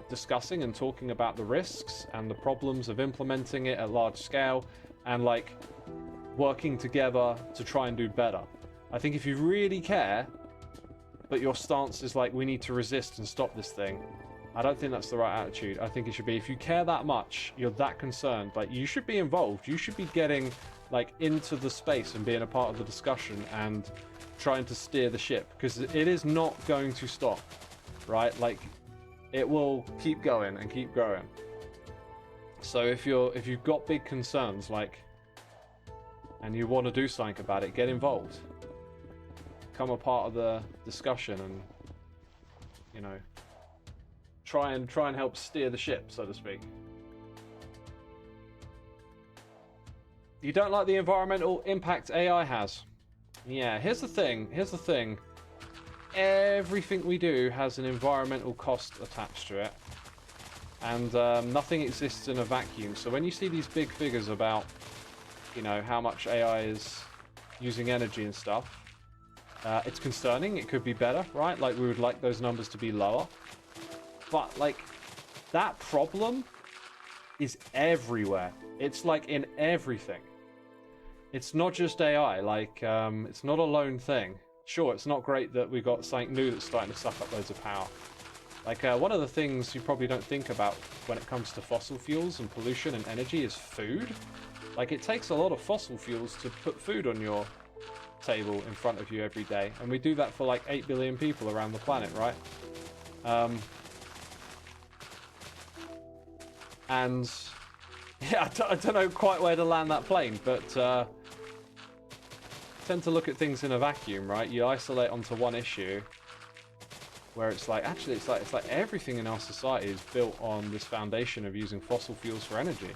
discussing and talking about the risks and the problems of implementing it at large scale, and like working together to try and do better. I think if you really care, but your stance is like, we need to resist and stop this thing, I don't think that's the right attitude. I think it should be, if you care that much, you're that concerned, like, you should be involved. You should be getting like into the space and being a part of the discussion and trying to steer the ship, because it is not going to stop, right? Like, it will keep going and keep growing. So if you've got big concerns, like, and you want to do something about it, get involved. Become a part of the discussion and, you know, try and help steer the ship, so to speak. You don't like the environmental impact AI has? Yeah, here's the thing. Everything we do has an environmental cost attached to it. And nothing exists in a vacuum. So when you see these big figures about, you know, how much AI is using energy and stuff, it's concerning. It could be better, right? Like, we would like those numbers to be lower. But, like, that problem is everywhere. It's, like, in everything. It's not just AI. Like, it's not a lone thing. Sure, it's not great that we got something new that's starting to suck up loads of power. Like, one of the things you probably don't think about when it comes to fossil fuels and pollution and energy is food. Like, it takes a lot of fossil fuels to put food on your table in front of you every day. And we do that for, like, 8 billion people around the planet, right? And, yeah, I don't know quite where to land that plane, but tend to look at things in a vacuum, right? You isolate onto one issue, where it's like, actually, it's like everything in our society is built on this foundation of using fossil fuels for energy.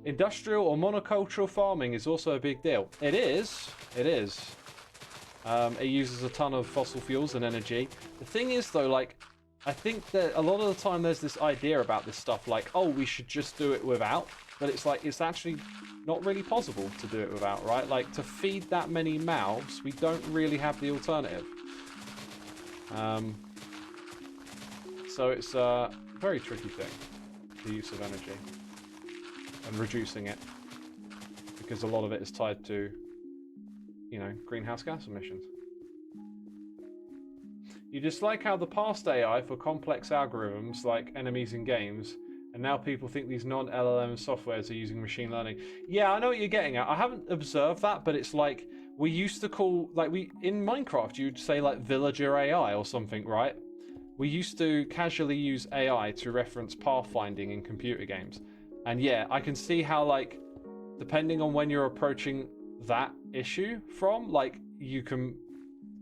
Industrial or monocultural farming is also a big deal. It is. It is. It uses a ton of fossil fuels and energy. The thing is, though, like, I think that a lot of the time there's this idea about this stuff, like, oh, we should just do it without. But it's like, it's actually not really possible to do it without, right? Like, to feed that many mouths, we don't really have the alternative. So it's a very tricky thing, the use of energy and reducing it, because a lot of it is tied to, you know, greenhouse gas emissions. You dislike how the past AI for complex algorithms like enemies in games, and now people think these non-LLM softwares are using machine learning. Yeah, I know what you're getting at. I haven't observed that, but it's like, we used to call, like, in Minecraft, you'd say like villager AI or something, right? We used to casually use AI to reference pathfinding in computer games. And yeah, I can see how, like, depending on when you're approaching that issue from, like, you can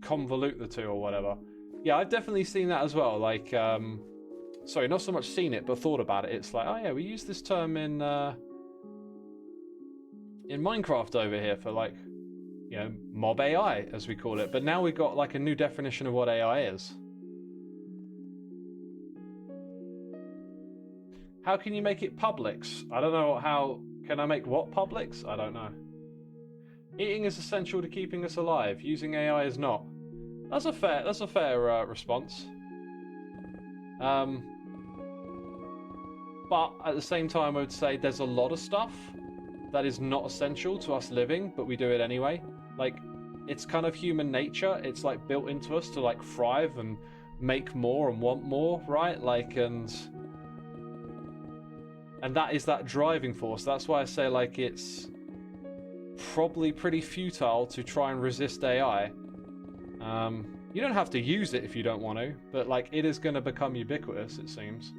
convolute the two or whatever. Yeah, I've definitely seen that as well. Like, sorry, not so much seen it, but thought about it. It's like, oh yeah, we use this term in Minecraft over here for, like, you know, mob AI, as we call it. But now we've got, like, a new definition of what AI is. How can you make it Publix? I don't know how... Can I make what Publix? I don't know. Eating is essential to keeping us alive. Using AI is not. That's a fair response. But at the same time, I would say there's a lot of stuff that is not essential to us living, but we do it anyway. Like, it's kind of human nature. It's like built into us to, like, thrive and make more and want more, right? Like, and that is that driving force. That's why I say, like, it's probably pretty futile to try and resist AI. You don't have to use it if you don't want to, but, like, it is going to become ubiquitous, it seems.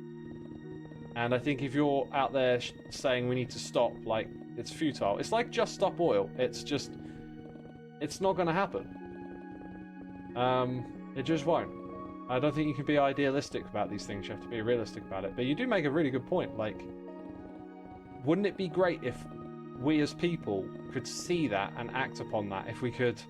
And I think if you're out there saying we need to stop, like, it's futile. It's like just stop oil. It's just, it's not going to happen. It just won't. I don't think you can be idealistic about these things. You have to be realistic about it. But you do make a really good point. Like, wouldn't it be great if we as people could see that and act upon that? If we could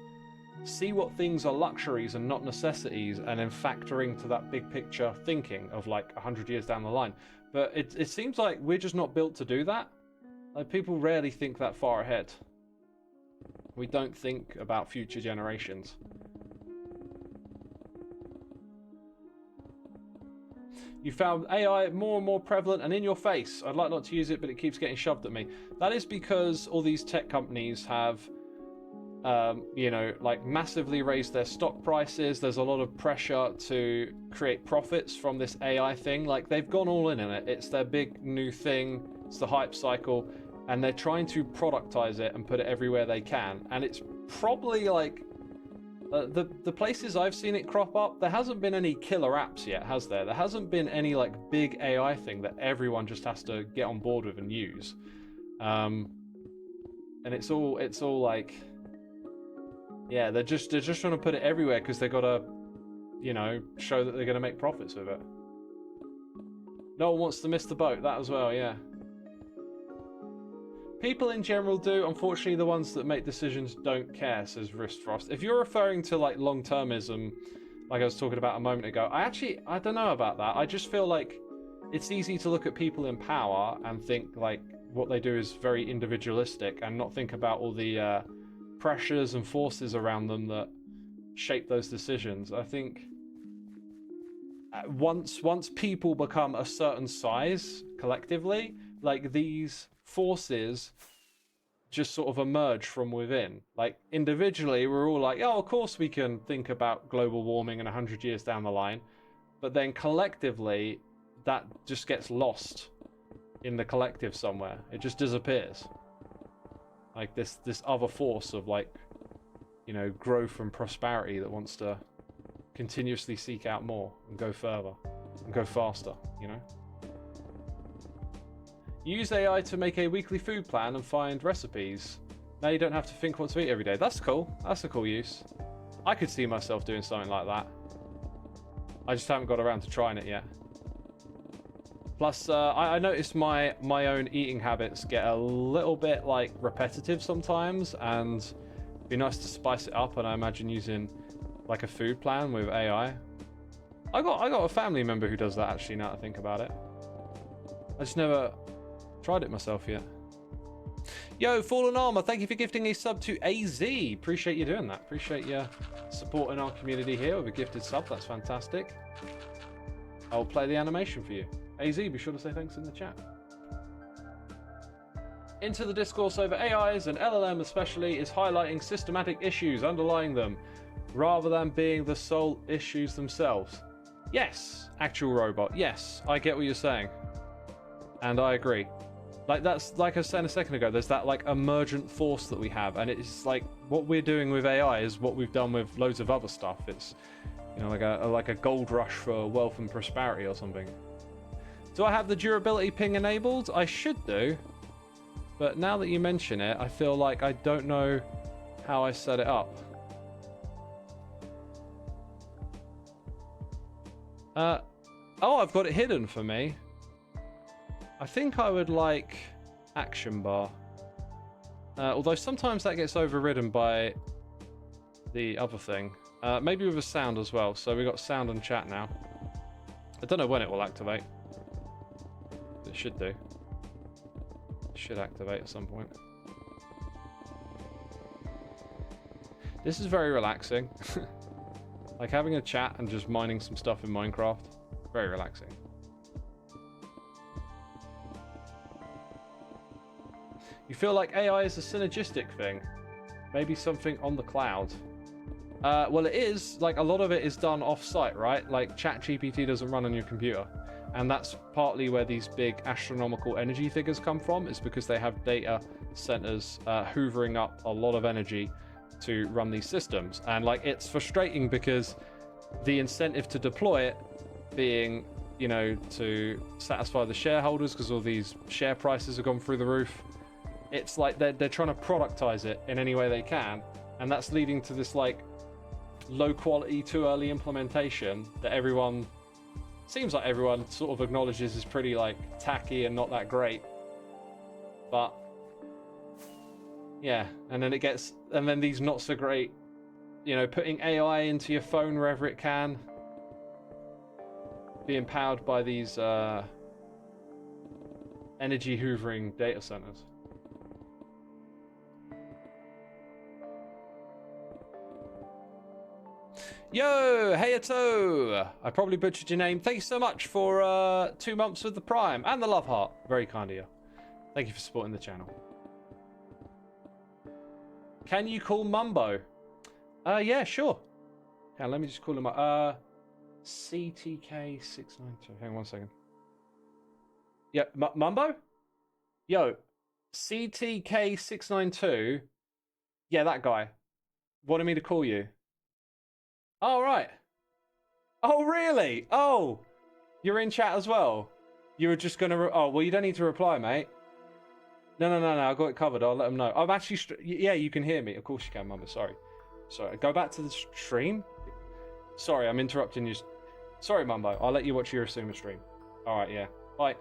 see what things are luxuries and not necessities, and then factor into that big picture thinking of, like, 100 years down the line. But it seems like we're just not built to do that. Like, people rarely think that far ahead. We don't think about future generations. You found AI more and more prevalent and in your face. I'd like not to use it, but it keeps getting shoved at me. That is because all these tech companies have, you know, like, massively raised their stock prices. There's a lot of pressure to create profits from this AI thing. Like, they've gone all in it. It's their big new thing. It's the hype cycle. And they're trying to productize it and put it everywhere they can. And it's probably, like, the places I've seen it crop up, there hasn't been any killer apps yet, has there? There hasn't been any, like, big AI thing that everyone just has to get on board with and use. And it's all like, yeah, they're just trying to put it everywhere because they've got to, you know, show that they're going to make profits with it. No one wants to miss the boat, that as well, yeah. People in general do. Unfortunately, the ones that make decisions don't care, says Wristfrost. If you're referring to, like, long-termism, like I was talking about a moment ago, I don't know about that. I just feel like it's easy to look at people in power and think, like, what they do is very individualistic and not think about all the pressures and forces around them that shape those decisions. I think once people become a certain size collectively, like, these forces just sort of emerge from within. Like, individually, we're all like, oh, of course we can think about global warming in 100 years down the line. But then collectively, that just gets lost in the collective somewhere. It just disappears. Like, this other force of, like, you know, growth and prosperity that wants to continuously seek out more and go further and go faster, you know? Use AI to make a weekly food plan and find recipes. Now you don't have to think what to eat every day. That's cool. That's a cool use. I could see myself doing something like that. I just haven't got around to trying it yet. Plus, I noticed my own eating habits get a little bit like repetitive sometimes, and it'd be nice to spice it up. And I imagine using like a food plan with AI. I got a family member who does that actually. Now that I think about it, I just never tried it myself yet. Yo, Fallen Armor, thank you for gifting a sub to AZ. Appreciate you doing that. Appreciate you supporting our community here with a gifted sub. That's fantastic. I'll play the animation for you. AZ, be sure to say thanks in the chat. Into the discourse over AIs and LLM especially is highlighting systematic issues underlying them rather than being the sole issues themselves. Yes, actual robot. Yes, I get what you're saying. And I agree. Like that's like I was saying a second ago, there's that like emergent force that we have, and it's like what we're doing with AI is what we've done with loads of other stuff. It's, you know, like a gold rush for wealth and prosperity or something. Do I have the durability ping enabled? I should do, but now that you mention it, I feel like I don't know how I set it up. Oh, I've got it hidden for me. I think I would like action bar. Although sometimes that gets overridden by the other thing. Maybe with a sound as well. So we got sound and chat now. I don't know when it will activate. It should do. It should activate at some point. This is very relaxing. Like having a chat and just mining some stuff in Minecraft. Very relaxing. You feel like AI is a synergistic thing? Maybe something on the cloud? Well, it is. Like, a lot of it is done off-site, right? Like, ChatGPT doesn't run on your computer. And that's partly where these big astronomical energy figures come from, is because they have data centers hoovering up a lot of energy to run these systems. And, like, it's frustrating because the incentive to deploy it being, you know, to satisfy the shareholders because all these share prices have gone through the roof. It's like they're trying to productize it in any way they can, and that's leading to this like low quality, too early implementation that seems like everyone sort of acknowledges is pretty like tacky and not that great. But yeah, and then these not so great, you know, putting AI into your phone wherever it can, being powered by these energy hoovering data centers. Yo, Hayato! I probably butchered your name. Thank you so much for 2 months with the Prime and the love heart. Very kind of you. Thank you for supporting the channel. Can you call Mumbo? Yeah, sure. Yeah, let me just call him up. CTK692. Hang on 1 second. Yeah, Mumbo? Yo, CTK692. Yeah, that guy. Wanted me to call you. Oh, right. Oh, really? Oh, you're in chat as well? You were just going to... Oh, well, you don't need to reply, mate. No, I got it covered. I'll let them know. I'm actually... Yeah, you can hear me. Of course you can, Mumbo. Sorry. Go back to the stream. Sorry, I'm interrupting you. Sorry, Mumbo. I'll let you watch your Xisuma stream. All right, yeah. Bye.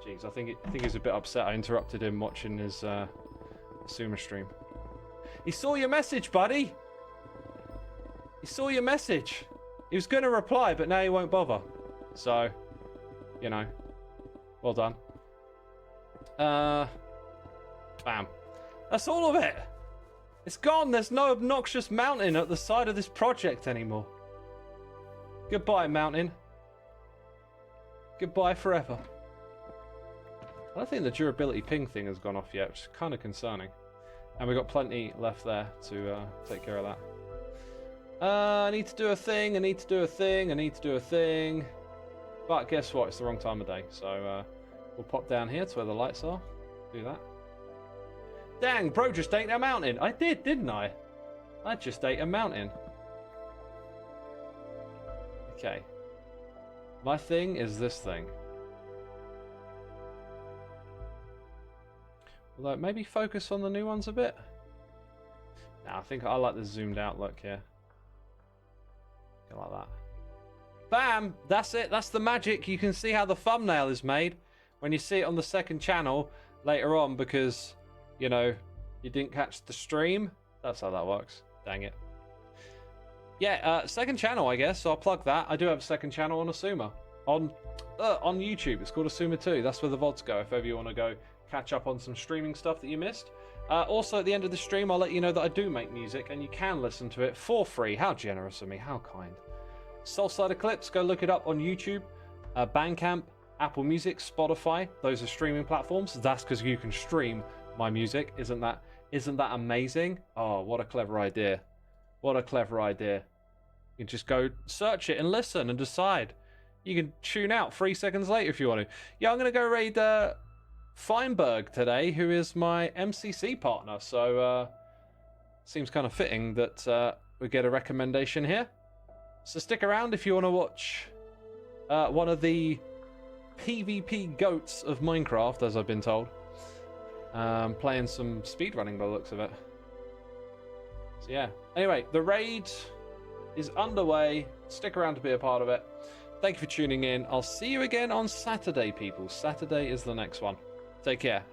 Jeez, I think he's a bit upset. I interrupted him watching his Xisuma stream. He saw your message, buddy. He saw your message. He was going to reply, but now he won't bother. So, you know, well done. Bam. That's all of it. It's gone. There's no obnoxious mountain at the side of this project anymore. Goodbye, mountain. Goodbye forever. I don't think the durability ping thing has gone off yet, which is kind of concerning. And we've got plenty left there to take care of that. I need to do a thing, I need to do a thing, I need to do a thing. But guess what? It's the wrong time of day. So we'll pop down here to where the lights are. Do that. Dang, bro just ate a mountain. I did, didn't I? I just ate a mountain. Okay. My thing is this thing. Although maybe focus on the new ones a bit. Nah, I think I like the zoomed out look here. Like that. Bam! That's it. That's the magic. You can see how the thumbnail is made when you see it on the second channel later on because, you know, you didn't catch the stream. That's how that works. Dang it. Yeah, second channel, I guess. So I'll plug that. I do have a second channel on Xisuma. On YouTube. It's called Xisuma 2. That's where the VODs go if ever you want to go catch up on some streaming stuff that you missed. Also, at the end of the stream, I'll let you know that I do make music and you can listen to it for free. How generous of me. How kind. Soulside Eclipse, go look it up on YouTube. Bandcamp, Apple Music, Spotify. Those are streaming platforms. That's because you can stream my music. Isn't that amazing? Oh, what a clever idea. What a clever idea. You can just go search it and listen and decide. You can tune out 3 seconds later if you want to. Yeah, I'm going to go raid Feinberg today, who is my MCC partner. So, seems kind of fitting that we get a recommendation here. So stick around if you want to watch one of the PvP goats of Minecraft, as I've been told. Playing some speedrunning by the looks of it. So yeah. Anyway, the raid is underway. Stick around to be a part of it. Thank you for tuning in. I'll see you again on Saturday, people. Saturday is the next one. Take care.